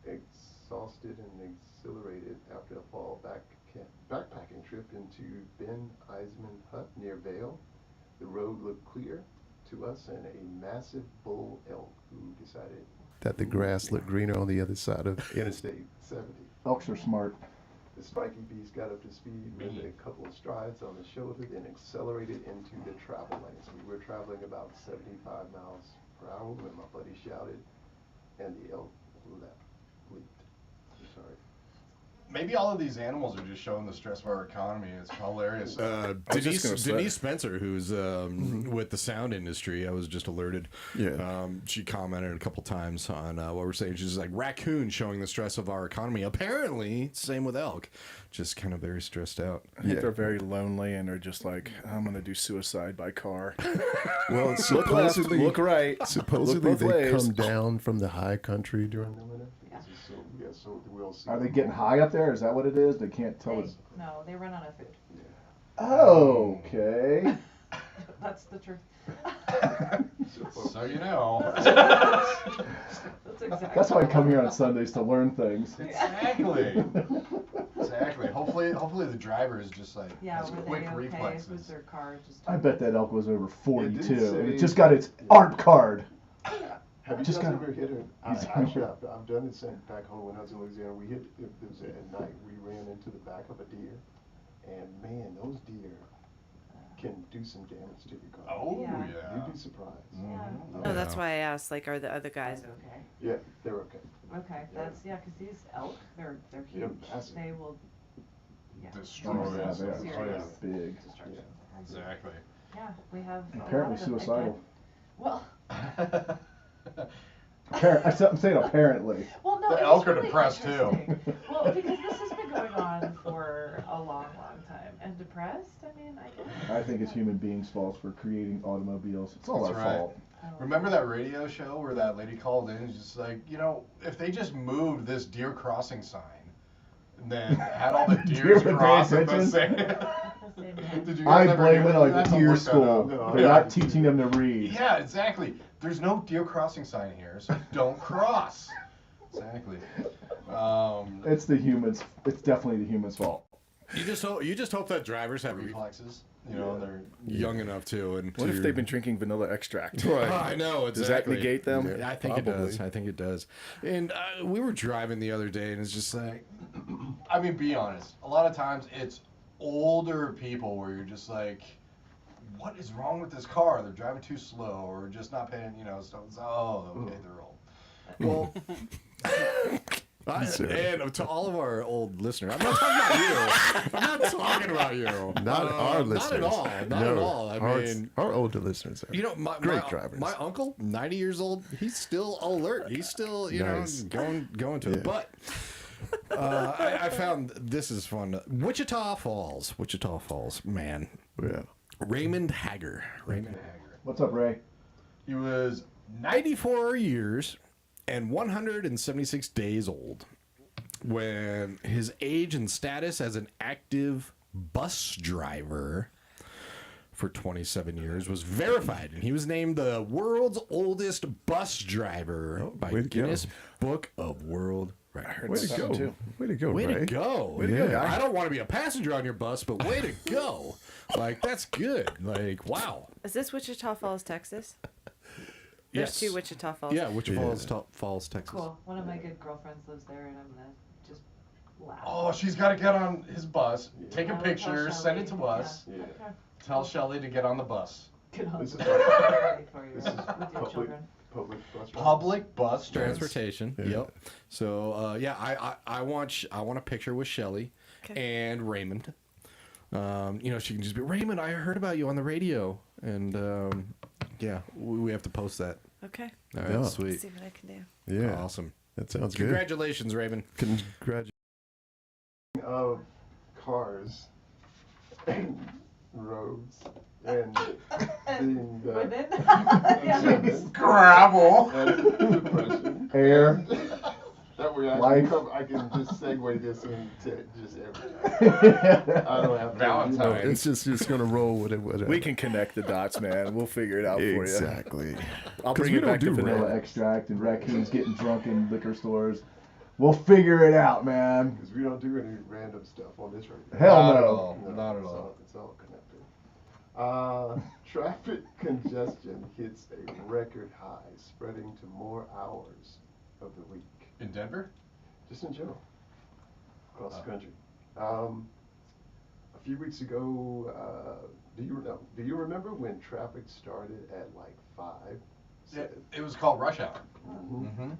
exhausted and exhilarated after a fall backpacking trip into Ben Eisman Hut near Vale. The road looked clear to us and a massive bull elk who decided that the grass looked greener on the other side of Interstate 70. Elks are smart. The spiky beast got up to speed with a couple of strides on the shoulder, then accelerated into the travel lanes. We were traveling about 75 miles per hour when my buddy shouted, and the elk leaped. I'm sorry. Maybe all of these animals are just showing the stress of our economy. It's hilarious. was just gonna say. Denise Spencer, who's with the sound industry, I was just alerted. Yeah. She commented a couple times on what we're saying. She's like, raccoon showing the stress of our economy. Apparently, same with elk. Just kind of very stressed out. I think Yeah. they're very lonely and are just like, I'm gonna do suicide by car. Well, Look left, supposedly, look right. supposedly look both they ways. come down from the high country during the winter. Because it's so we'll see. Are they getting high up there? Is that what it is? They can't tell us. No, they run out of food. Okay. That's the truth. So you know. That's exactly. That's why I come here on Sundays to learn things. Exactly. Exactly. Hopefully the driver is just like Yeah, has were quick they okay? reflexes. Was their car just? I bet that elk was over 42, It did and it say- just got its ARP card. Have you Just guys kinda- ever hit it? Actually, I've done it since back home when I was in Louisiana. We hit, it was at night, we ran into the back of a deer, and man, those deer can do some damage to your car. Oh Yeah. yeah. You'd be surprised. Yeah. No, that's why I asked, like, are the other guys Okay. Yeah, they're okay. Okay, that's because these elk, they're Yeah, huge. massive. They will. Yeah. Destroy Oh, yeah, us. they are. Serious Big. destruction. Exactly. Yeah, we have. a Apparently lot of them. suicidal. Well, I'm saying apparently. well, no. The it's elk are really depressed, too. interesting. Well, because this has been going on for a long, long time, and depressed. I mean, I guess. I think it's human beings' fault for creating automobiles. It's all That's our right. fault. Remember that radio show where that lady called in and was just like, if they just moved this deer crossing sign and then had all the Deer deers would pay cross at the attention. same. Did you I guys ever blame hear it that? on You have to deer look that school. up. They're not teaching them to read. Yeah, exactly. There's no deer crossing sign here, so don't cross. Exactly. It's the humans. It's definitely the humans' fault. You just hope that drivers have Reflexes. They're young enough to. And What if they've been drinking vanilla extract? I know, exactly. Does that negate them? Yeah, I think it does. I think it does. And we were driving the other day, and it's just like, I mean, be honest. A lot of times it's older people where you're just like, what is wrong with this car? They're driving too slow or just not paying, okay, they're old. Well, and to all of our old listeners, I'm not talking about you. I'm not talking about you. Not our listeners. Not at all. Not at all. I mean, our older listeners are great drivers. My uncle, 90 years old, he's still alert. He's still, Nice. going to it. But I found this is fun. Wichita Falls, man. Yeah. Raymond Hager. What's up, Ray? He was 94 years and 176 days old when his age and status as an active bus driver for 27 years was verified, and he was named the world's oldest bus driver by Guinness Book of World Records. Way to go. Too. Way to go, Way Ray. to go. Way to go, guy. I don't want to be a passenger on your bus, but way to go. Like, that's good. Like, wow. Is this Wichita Falls, Texas? Yes. There's two Wichita Falls. Yeah, Wichita Falls, Texas. Cool. One of my good girlfriends lives there, and I'm gonna just laugh. Oh, she's got to get on his bus, take a I'll picture, tell send it Shelley. to us. Yeah. Okay. Tell Shelly to get on the bus. Get on This the is ready for you This is with your public, children. public bus. Public bus Transportation. Yep. So I want a picture with Shelly and Raymond. She can just be Raymond. I heard about you on the radio, and we have to post that. Okay. All right, Yeah. sweet. See what I can do. Yeah. Awesome. That sounds good. Congratulations, Raymond. Congratulations. Of cars and roads and being Women? Gravel. and depression. Air. That way Life. I can just segue this into just everything. I don't have to. Valentine. It's just gonna roll with it. Whatever. We can connect the dots, man. We'll figure it out for you. Exactly. I'll 'Cause bring we it don't back to do vanilla. Vanilla extract and raccoons getting drunk in liquor stores. We'll figure it out, man. Because we don't do any random stuff on this radio. Hell Not at no. all. Not at all. It's all connected. Traffic congestion hits a record high, spreading to more hours of the week. In Denver? Just in general, across the country. A few weeks ago, do you remember when traffic started at like 5? It was called rush hour. Mm-hmm.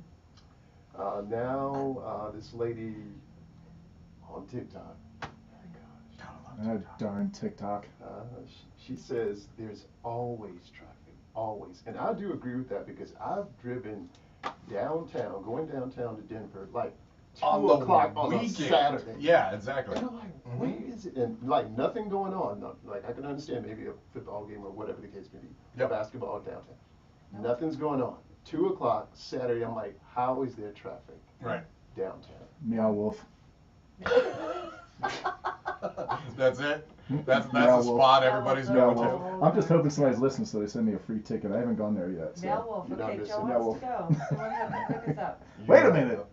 Now, this lady on TikTok, Darn TikTok. she says there's always traffic, always. And I do agree with that because I've driven downtown, going downtown to Denver, like 2 On the o'clock on a weekend. Saturday. Yeah, exactly. And I'm like, where is it? And like nothing going on. Like I can understand maybe a football game or whatever the case may be, Yep. basketball downtown. Nothing's going on. 2 o'clock Saturday. I'm like, how is there traffic Right. downtown? Meow wolf. That's it? That's Yeah, the well- spot everybody's Meow going wolf. to? I'm just hoping somebody's listening so they send me a free ticket. I haven't gone there yet. So. Meow Wolf. You don't Okay, miss Joe it. Meow wants to go. Someone have him pick us up. Wait a minute.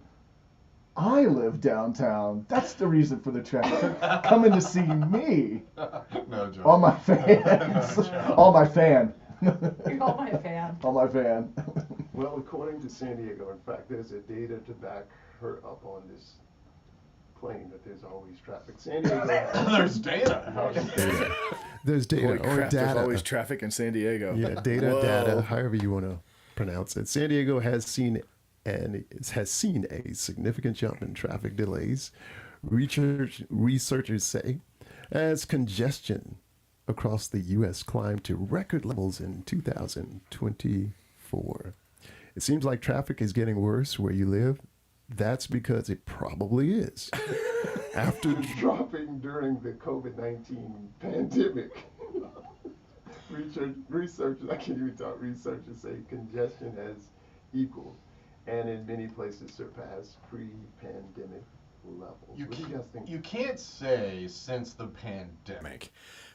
I live downtown. That's the reason for the traffic. Coming to see me. No joke. All my fans. All my fan. You're all my fan. All my fan. Well, according to San Diego, in fact, there's a data to back her up on this claim that there's always traffic. San Diego. There's data. There's data Holy or crap, there's data. always traffic in San Diego. Yeah, data, Whoa. data, however you want to pronounce it. San Diego has seen a significant jump in traffic delays. Researchers say, as congestion across the U.S. climbed to record levels in 2024. It seems like traffic is getting worse where you live. That's because it probably is. After dropping during the COVID-19 pandemic. Researchers, I can't even talk, researchers say congestion has equaled and in many places surpassed pre-pandemic levels. What do you guys think? You can't say since the pandemic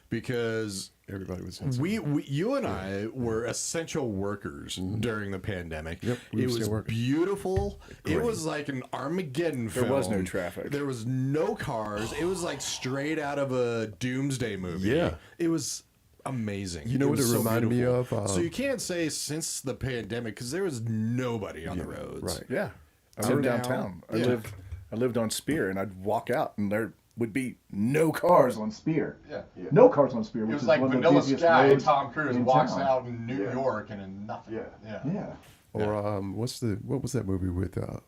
because everybody was you and I were essential workers during the pandemic. Yep, we it were was still working. beautiful. Great. It was like an Armageddon film. There was no traffic. There was no cars. It was like straight out of a doomsday movie. Yeah. It was amazing. You know what was it reminded me beautiful. of? So you can't say since the pandemic because there was nobody on the roads. Right. Yeah. I So lived now- downtown. yeah. I lived on Spear, and I'd walk out, and there would be no Cars cars. on Spear. Yeah. No cars on Spear, It which was is like one of the Vanilla busiest Sky. roads Tom Cruise in walks town. out in New Yeah. York and in nothing. Yeah. Yeah. Or what was that movie with? I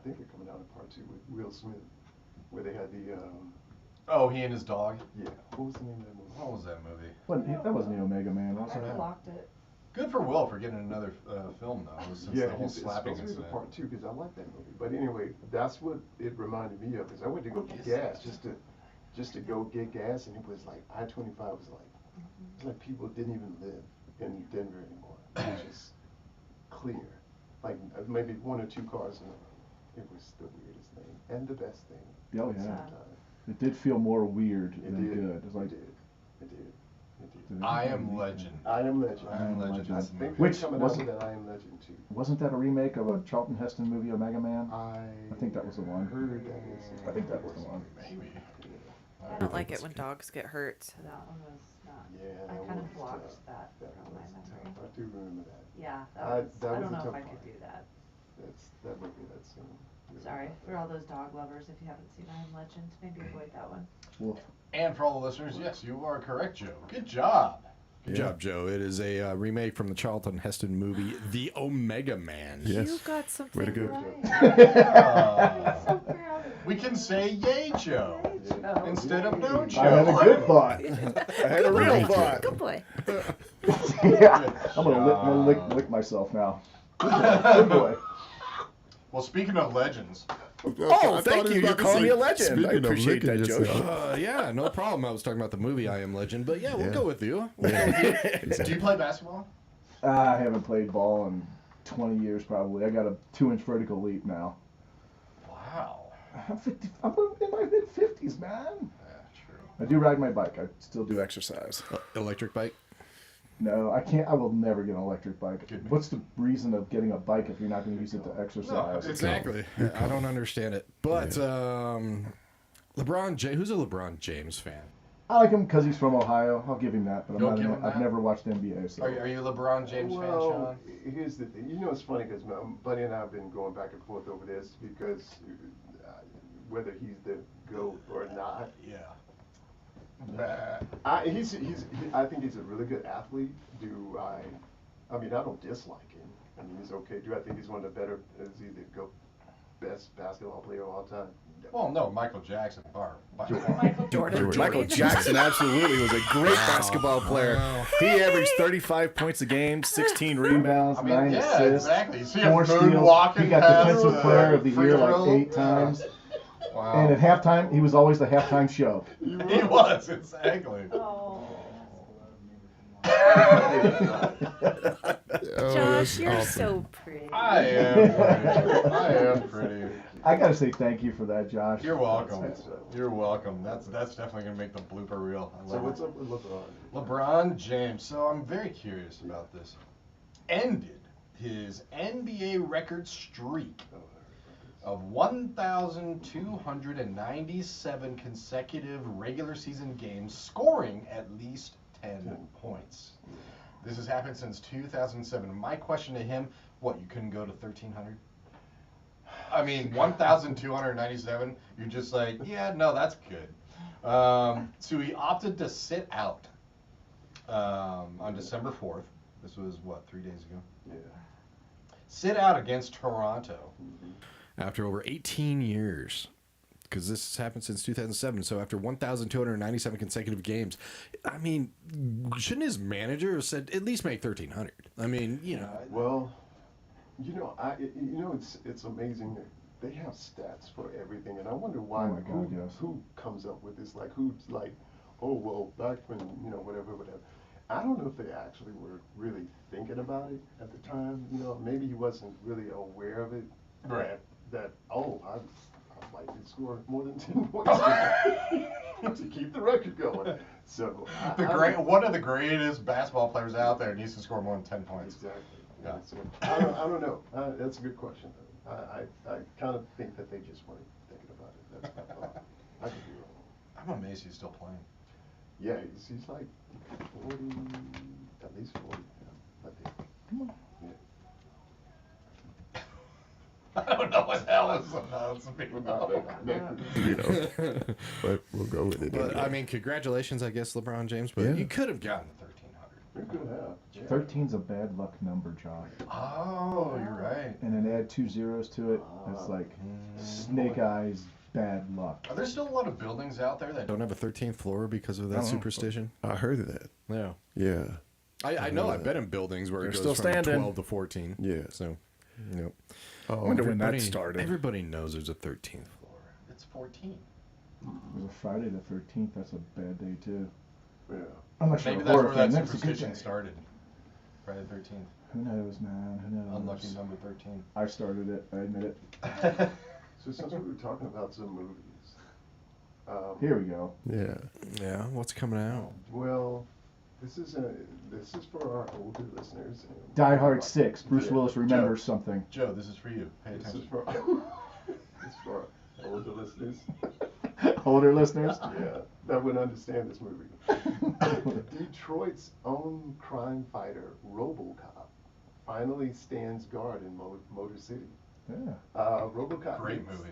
think they're coming out in part 2 with Will Smith, where they had the Oh, he and his dog. yeah. What was the name of that movie? What was that movie? That wasn't the Omega Man, was I it? blocked it. Good for Will for getting another film though, since Yeah, the whole it's slapping supposed to be incident. the part 2 because I like that movie. But anyway, that's what it reminded me of. Is I went to go get gas just to go get gas, and it was like I-25 was like it's like people didn't even live in Denver anymore. It was just clear, like maybe 1 or 2 cars, and it was the weirdest thing and the best thing. Oh, at the yeah. same time. It did feel more weird It than did. good. It's like, It did. It did. I Am Legend. I Am Legend. I Am Legend. I That's the think movie. they're Which coming out wasn't- with that I Am Legend too. wasn't that a remake of a Charlton Heston movie, Omega Man? I think that was the one. Heard that is. I think that was the one. Maybe. I don't like it when dogs get hurt. So that one was not. Yeah, I that kind of was blocked tough. that That from my was tough. memory. I do remember that. Yeah, I- that was. that I was don't a know if tough I could part. do that. That movie. That's really Sorry tough. for all those dog lovers. If you haven't seen I Am Legend, maybe avoid that one. Wolf. And for all the listeners, yes, you are correct, Joe. Good job. Good job, Joe. It is a remake from the Charlton Heston movie, The Omega Man. Yes. You got something Way to go. right. So proud of We can say yay, Joe, Joe. instead of no, I had a Joe. good thought. I had a real thought. Good boy. Yeah. I'm gonna lick myself now. Good boy. Well, speaking of legends, Oh, thank you. You're calling me a legend. I appreciate that, Joe. Yeah, no problem. I was talking about the movie I Am Legend, but yeah, we'll Yeah. go with you. do you play basketball? I haven't played ball in 20 years probably. I got a 2-inch vertical leap now. Wow. I'm in my mid 50s, man. Yeah, true. I do ride my bike. I still do. Do exercise. Electric bike. No, I can't. I will never get an electric bike. Good man. What's the reason of getting a bike if you're not going to use it to exercise? Exactly. I don't understand it. But LeBron James, who's a LeBron James fan? I like him because he's from Ohio. I'll give him that. But You'll give him I've that? never watched NBA. So Are you a LeBron James fan, Well, Sean? here's the thing. You know, it's funny because my buddy and I have been going back and forth over this because whether he's the GOAT or not. Yeah. I think he's a really good athlete. I mean, I don't dislike him. I mean, he's okay. Do I think he's one of the better? Is he the best basketball player of all time? Well, no, Michael Jackson. Or Michael Jordan. Michael Jackson absolutely was a great basketball player. He averaged 35 points a game, 16 rebounds. rebounds, I mean, 9 yeah, assists, exactly. You see him 4 steals. moonwalking He got past Defensive the Player of the free Year like throw. 8 times. Wow. And at halftime, he was always the halftime show. He was, exactly. Oh. Josh, you're so pretty. I am pretty. I am pretty. I gotta say thank you for that, Josh. You're welcome. That's- You're welcome. That's definitely gonna make the blooper reel. I So love what's it. up with LeBron? LeBron James. So I'm very curious about this. Ended his NBA record streak of 1,297 consecutive regular season games, scoring at least 10 points. This has happened since 2007. My question to him: what, you couldn't go to 1,300? I mean, 1,297. You're just like, yeah, no, that's good. So he opted to sit out on December 4th. This was what, 3 days ago? Yeah. Sit out against Toronto. After over 18 years, because this has happened since 2007. So after 1,297 consecutive games, I mean, shouldn't his manager have said at least make 1,300? I mean, you know. Well, it's amazing they have stats for everything, and I wonder why. Oh my God, yes. Who comes up with this? Like, who's like, oh well, back when whatever. I don't know if they actually were really thinking about it at the time. Maybe he wasn't really aware of it. Right. That I might be scoring more than 10 points to keep the record going. So One of the greatest basketball players out there needs to score more than 10 points. Exactly. Yeah. So, I don't know. That's a good question. I kind of think that they just weren't thinking about it. That's my thought. I could be wrong. I'm amazed he's still playing. Yeah, he's like 40, at least 40. Yeah, I think. Come on. Yeah. I don't know what the hell is about some people. But we'll go with it. But anyway. I mean, congratulations, I guess, LeBron James. But Yeah. you could have gotten 1,300. We could have. Yeah. 13's a bad luck number, John. Oh, you're right. And then add 2 zeros to it. That's like snake eyes bad luck. Are there still a lot of buildings out there that Don't have a 13th floor because of that Oh. superstition. I heard of that. Yeah. Yeah. I know. I've been in buildings where They're it goes still from standing. 12 to 14. Yeah. So, yep. I wonder when that started. Everybody knows there's a 13th floor. it's 14? It was a Friday the 13th. That's a bad day, too. Yeah. I'm not sure Maybe a that's horror where fan. that That's a good superstition day. started. Friday the 13th. Who knows, man? Who knows? Unlucky number 13. I started it. I admit it. So since we were talking about some movies, Here we go. Yeah. Yeah. What's coming out? well, this is for our older listeners. Die Hard 6. Bruce Yeah. Willis remembers something. Joe, this is for you. Pay This is attention. for this is for our older listeners. Older listeners? Yeah, that would understand this movie. Detroit's own crime fighter, RoboCop, finally stands guard in Motor City. Yeah. RoboCop. Great hits movie.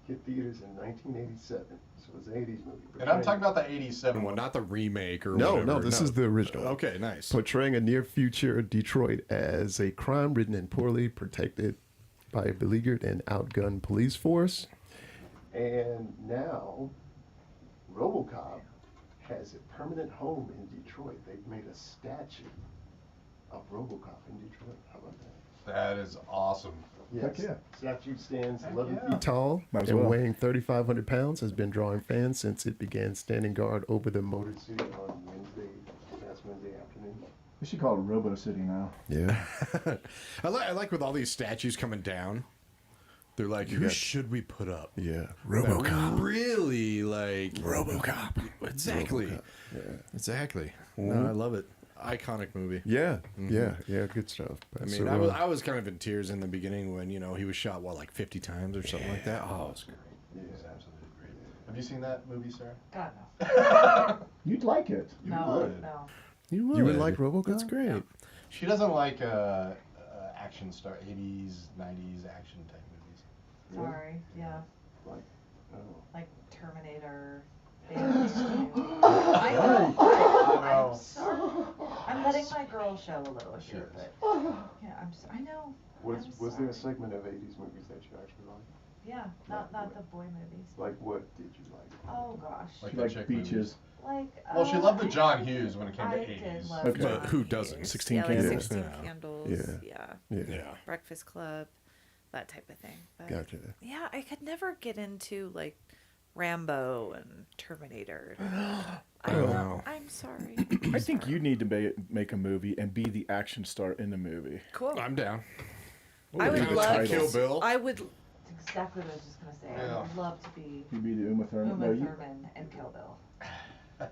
hit theaters in 1987, so it's an 80s movie. And I'm talking about the 87 Well, one. not the remake or No, whatever. no, this is the original. Okay, nice. Portraying a near future Detroit as a crime ridden and poorly protected by a beleaguered and outgunned police force. And now, RoboCop has a permanent home in Detroit. They've made a statue of RoboCop in Detroit. How about that? That is awesome. Heck yeah. Statue stands Heck 11 yeah. feet Tall Might as and well. weighing 3,500 pounds, has been drawing fans since it began standing guard over the motor. Motor City on last Wednesday afternoon. We should call it Robo City now. Yeah. I like with all these statues coming down. They're like, who got- should we put up? Yeah. That really like RoboCop. Exactly. RoboCop, yeah. Exactly. No, I love it. Iconic movie. Yeah. Yeah. Yeah. Good stuff. I mean, I was kind of in tears in the beginning when he was shot like 50 times or something like that. Oh, it was great. It was absolutely great. Have you seen that movie, Sarah? God, no. You'd like it. No, would. no. You would like RoboCop? That's great. She doesn't like action star 80s, 90s action type movies. Sorry. Yeah. Like, oh. Like Terminator. I know. No. I'm sorry. I'm letting my girl show a little here, but yeah, I know. Was I'm there a sorry. segment of 80s movies that you actually liked? Yeah, not the boy movies. Like, what did you like? Oh gosh. Like She the liked chick beaches. movies. Like. Well, she loved the John Hughes when it came to I did 80s. love Okay. John But who Hughes. doesn't? 16 Yeah, like Candles. 16 Yeah. Candles. Yeah. Yeah. Yeah. Breakfast Club, that type of thing. But Gotcha. yeah, I could never get into like Rambo and Terminator. I Oh. know. I'm sorry. I think you need to make a movie and be the action star in the movie. Cool. I'm down. I would do the love titles. Kill Bill. I would. That's exactly what I was just gonna say. I Yeah. would love to be You'd be the Uma Thurman. No, Uma you, Thurman and Kill Bill.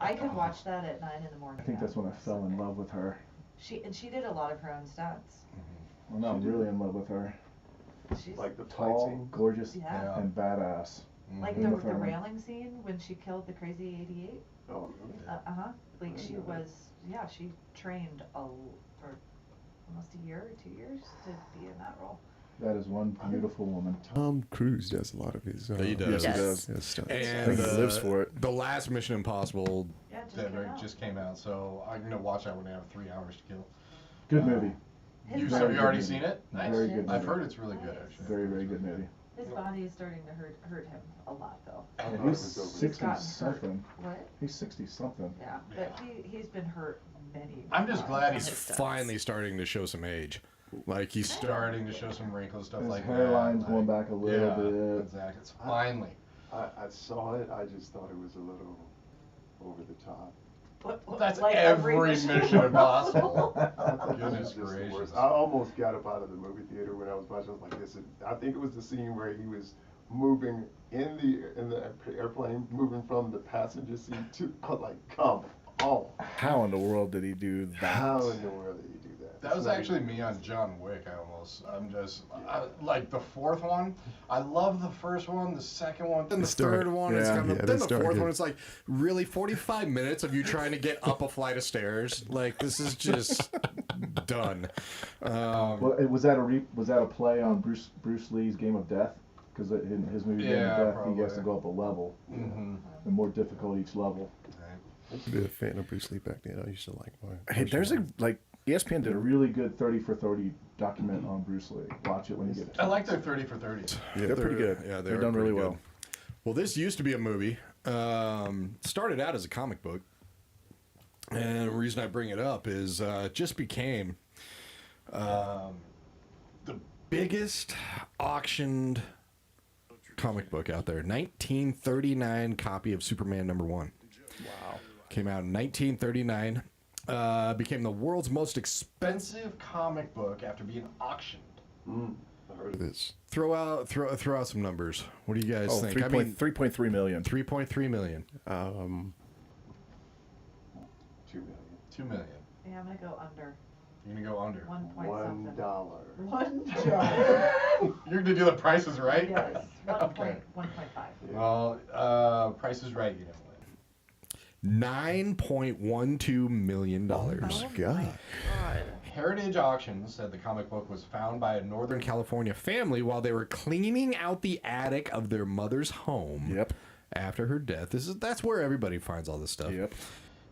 I could watch that at 9 in the morning. I think that's when I fell in love with her. She did a lot of her own stunts. Well, now I'm really in love with her. She's Like the fight Tall, scene? gorgeous, Yeah. and badass. like Uma the Thurman. railing scene when she killed the crazy 88. Oh, really? Uh-huh. Like she was, yeah, she trained for almost a year or 2 years to be in that role. That is one beautiful woman. Tom Cruise does a lot of his. He does. Yes, he Yes. does. Stunts. I And think he lives for it. The last Mission Impossible. Yeah, it just That came out. just came out, so I'm gonna watch that when I have 3 hours to kill. Good movie. His You, Very have you good already movie. seen it? Nice. Very good I've movie. heard it's really good, actually. Very, very good movie. His body is starting to hurt him a lot though. I thought Yeah, it he's was over. 60 gotten hurt. something. What? He's 60 something. Yeah, but he's been hurt many. I'm just glad He's he's His stunts. finally starting to show some age. Like he's starting to show some wrinkles, stuff His like hairline's that. going back a little bit. Exactly. It's finally. I saw it. I just thought it was a little over the top. That's Like every every Mission Mission Impossible. I thought this Goodness was just the gracious. worst. I almost got up out of the movie theater when I was watching. I was like, "This is." I think it was the scene where he was moving in the airplane, moving from the passenger seat to. I was like, "Come on!" How in the world did he do that? How in the world did he do that? That was actually me on John Wick. Like the fourth one. I love the first one, the second one, then the third one is yeah. kind of, Yeah, then they the start fourth good. one is like really 45 minutes of you trying to get up a flight of stairs. Like this is just done. Well, was that a play on Bruce Lee's Game of Death? Because in his movie Game Yeah, of Death, he has to probably. go up a level, Mm-hmm. and more difficult each level. I used to be a fan of Bruce Lee back then. I used to like my. Hey, there's ESPN Did did a a really good 30 for 30 document on Bruce Lee. Watch it when you get. I like their 30 for 30. they're pretty good. Yeah, They're done really well. Well, this used to be a movie. Started out as a comic book, and the reason I bring it up is it just became the biggest auctioned comic book out there. 1939 copy of Superman #1. Wow. Came out in 1939. Became the world's most Expensive comic book after being auctioned. I heard of This. throw out some numbers. What do you guys Oh, think? 3.3 million. 3.3 million. 2 million. 2 million. Yeah, I'm gonna go under. You're gonna go under. 1 point something. $1. $1. You're gonna do the prices right? Yes. Okay. 1.5. Well, Price is Right. You don't win. $9.12 million. Oh God. my God. Heritage Auctions said the comic book was found by a Northern Northern California family while they were cleaning out the attic of their mother's home. Yep. After her death. That's where everybody finds all this stuff. Yep.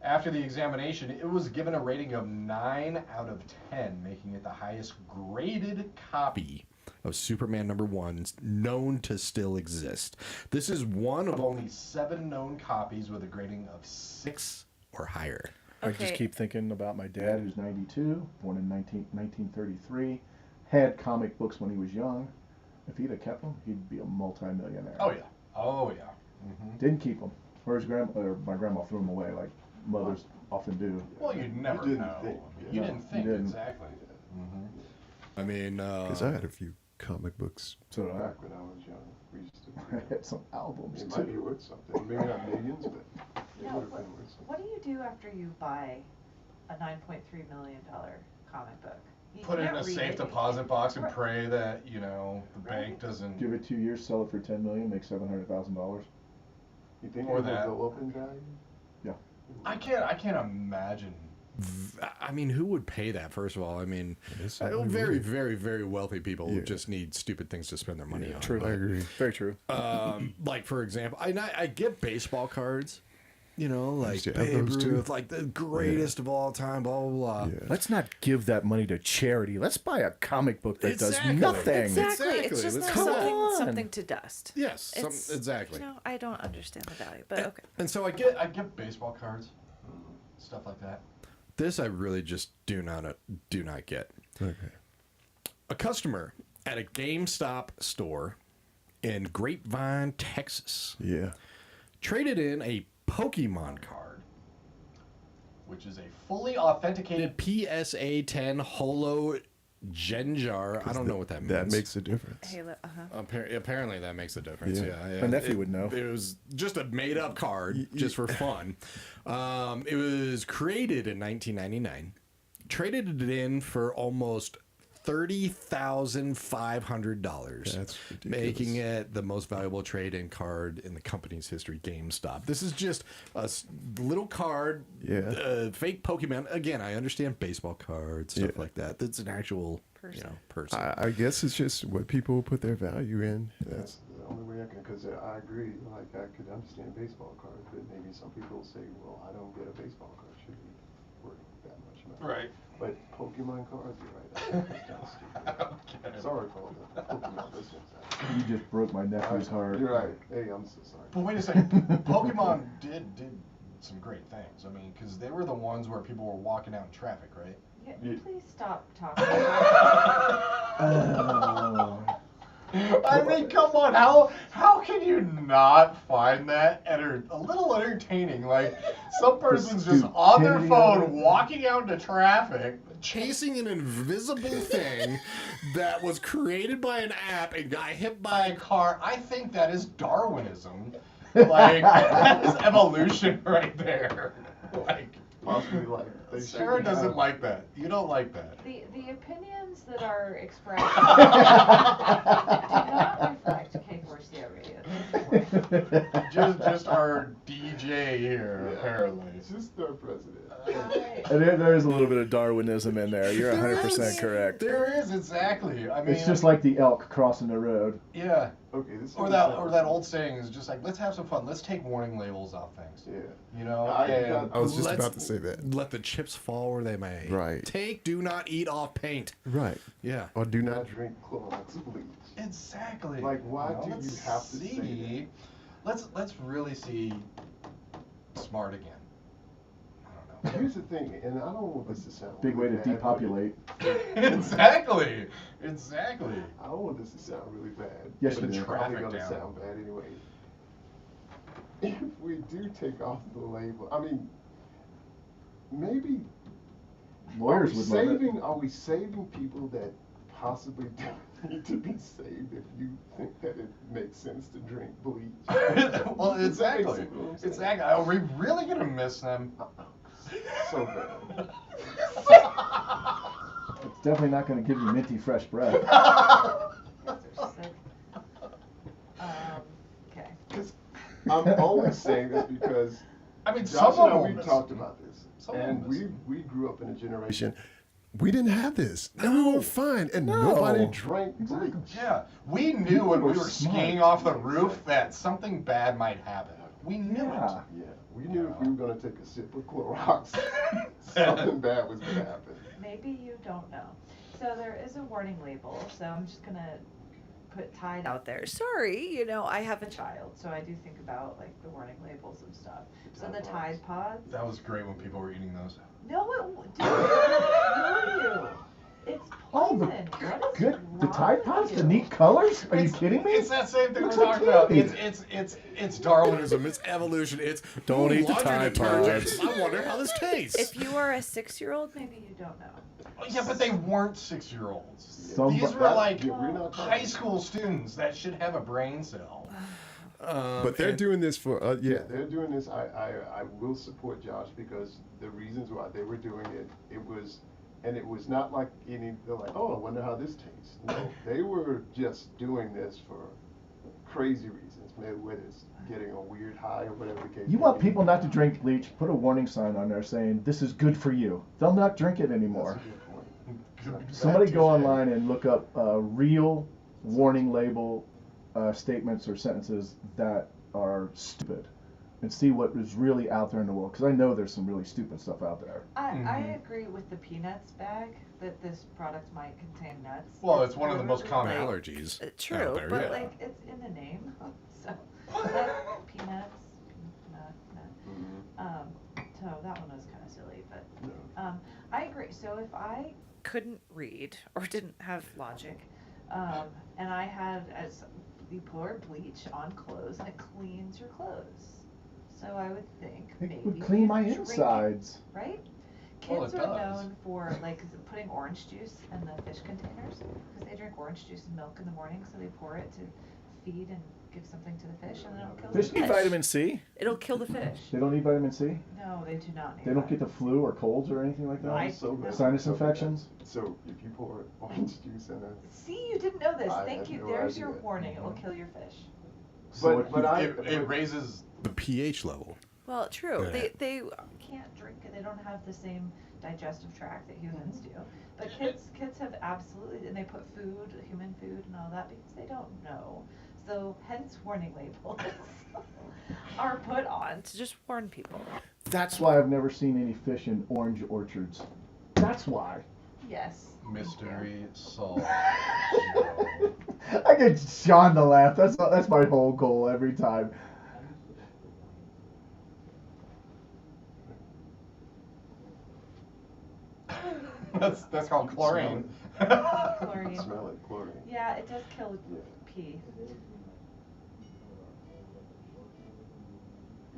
After the examination, it was given a rating of 9 out of 10, making it the highest graded copy. Of Superman #1 known to still exist. This is one of only Only 7 known copies with a grading of 6. or higher. I just Okay. keep thinking about my Dad, dad. who's 92, born in 1933, had comic books when he was young. If he'd have kept them, he'd be a multi-millionaire. Oh, yeah. Oh, yeah. Mm-hmm. Didn't keep them. Or my grandma threw them away, like mothers often do. Well, you'd never didn't know. think, You yeah. didn't think, You didn't. exactly. Mm-hmm. I mean, Because I had a few comic books. So I Back when I was young, we used to. had some albums It might be too. worth something. Maybe not millions, but it Now, would have been worth something. what do you do after you buy a $9.3 million comic book? You Put it in can't a read safe it. deposit box and Right. pray that, the bank doesn't. Give it 2 years, sell it for $10 million, make $700,000. You think Or it will that. go up in value? Yeah. I can't imagine. I mean, who would pay that? First of all, I mean, Yes, I I know agree. very, very, very wealthy people Yeah. just need stupid things to spend their money on. True. I agree. Very true. Like for example, I get baseball cards. Like used to have Babe those, too. Ruth, like the greatest of all time. Blah blah blah. Yeah. Let's not give that money to charity. Let's buy a comic book that Exactly. does nothing. Exactly. Exactly. It's just Let's not come something, on. something to dust. Yes, It's, exactly. I don't understand the value, but okay. And so I get baseball cards, stuff like that. this. I really just do not get. Okay. A customer at a GameStop store in Grapevine, Texas, Yeah. traded in a Pokemon card, Which is a fully authenticated. PSA 10 Holo Genjar. I don't know what that means. That makes a difference. Halo, Apparently that makes a difference. Yeah. Yeah, My nephew would know. It was just a made-up card, just for fun. It was created in 1999. Traded it in for almost $30,500. That's ridiculous. making it the most valuable trade-in card in the company's history. GameStop. This is just a little card. Yeah. Fake Pokemon. Again, I understand baseball cards, stuff Yeah. like that. That's an actual person. I guess it's just what people put their value in. That's the only way I can, because I agree, like, I could understand baseball cards, but maybe some people say, well, I don't get a baseball card, should be worth that much money. Right. But Pokemon cards, you're right, that's kind of stupid. Sorry for all the Pokemon listeners. You just broke my nephew's heart. You're right, hey, I'm so sorry. But wait a second. Pokemon did some great things. I mean, because they were the ones where people were walking out in traffic, right? Yeah, please stop talking about I mean, come on, how can you not find that a little entertaining? Like, some person's just on their stupidity of phone it. walking out into traffic. Chasing an invisible thing that was created by an app and got hit by a car. I think that is Darwinism. Like, that is evolution right there. Like, Possibly like they Sarah shouldn't doesn't have- like that. You don't like that. the opinions that are expressed do not reflect K4CO Radio. Just our DJ here, apparently. Just our president. And there is a little bit of Darwinism in there. You're 100% correct. There is, exactly. I mean, It's just like the elk crossing the road. yeah. Okay, this Or is that old saying is just like, let's have some fun. Let's take warning labels off things. Yeah. You know, I was just Let's about to say that. Let the chips fall where they may. Right. Do not eat off paint. Right. Yeah. Or do not not. drink Clorox bleach. exactly. Like, why You know, do let's you have to say see? Let's really see smart again. I don't know. Here's the thing, and I don't want this to sound Big way really to bad, depopulate. Exactly. Exactly. I don't want this to sound really bad. Yes, but you it's do. probably Traffic gonna down. sound bad anyway. If we do take off the label, I mean, maybe Lawyers would love it. are we saving people that possibly don't need to be saved if you think that it makes sense to drink bleach? Well, Does that make exactly. sense what I'm saying? Exactly. Are we really gonna miss them? So bad. It's definitely not going to give you minty fresh breath. You guys are sick. Okay. Because I'm only saying this because I mean, Josh some and I, of we them talked about this, Some of and them we miss we grew up in a generation. We didn't have this. And we were fine. And nobody drank. Drank bleach. Yeah, we knew when we were were skiing smart. off the roof that something bad might happen. We knew Yeah. Yeah, we knew if we were gonna take a sip of Clorox, something bad was gonna happen. Maybe you don't know. So there is a warning label. So I'm just gonna put Tide out there. Sorry, you know, I have a child, so I do think about like the warning labels and stuff. So the Tide Pods. That was great when people were eating those. No, it didn't kill you. It's Oh, poison. the What is good, the wrong Tide with Pods, you? the neat colors. Are you kidding me? It's that same thing we're Looks like talking about. candy. It's Darwinism. Darwinism. It's evolution. It's Don't eat the laundry Tide detergent. Pods. I wonder how this tastes. If you are a 6-year-old, Maybe you don't know. Yeah, but they weren't 6-year-olds. Some- These were That- like yeah, we're not talking- high school students that should have a brain cell. But they're doing this for, yeah. They're doing this. I will support Josh because the reasons why they were doing it, it was not like they're like, oh, I wonder how this tastes. No, they were just doing this for crazy reasons. Maybe whether it's getting a weird high or whatever the case. You may want be. people not to drink bleach, put a warning sign on there saying, this is good for you. They'll not drink it That's anymore. a good point. Somebody go Touche. online and look up real warning label statements or sentences that are stupid and see what is really out there in the world. Because I know there's some really stupid stuff out there. I agree with the peanuts bag that this product might contain nuts. Well, it's one of the most literally, common like, allergies. true, out there, but yeah. like it's in the name. So that's peanuts, nut. So that one was kind of silly, but I agree. So if I couldn't read or didn't have logic. and I had as you pour bleach on clothes and it cleans your clothes. So I would think It maybe would clean my drink it, insides. right? Well, Kids it are does. known for like putting orange juice in the fish containers because they drink orange juice and milk in the morning, so they pour it to feed and give something to the fish, and then it'll kill Fish the Need fish. vitamin C? It'll kill the fish. They don't need vitamin C? No, they do not need. They don't get the vitamins. flu or colds or anything like that? I- So bad. Sinus So bad. infections? So if you pour orange juice in it, See, you didn't know this. I Thank had you. no There's idea. your warning. It will kill your fish. So It raises. The pH level. Well, true. Yeah. They Can't drink it. They don't have the same digestive tract that humans do. But kids have absolutely, and they put food, human food, and all that because they don't know. So hence warning labels are put on. to just warn people. That's why I've never seen any fish in orange orchards. That's why. Yes. Mystery solved. I get Sean to laugh. That's my whole goal every time. That's called chlorine. Chlorine. Smell it, chlorine. Yeah, it does kill Yeah. pee.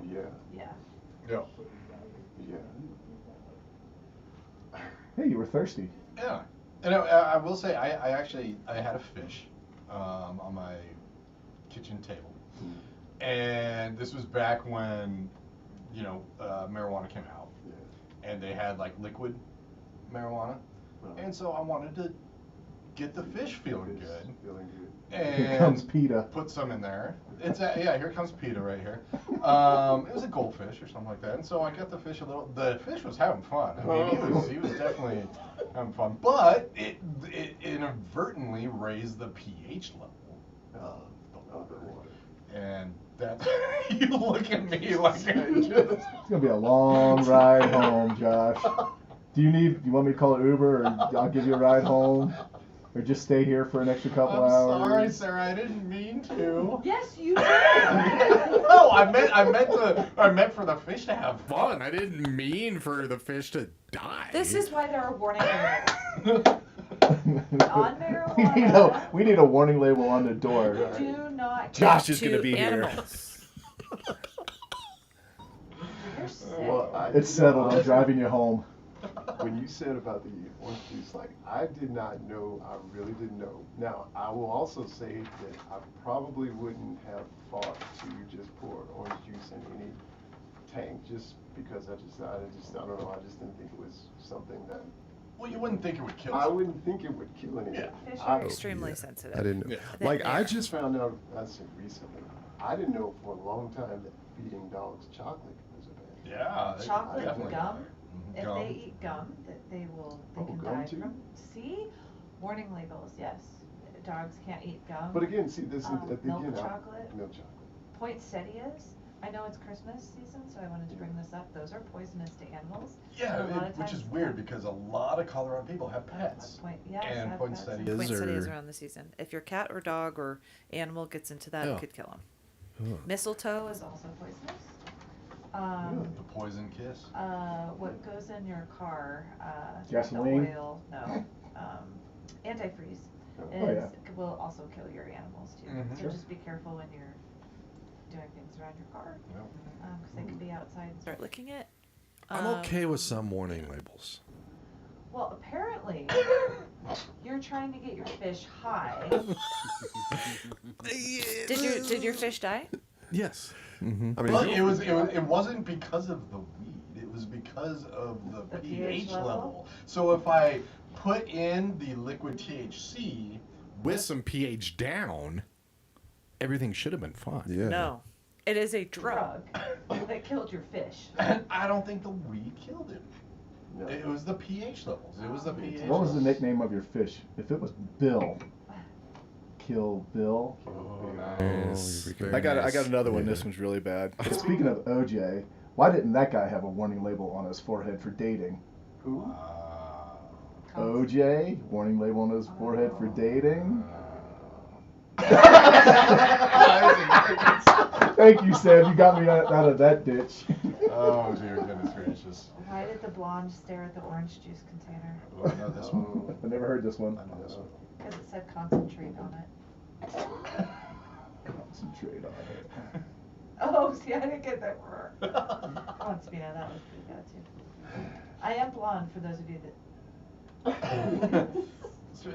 Yeah. Yeah. Yeah. Yeah. Hey, you were thirsty. Yeah. And I will say, I actually had a fish on my kitchen table. And this was back when, marijuana came out. Yeah. And they had like liquid marijuana. And so I wanted to get the fish feeling good. Feeling good. And Here comes PETA. put some in there. Here comes PETA right here. It was a goldfish or something like that. And so I got the fish the fish was having fun. I mean, he was definitely having fun. But it inadvertently raised the pH level of the water. And that, you look at me like I just... It's gonna be a long ride home, Josh. Do you want me to call an Uber, or I'll give you a ride home, or just stay here for an extra couple I'm hours? sorry, Sarah. I didn't mean to. Yes, you did. No, I meant for the fish to have fun. I didn't mean for the fish to die. This is why there are warning labels. On marijuana. We need a warning label on the door. Do not. Josh is To gonna be here. animals. You're sick. Well, It's settled. I'm driving you home. When you said about the orange juice, like, I did not know, I really didn't know. Now, I will also say that I probably wouldn't have thought to just pour orange juice in any tank, just because I don't know, I just didn't think it was something that, Well, you wouldn't think it would kill I someone. wouldn't think it would kill anyone. Yeah. Fish I are Extremely I sensitive. didn't know. Yeah. Like, I just just found out, I said recently, I didn't know for a long time that feeding dogs chocolate was a bad thing. Yeah. they Chocolate and definitely gum. are. If Gum. they eat gum, that they Oh, can gum die too? from. See, warning labels. Yes, dogs can't eat gum. But again, see, this is, Milk again, chocolate. milk chocolate. Poinsettias. I know it's Christmas season, so I wanted to bring this up. Those are poisonous to animals. Yeah, And a lot of which is times- weird because a lot of Colorado people have pets. Yes, I and have pets. poinsettias Poinsettias are... around the season. If your cat or dog or animal gets into that, Yeah. it could kill them. Mistletoe is Is also poisonous. The poison kiss. What goes in your car? Gasoline? The oil, no. Antifreeze Oh, yeah. will also kill your animals too. Mhm. So Sure. just be careful when you're doing things around your car, because they can be outside and start licking it. I'm okay with some warning labels. Well, apparently, you're trying to get your fish high. Did your fish die? Yes. I mean, But it wasn't because of the weed. It was because of the The pH pH level? level. So if I put in the liquid THC With some pH down, everything should have been fine. yeah. No. It is a drug. That killed your fish. I don't think the weed killed him. No. It was the pH levels. It was the pH. What was the levels. nickname of your fish? If it was Bill, Kill Bill. Oh, Nice. Very I got nice. another one. This one's really bad. Speaking of OJ, why didn't that guy have a warning label on his forehead for dating? Who? OJ, warning label on his forehead for dating. Thank you, Sam. You got me out of that ditch. Oh dear goodness gracious. Why did the blonde stare at the orange juice container? Oh, no, this one. I never heard this one. I know this one. Because it said concentrate on it. Concentrate on it. Oh, see, I didn't get that word. Come on, Spina, that was pretty bad too. I am blonde, for those of you that.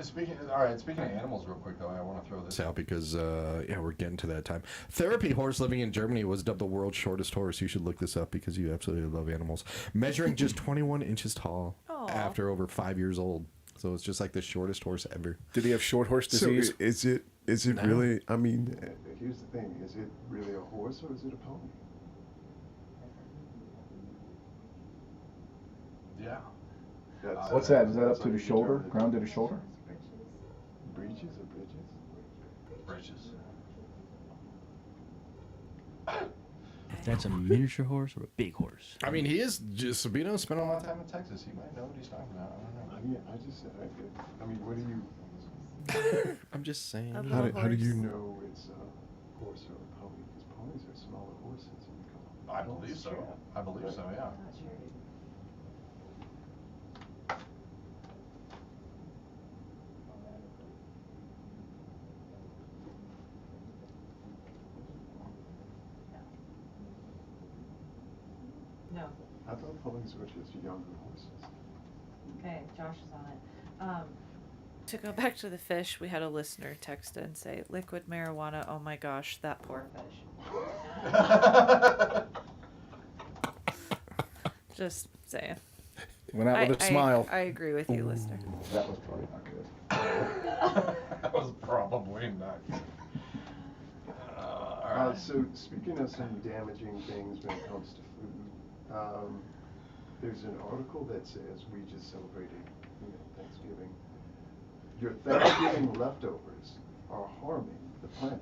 Speaking of animals, real quick though, I want to throw this Out because we're getting to that time. Therapy horse living in Germany was dubbed the world's shortest horse. You should look this up because you absolutely love animals. Measuring just 21 inches tall Aw. after over 5 years old. So it's just like the shortest horse ever. Did he have short horse So disease? is it No. really? I mean, Here's the thing, is it really a horse or is it a pony? Yeah. That's, What's that? Is that up that's to the how you shoulder? determine Ground to the shoulder? breeches or bridges? Bridges. That's a miniature horse or a big horse? I mean, he is just Sabino spent a lot of time. Time in Texas, he might know what he's talking about. I I don't know. mean, I just said I mean, what do you I'm just saying. A how little do you horse. know? know it's a horse or a pony? Because ponies are smaller horses and we call them. I believe so. I believe so. Yeah. Not sure. I thought ponies were just younger horses. Okay, Josh is on it. To go back to the fish, we had a listener text in and say, liquid marijuana, oh my gosh, that poor fish. Just saying. Went out with a smile. I agree with you, listener. That was probably not good. That was probably not. All right. So speaking of some damaging things when it comes to food, there's an article that says we just celebrated Thanksgiving. Your Thanksgiving leftovers are harming the planet.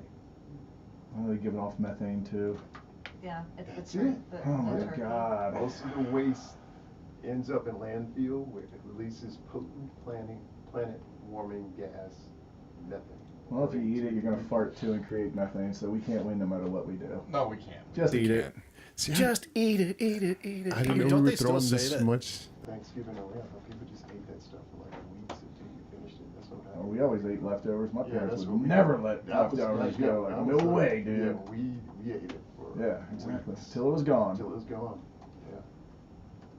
Oh, they're giving off methane too. Yeah, it's That's the, it? the, Oh my the turkey. God. Most of the waste ends up in landfill where it releases potent planet warming gas, methane. Well, if you eat it, you're gonna fart too and create methane. So we can't win no matter what we do. No, we can't. Just Eat it. See, Just eat it, eat it, eat it. I didn't mean, know don't we they were still throwing say this that? much. Thanksgiving around, people just ate that stuff for like weeks until you finished it. That's what happened. We always ate leftovers. My Yeah, parents that's would what we never did. let That was leftovers like- go. yeah, Like, that no was way, like- dude. Yeah, we ate it for Yeah, exactly. weeks. Till it was gone. Till it was gone. Yeah.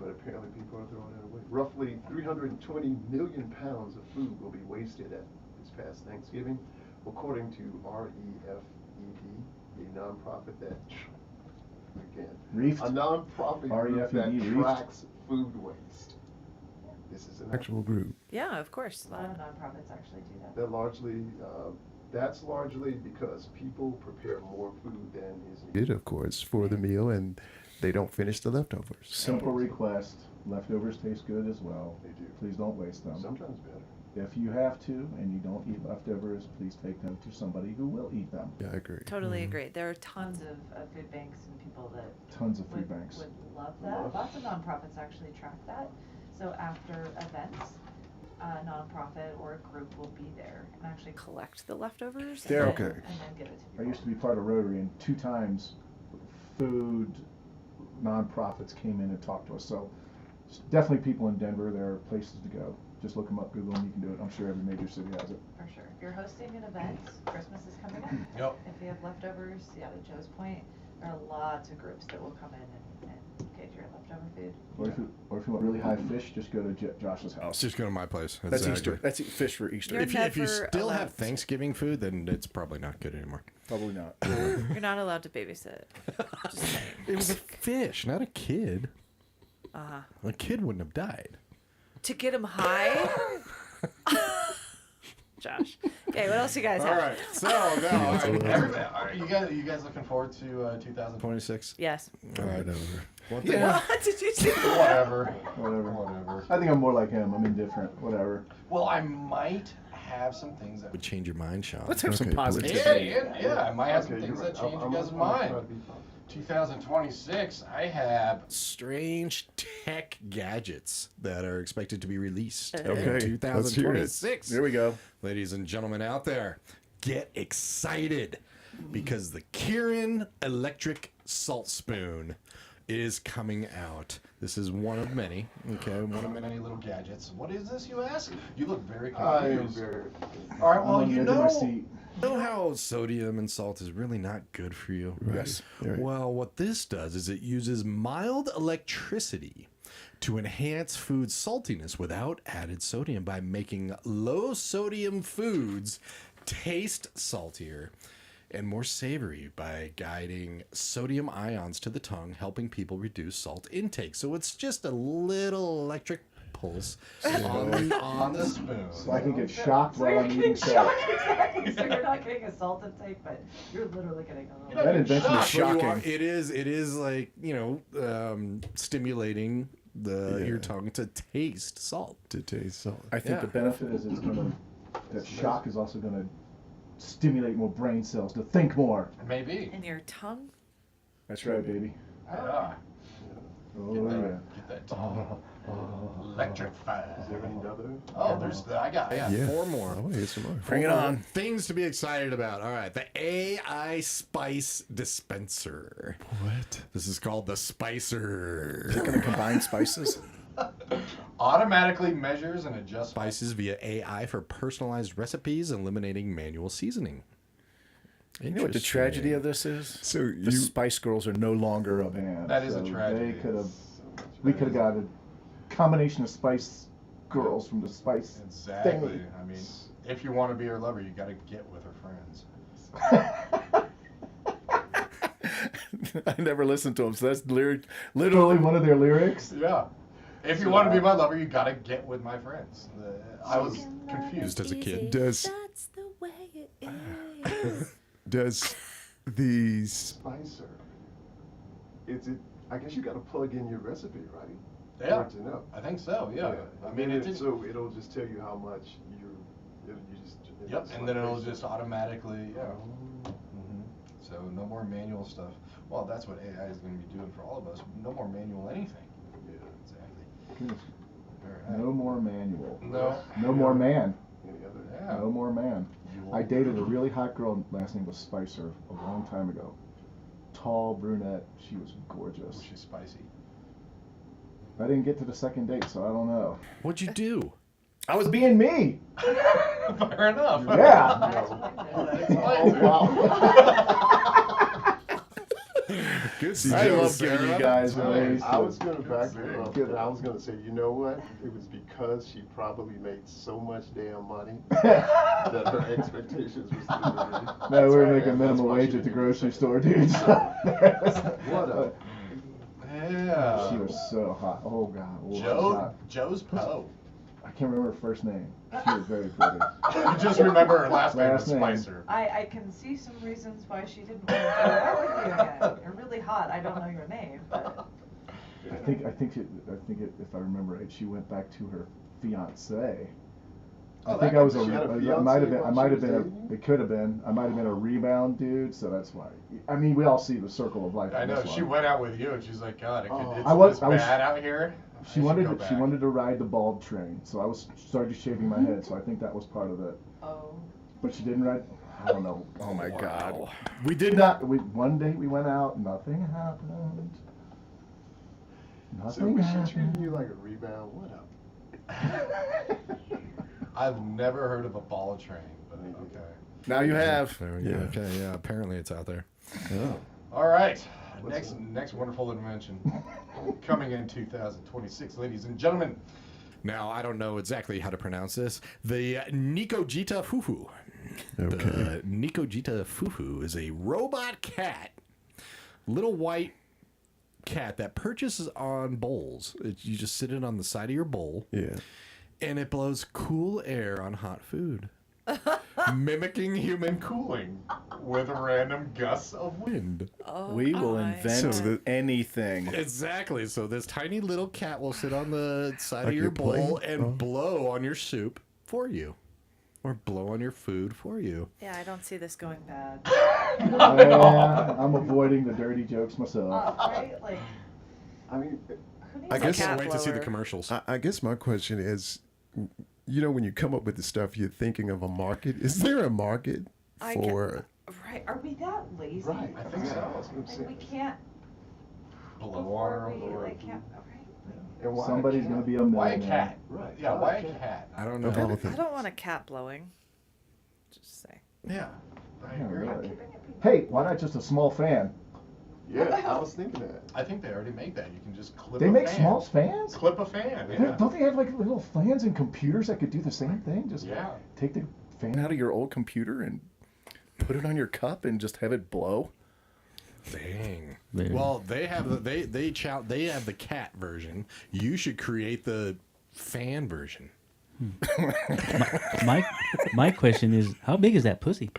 But apparently people are throwing it away. Roughly 320 million pounds of food will be wasted at this past Thanksgiving, according to REFED, a nonprofit that Reefed? a nonprofit group REFED, that reefed? tracks food waste. This is an Actual group. Yeah, of course. A lot of nonprofits actually do that. They're largely, that's largely because people prepare more food than is needed. Did, of course, for the meal, and they don't finish the leftovers. Simple request. Leftovers taste good as well. They do. Please don't waste them. Sometimes better. If you have to and you don't eat leftovers, please take them to somebody who will eat them. Yeah, I agree. Totally agree. There are Tons tons of food banks and people that Tons of food would, banks. would love that. Lots of nonprofits actually track that. So after events, a nonprofit or a group will be there and actually collect the leftovers. There- and Okay. then- and then give it to I people. used to be part of Rotary, and 2 times food nonprofits came in and talked to us. So definitely people in Denver, there are places to go. Just look them up, Google them, you can do it. I'm sure every major city has it. For sure. If you're hosting an event, Christmas is coming up. Yep. If you have leftovers, yeah, to Joe's point, there are lots of groups that will come in and get your leftover food. Or if you want really high fish, just go to Josh's house. Just go to my place. That's Exactly. Easter. That's fish for Easter. You're If you never still have allowed- Thanksgiving food, then it's probably not good anymore. Probably not. You're not allowed to babysit. Just saying. It was a fish, not a kid. Uh-huh. A kid wouldn't have died. To get him high? Josh. Okay, what else you guys have? All right. So now, all right, everybody, are you guys looking forward to 2020? 26. Yes. All right. What Yeah. What did you say? Whatever. Whatever. I think I'm more like him. I'm indifferent. Whatever. Well, I might have some things that Would change your mind, Sean. Let's have some Okay, positivity. Yeah, I might have some Okay, things you're right. that change I'm you guys' trying mind. to be positive. 2026, I have Strange tech gadgets that are expected to be released Okay, in let's hear it. 2026. There we go. Ladies and gentlemen out there, get excited because the Kirin electric salt spoon is coming out. This is one of many. Okay, one of many. many little gadgets. What is this, you ask? You look very I am confused. very. All right, I'm well, on the you edge of my know, seat. You know how sodium and salt is really not good for you? Yes. Right. Well, what this does is it uses mild electricity to enhance food saltiness without added sodium by making low sodium foods taste saltier and more savory by guiding sodium ions to the tongue, helping people reduce salt intake. So it's just a little electric pulse on the spoon. So I can get shocked So while you're I'm getting eating shocked, salt. exactly. So you're not getting a salt intake, but you're literally getting a little. That invention is But you are- shocking. it is like, stimulating your tongue to taste salt. To taste salt. I think Yeah. the The benefit benefit is that shock is also gonna stimulate more brain cells to think more. maybe. In your tongue? That's Right, right. baby. Yeah. Oh Get that, yeah. get that tongue electrified. Is there another? Oh, there's the, I got Yeah. 4 more. I want to hear some more. Bring it on. Things to be excited about. All right, the AI Spice Dispenser. What? This is called the Spicer. Gonna combine spices. automatically measures and adjusts Spices via AI for personalized recipes, eliminating manual seasoning. You know what the tragedy of this is? So The you Spice Girls are no longer A a band. band. That is a so tragedy. They could have We could have got a combination of Spice Girls from the Spice Exactly. thing. I mean, if you want to be her lover, you got to get with her friends. I never listened to them, so that's Literally literally one of their lyrics. Yeah. If you want to be my lover, you got to get with my friends. I was confused. Just as a kid. Does That's the way it is. does these Spicer. Is it? I guess you got to plug in your recipe, right? Yeah. For it to know. I think so, yeah. I mean, And it didn't. so it'll just tell you how much you just. Yep, it's and like then it'll basic. just automatically, yeah. So no more manual stuff. Well, that's what AI is going to be doing for all of us. No more manual anything. Yeah. Exactly. All right. No more manual. No. No more man. Any other? Yeah. No more man. You I will- dated a really hot girl. Last name was Spicer. A long time ago. Tall brunette. She was gorgeous. Was she spicy? I didn't get to the second date, so I don't know. What'd you do? I was being me. Fair enough. Yeah. That explains it. Good I job, love giving you Sarah. guys I was going to back Good her up, save. and I was going to say, you know what? It was because she probably made so much damn money that her expectations were still really. No, we were right. making That's minimum why wage she at the didn't grocery get store, dude. What a. Yeah. She was so hot. Oh god. Oh, Joe. Joe's Poe. I can't remember her first name. She was very pretty. You just remember her last name was Last name. Spicer. I can see some reasons why she didn't want to go out with you again. You're really hot. I don't know your name, but I think if I remember right, she went back to her fiance. Oh, I think that I was could- a. she had a I fiance might have been. I while might she have was been. dating? It could have been. I might have been a rebound dude. So that's why. I mean, we all see the circle of life. I in know. this She one. went out with you, and she's like, God, it's I was- this I was- bad out here. I She should wanted. go She back." wanted to ride the bulb train. So I started shaving my head. So I think that was part of it. oh. But she didn't ride. I don't know. Oh my God. We did not. One day we went out. Nothing happened. So Nothing was she happened. treating you like a rebound? What up? I've never heard of a ball train, but okay. Now you have. There we go. Okay, yeah, apparently it's out there. All right. What's Next wonderful invention coming in 2026, ladies and gentlemen. Now, I don't know exactly how to pronounce this. The Nikojita Fufu. Okay. The Nikojita Fufu is a robot cat. Little white cat that perches on bowls. You just sit it on the side of your bowl. Yeah. And it blows cool air on hot food. Mimicking human cooling with random gusts of wind. Oh, We will my invent So the- anything. Exactly. So this tiny little cat will sit on the side Like of your your bowl plate? and Oh. blow on your soup for you. Or blow on your food for you. Yeah, I don't see this going bad. Yeah, I'm avoiding the dirty jokes myself. Right? Like, I mean, who needs I a guess- cat Wait to see the blower. commercials. I guess my question is, you know, when you come up with the stuff, you're thinking of a market. Is there a market I for? Right? Are we that lazy? right. I think so. Yeah, that's what I'm Like, saying. we can't. Blow Before on we or like can't. Right? And why a Somebody's cat? gonna be a Why a millionaire. cat? Right. Yeah, why a cat? I don't know. Of all I things. don't want a cat blowing. Just say. Yeah. I Yeah, agree. really. Hey, why not just a small fan? Yeah, I was thinking that. I think they already make that. You can just clip They a make fan. small fans? Clip a fan. They- Yeah. Don't they have like little fans and computers that could do the same thing? Just Yeah. take the fan Out of your old computer and put it on your cup and just have it blow. Dang. There. Well, they have they have the cat version. You should create the fan version. My question is, how big is that pussy?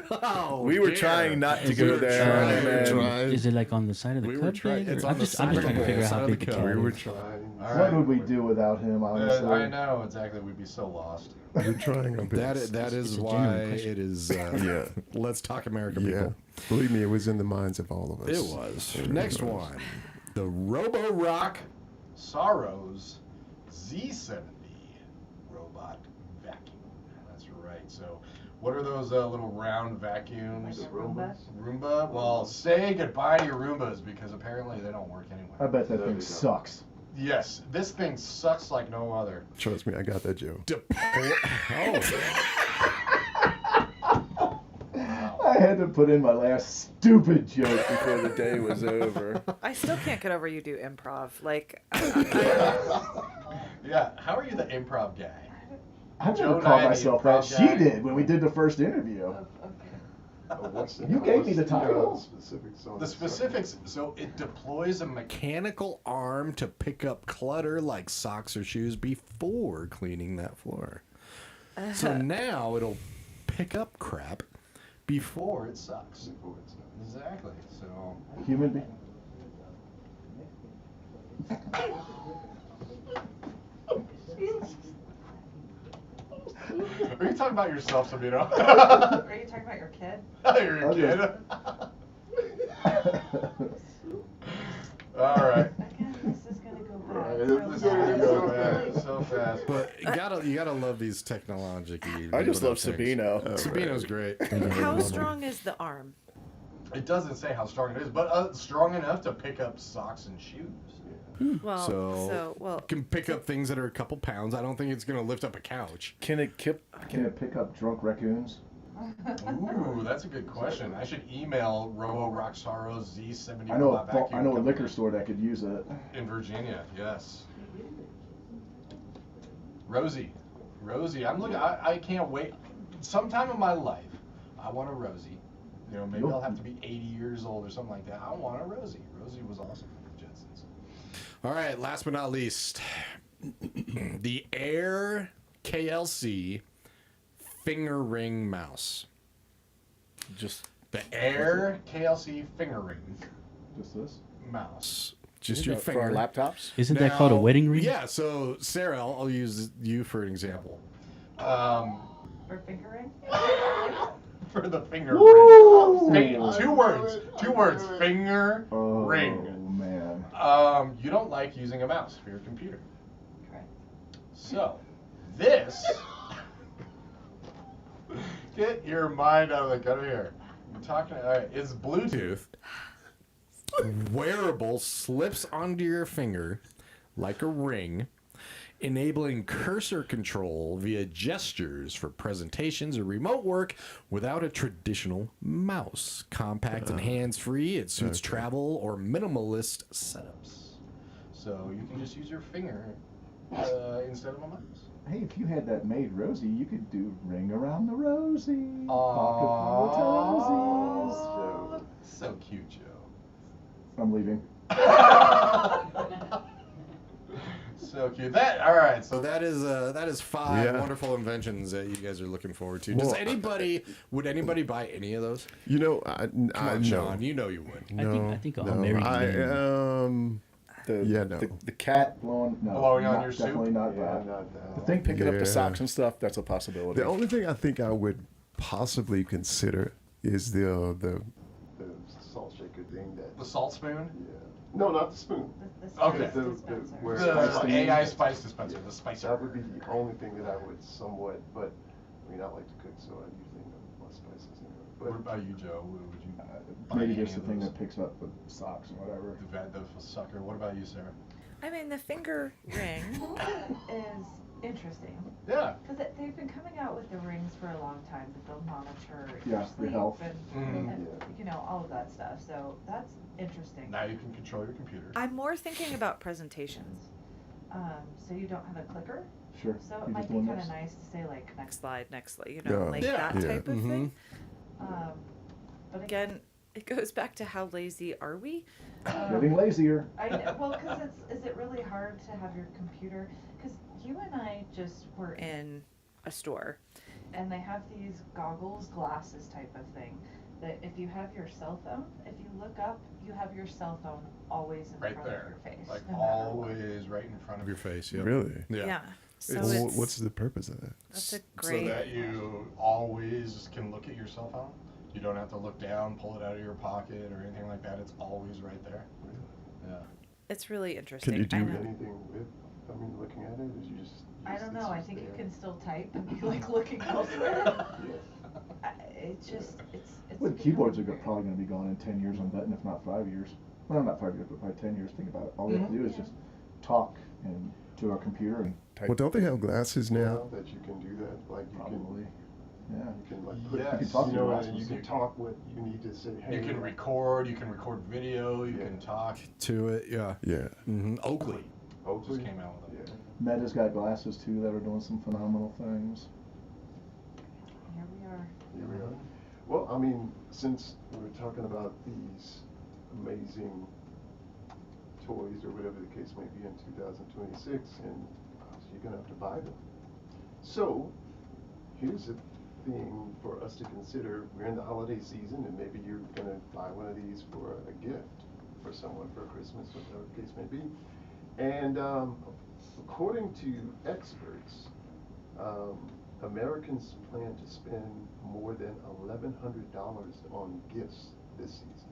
Oh, We were dear. trying not to Is go it, there. and then- Is it like on the side of the We cup? were trying. big, or- It's I'm on the just side trying to of the figure out side how of the big the cup. cat We were is. trying. All What right. would we do without him, honestly? I know exactly. We'd be so lost. You're trying our best. That It's is a why genuine question. it is. Yeah. Let's talk America, Yeah. people. Believe me, it was in the minds of all of us. It was. It Next was. one, the Robo Rock. Sorrow's Z70 robot vacuum. That's right. So, what are those little round vacuums? Like a Roomba? Roomba? Well, say goodbye to your Roombas because apparently they don't work anyway. I bet that thing sucks. Yes, this thing sucks like no other. Trust me, I got that joke. Oh, I I had to put in my last stupid joke Before the day was over. I still can't get over you do improv. Like, Yeah, how are you the improv guy? I Joe never and called I, the myself that. improv She guy. did when we did the first interview. You gave me the title. Specifics on The specifics, so it deploys a mechanical arm to pick up clutter like socks or shoes before cleaning that floor. So now it'll pick up crap before it sucks. Exactly. So Human being. are you talking about yourself, Sabino? Are you talking about your kid? You're a kid. All right. Again, this is gonna go bad. This is so gonna fast. go Fast, so fast. But you gotta love these technology. I just love Sabino. Sabino's great. how strong is the arm? It doesn't say how strong it is, but strong enough to pick up socks and shoes. Well, So, can pick up things that are a couple pounds. I don't think it's gonna lift up a couch. Can it Can it pick up drunk raccoons? Ooh, that's a good question. I should email Robo Roxaro Z70 I know Robot Vacuum I know a Company liquor store that could use it. in Virginia. Yes. Rosie, I'm looking. I can't wait. Sometime in my life, I want a Rosie. You know, maybe I'll have to be 80 years old or something like that. I want a Rosie. Rosie was awesome with the Jetsons. All right, last but not least, the Air KLC finger ring mouse. just The Air KLC finger ring Just this? mouse. Just your for finger. our laptops? Isn't that called a wedding ring? Yeah. So Sarah, I'll use you for an example. For fingering? For the finger Woo! ring. Two words. Finger ring. Oh man. You don't like using a mouse for your computer. Correct. So, this. Get your mind out of the gutter here. We're talking. All right, it's Bluetooth. Wearable, slips onto your finger like a ring, enabling cursor control via gestures for presentations or remote work without a traditional mouse. Compact and hands-free, it suits travel or minimalist setups. So you can just use your finger instead of a mouse. Hey, if you had that made Rosie, you could do Ring Around the Rosie. Aww. Pocket full of Toesies. So cute, Joe. I'm leaving. So cute. All right. So that is 5 Yeah. wonderful inventions that you guys are looking forward to. Well, Would anybody buy any of those? You know, Come on, Sean. You know you would. No, I think all no, married men. The cat Blowing on not, your soup? definitely not Yeah, that. not that. The thing picking up Yeah. the socks and stuff, that's a possibility. The only thing I think I would possibly consider is the The salt shaker thing that. The salt spoon? Yeah. No, not the spoon. The Okay. spice dispenser. where The spice AI things- spice dispenser. The spicer. That would be the only thing that I would somewhat, but I mean, I like to cook, so I usually know my spices anyway. What But about you, Joe? Would you buy Maybe any just the of thing those? that picks up the socks and whatever. The sucker. What about you, Sarah? I mean, the finger ring. Is interesting. Yeah. Because they've been coming out with the rings for a long time that they'll monitor Yeah, your your sleep health. and Yeah. you know, all of that stuff. So that's interesting. Now you can control your computer. I'm more thinking about presentations. So you don't have a clicker? Sure. So it You might just be doing kind of this? nice to say like Next slide, you know, Yeah. like Yeah. that Yeah. type of thing. But Again, it goes back to how lazy are we? Getting lazier. I know, well, because is it really hard to have your computer? Because you and I just were In a store. and they have these goggles, glasses type of thing. That if you have your cell phone, if you look up, you have your cell phone always in Right front there. of your face. Like no matter what. always right in front of your face. Yeah. really. Yeah. So It's- it's, What's the purpose of that? that's a So great. that you always can look at your cell phone. You don't have to look down, pull it out of your pocket, or anything like that. It's always right there. Yeah. It's really interesting. you do I it? know. anything with, I mean, looking at it, is you just. I don't know. I think you there. can still type and be like looking elsewhere. Yeah. It's just it's. Well, the keyboards are probably going to be gone in 10 years, I'm betting, if not 5 years. Well, not 5 years, but probably 10 years. Think about it. All we have to do is just talk and to our computer and Well, don't they have glasses now? That you can do that, like you probably. Yeah. You can like put, Yes. You can talk to you know, your and you Rasmus. can talk what you need to say. Hey, You can record video, you can talk. To it, yeah. Yeah. Oakley. Hopefully. Just came out with it. Yeah. Meta's got glasses too that are doing some phenomenal things. Here we are. Here we are. Well, I mean, since we're talking about these amazing toys or whatever the case may be in 2026, and you're gonna have to buy them. So, here's a thing for us to consider. We're in the holiday season, and maybe you're gonna buy one of these for a gift for someone for Christmas, whatever the case may be. And according to experts, Americans plan to spend more than $1,100 on gifts this season.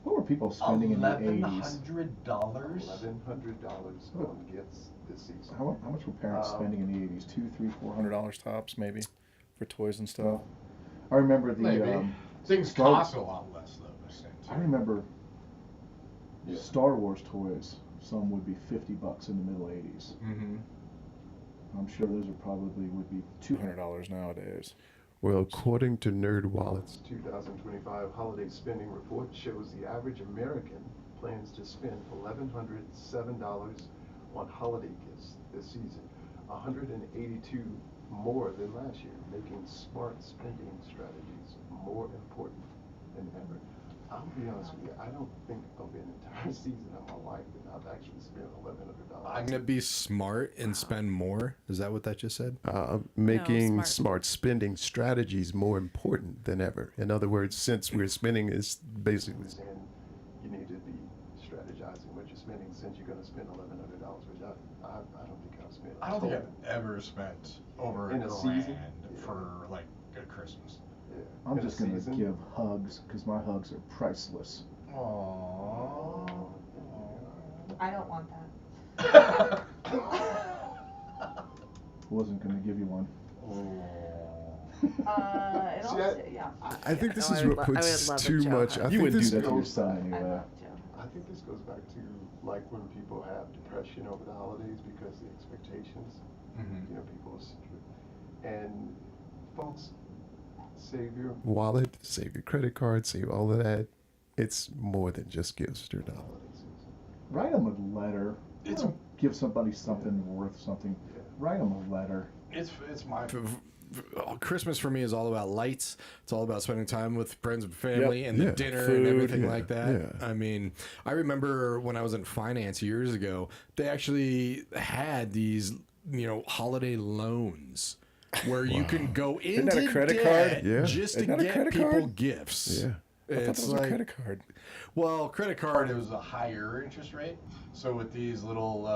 What were people spending in the 80s? $1,100. $1,100 on gifts this season. How much were parents spending in the 80s? $200, $300, $400? $100 tops maybe for toys and stuff. I remember the Maybe. Things Star- cost a lot less though. They're saying, too. I remember Yeah. Star Wars toys. Some would be $50 in the middle 80s. Mm-hmm. I'm sure those are probably would be $200 nowadays. Well, according to Nerd Wallets, 2025 holiday spending report shows the average American plans to spend $1,107 on holiday gifts this season, 182 more than last year, making smart spending strategies more important than ever. I'll be honest with you, I don't think of an entire season of my life that I've actually spent $1,100. I'm gonna be smart and spend more. Is that what that just said? making smart. smart spending strategies more important than ever. In other words, since we're spending is basically And you need to be strategizing what you're spending since you're going to spend $1,100, which I don't think I've spent. I don't think I've ever spent over In a $1,000 season? for like a Christmas. Yeah. I'm In a just going to season. give hugs because my hugs are priceless. Aww. I don't want that. Wasn't going to give you one. It See, also, yeah. I think this No, is I would what lo- I would puts love a too Joe much. hug. I You think wouldn't this do that to your goes. son I anyway. love Joe. I think this goes back to like when people have depression over the holidays because the expectations, Mm-hmm. you know, and folks, save your Wallet, save your credit card, save all of that. It's more than just gifts during the holidays. holiday season. Write them a letter. It's- Don't give somebody something worth something. Write them a letter. It's my Christmas for me is all about lights. It's all about spending time with friends and family and Yeah. the dinner Food, and everything yeah, like that. yeah. I mean, I remember when I was in finance years ago, they actually had these, holiday loans where you can go Isn't into that a credit debt card? Yeah. just to Isn't that a get credit people card? gifts. Yeah. I thought that It's was like, a credit card. well, credit card. card It was a higher interest rate. So with these little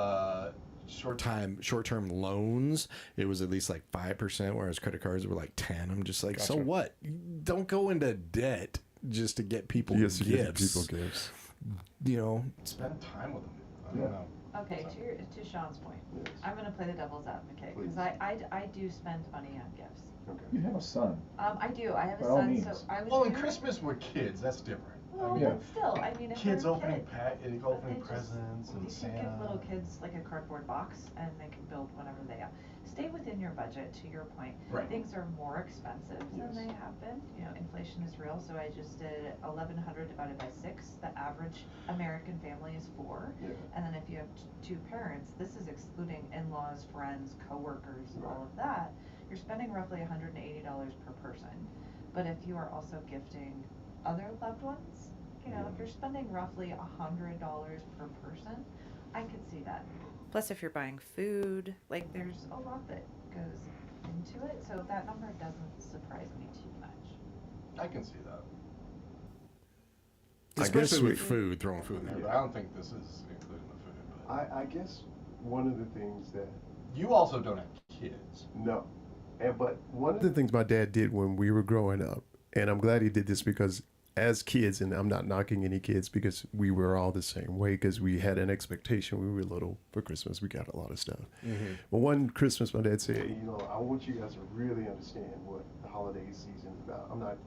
short-term loans, it was at least like 5%, whereas credit cards were like 10. I'm just like, so Gotcha. what? Don't go into debt just to get people Yes, you give gifts. people gifts. spend time with them. I don't Yeah. know. Okay, to Sean's point, Yes. I'm going to play the devil's advocate because Please. I do spend money on gifts. Okay. You have a son. I do. I have a By all son, means. so I was. Well, in doing- Christmas with kids, that's different. Well, Yeah. but still, I mean, if Kids they're a opening kid, opening they just- presents and you can Santa. give little kids like a cardboard box and they can build whatever they have. Stay within your budget, to your point. Right. Things are more expensive than they have been. Inflation is real, so I just did 1,100 divided by 6. The average American family is 4. Yeah. And then if you have two parents, this is excluding in-laws, friends, coworkers, Right. all of that, you're spending roughly $180 per person. But if you are also gifting other loved ones, if you're spending roughly $100 per person, I could see that. Plus, if you're buying food, like There's a lot that goes into it, so that number doesn't surprise me too much. I can see that. Especially we- with food, throwing food in Yeah, there. but I don't think this is including the food. But I guess one of the things that you also don't have kids. no, but one of One of the things my dad did when we were growing up, and I'm glad he did this because as kids, and I'm not knocking any kids because we were all the same way because we had an expectation. We were little for Christmas. We got a lot of stuff. But one Christmas, my dad said, I want you guys to really understand what the holiday season is about. I'm not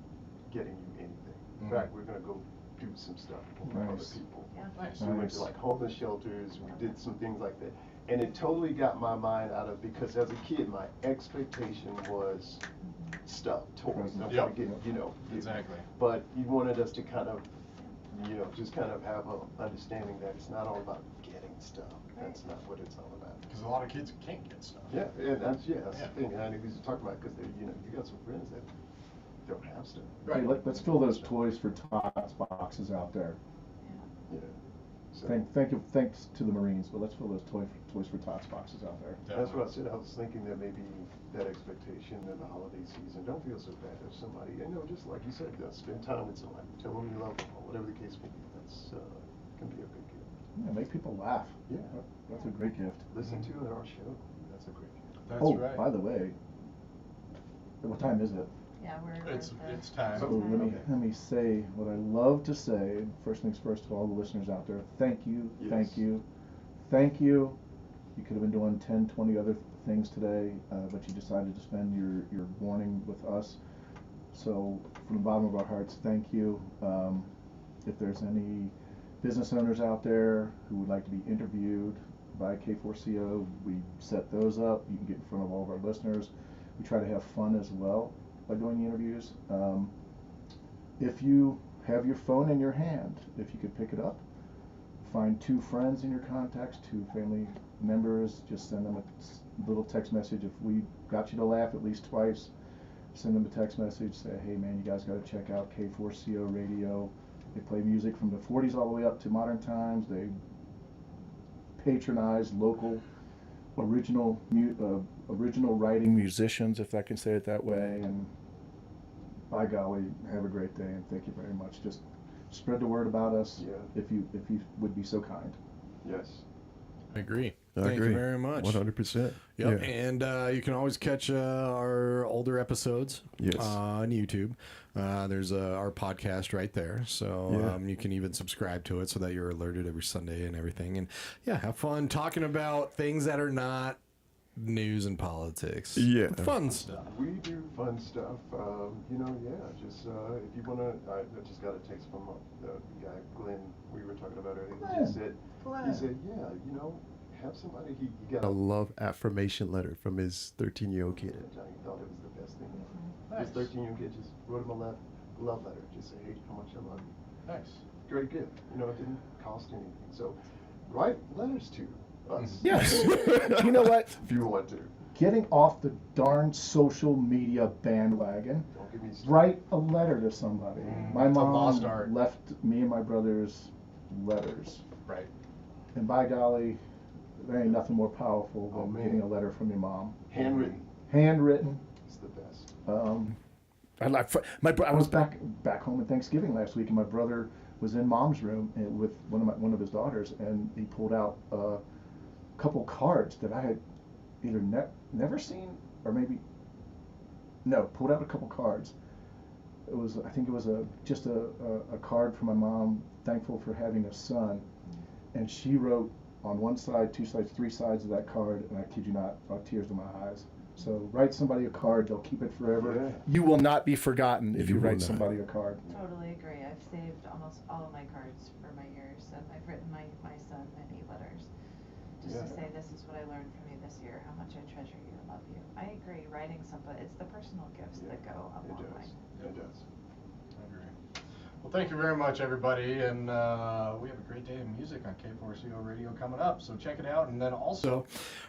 getting you anything. In fact, we're gonna go do some stuff for other Nice. people. Yeah. Nice. We went to like homeless shelters, we did some things like that. And it totally got my mind out of, because as a kid, my expectation was stuff, toys. Don't Yep. forget, you know. Exactly. But he wanted us to kind of, you know, just kind of have a understanding that it's not all about getting stuff. That's not what it's all about. Because a lot of kids can't get stuff. Yeah, and that's the Yeah. thing. And he was talking about because you know, you got some friends that don't have stuff. Hey, let's fill those Toys for Tots boxes out there. Yeah. So Thanks to the Marines, but let's fill those Toys for Tots boxes out there. that's what I said. I was thinking that maybe that expectation in the holiday season. Don't feel so bad if somebody, you know, just like you said, spend time with somebody, tell them you love them, or whatever the case may be. That's can be a big gift. Yeah, make people laugh. Yeah. That's a great gift. Listen to our show. That's a great gift. That's Oh, right. by the way, what time is it? Yeah, It's time. So let me say what I love to say. First things first to all the listeners out there. Thank you, Yes. thank you, thank you. You could have been doing 10, 20 other things today, but you decided to spend your morning with us. So from the bottom of our hearts, thank you. If there's any business owners out there who would like to be interviewed by K4CO, we set those up. You can get in front of all of our listeners. We try to have fun as well by doing the interviews. If you have your phone in your hand, if you could pick it up, find 2 friends in your contacts, 2 family members, just send them a little text message. If we got you to laugh at least twice, send them a text message, say, hey man, you guys got to check out K4CO Radio. They play music from the 40s all the way up to modern times. They patronize local original writing musicians, if I can say it that way. And by golly, have a great day and thank you very much. Just spread the word about us. Yeah. If you would be so kind. Yes. I agree. I Thank agree. you very much. 100%. Yep. Yeah. And you can always catch our older episodes Yes. on YouTube. There's our podcast right there. So Yeah. you can even subscribe to it so that you're alerted every Sunday and everything. And yeah, have fun talking about things that are not news and politics. Yeah. Fun stuff. We do fun stuff. You know, yeah, just if you want to, I just got a text from the guy, Glenn, we were talking about earlier. He just said, yeah, you know, have somebody, he got A love affirmation letter from his 13-year-old kid. Johnny thought it was the best thing ever. His 13-year-old kid just wrote him a love letter. Just say, hey, how much I love you. Nice. Great gift. You know, it didn't cost anything. So write letters to us. Yes. You know what? If you want to. Getting off the darn social media bandwagon. Don't give me Write a letter to somebody. My It's a mom lost art. left me and my brothers letters. Right. And by golly, there ain't nothing more powerful Oh, than man. getting a letter from your mom. Handwritten. Handwritten. It's the best. I was back home at Thanksgiving last week, and my brother was in mom's room with one of his daughters, and he pulled out a couple cards that I had either never seen or maybe pulled out a couple cards. I think it was just a card from my mom, thankful for having a son, and she wrote on one side, 2 sides, 3 sides of that card, and I kid you not, brought tears to my eyes. So write somebody a card; they'll keep it forever. Yeah. You will not be forgotten if you will write not. somebody. Somebody a card. Totally agree. I've saved almost all of my cards for my years, and I've written my son many letters just to Yeah. say, this is what I learned from you this year, how much I treasure you and love you. I agree. Writing somebody, it's the personal gifts that go a It long does. way. It does. I agree. Well, thank you very much, everybody, and we have a great day of music on K4CO Radio coming up, so check it out. And then also,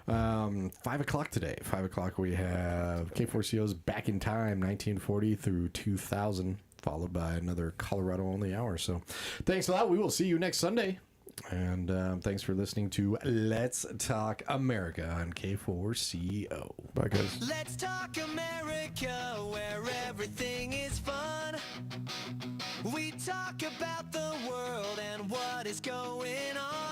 5 o'clock today. 5 o'clock we have K4CO's Back in Time, 1940 through 2000, followed by another Colorado-only hour. So thanks a lot. We will see you next Sunday. And thanks for listening to Let's Talk America on K4CO. Bye, guys. Let's talk America, where everything is fun. We talk about the world and what is going on.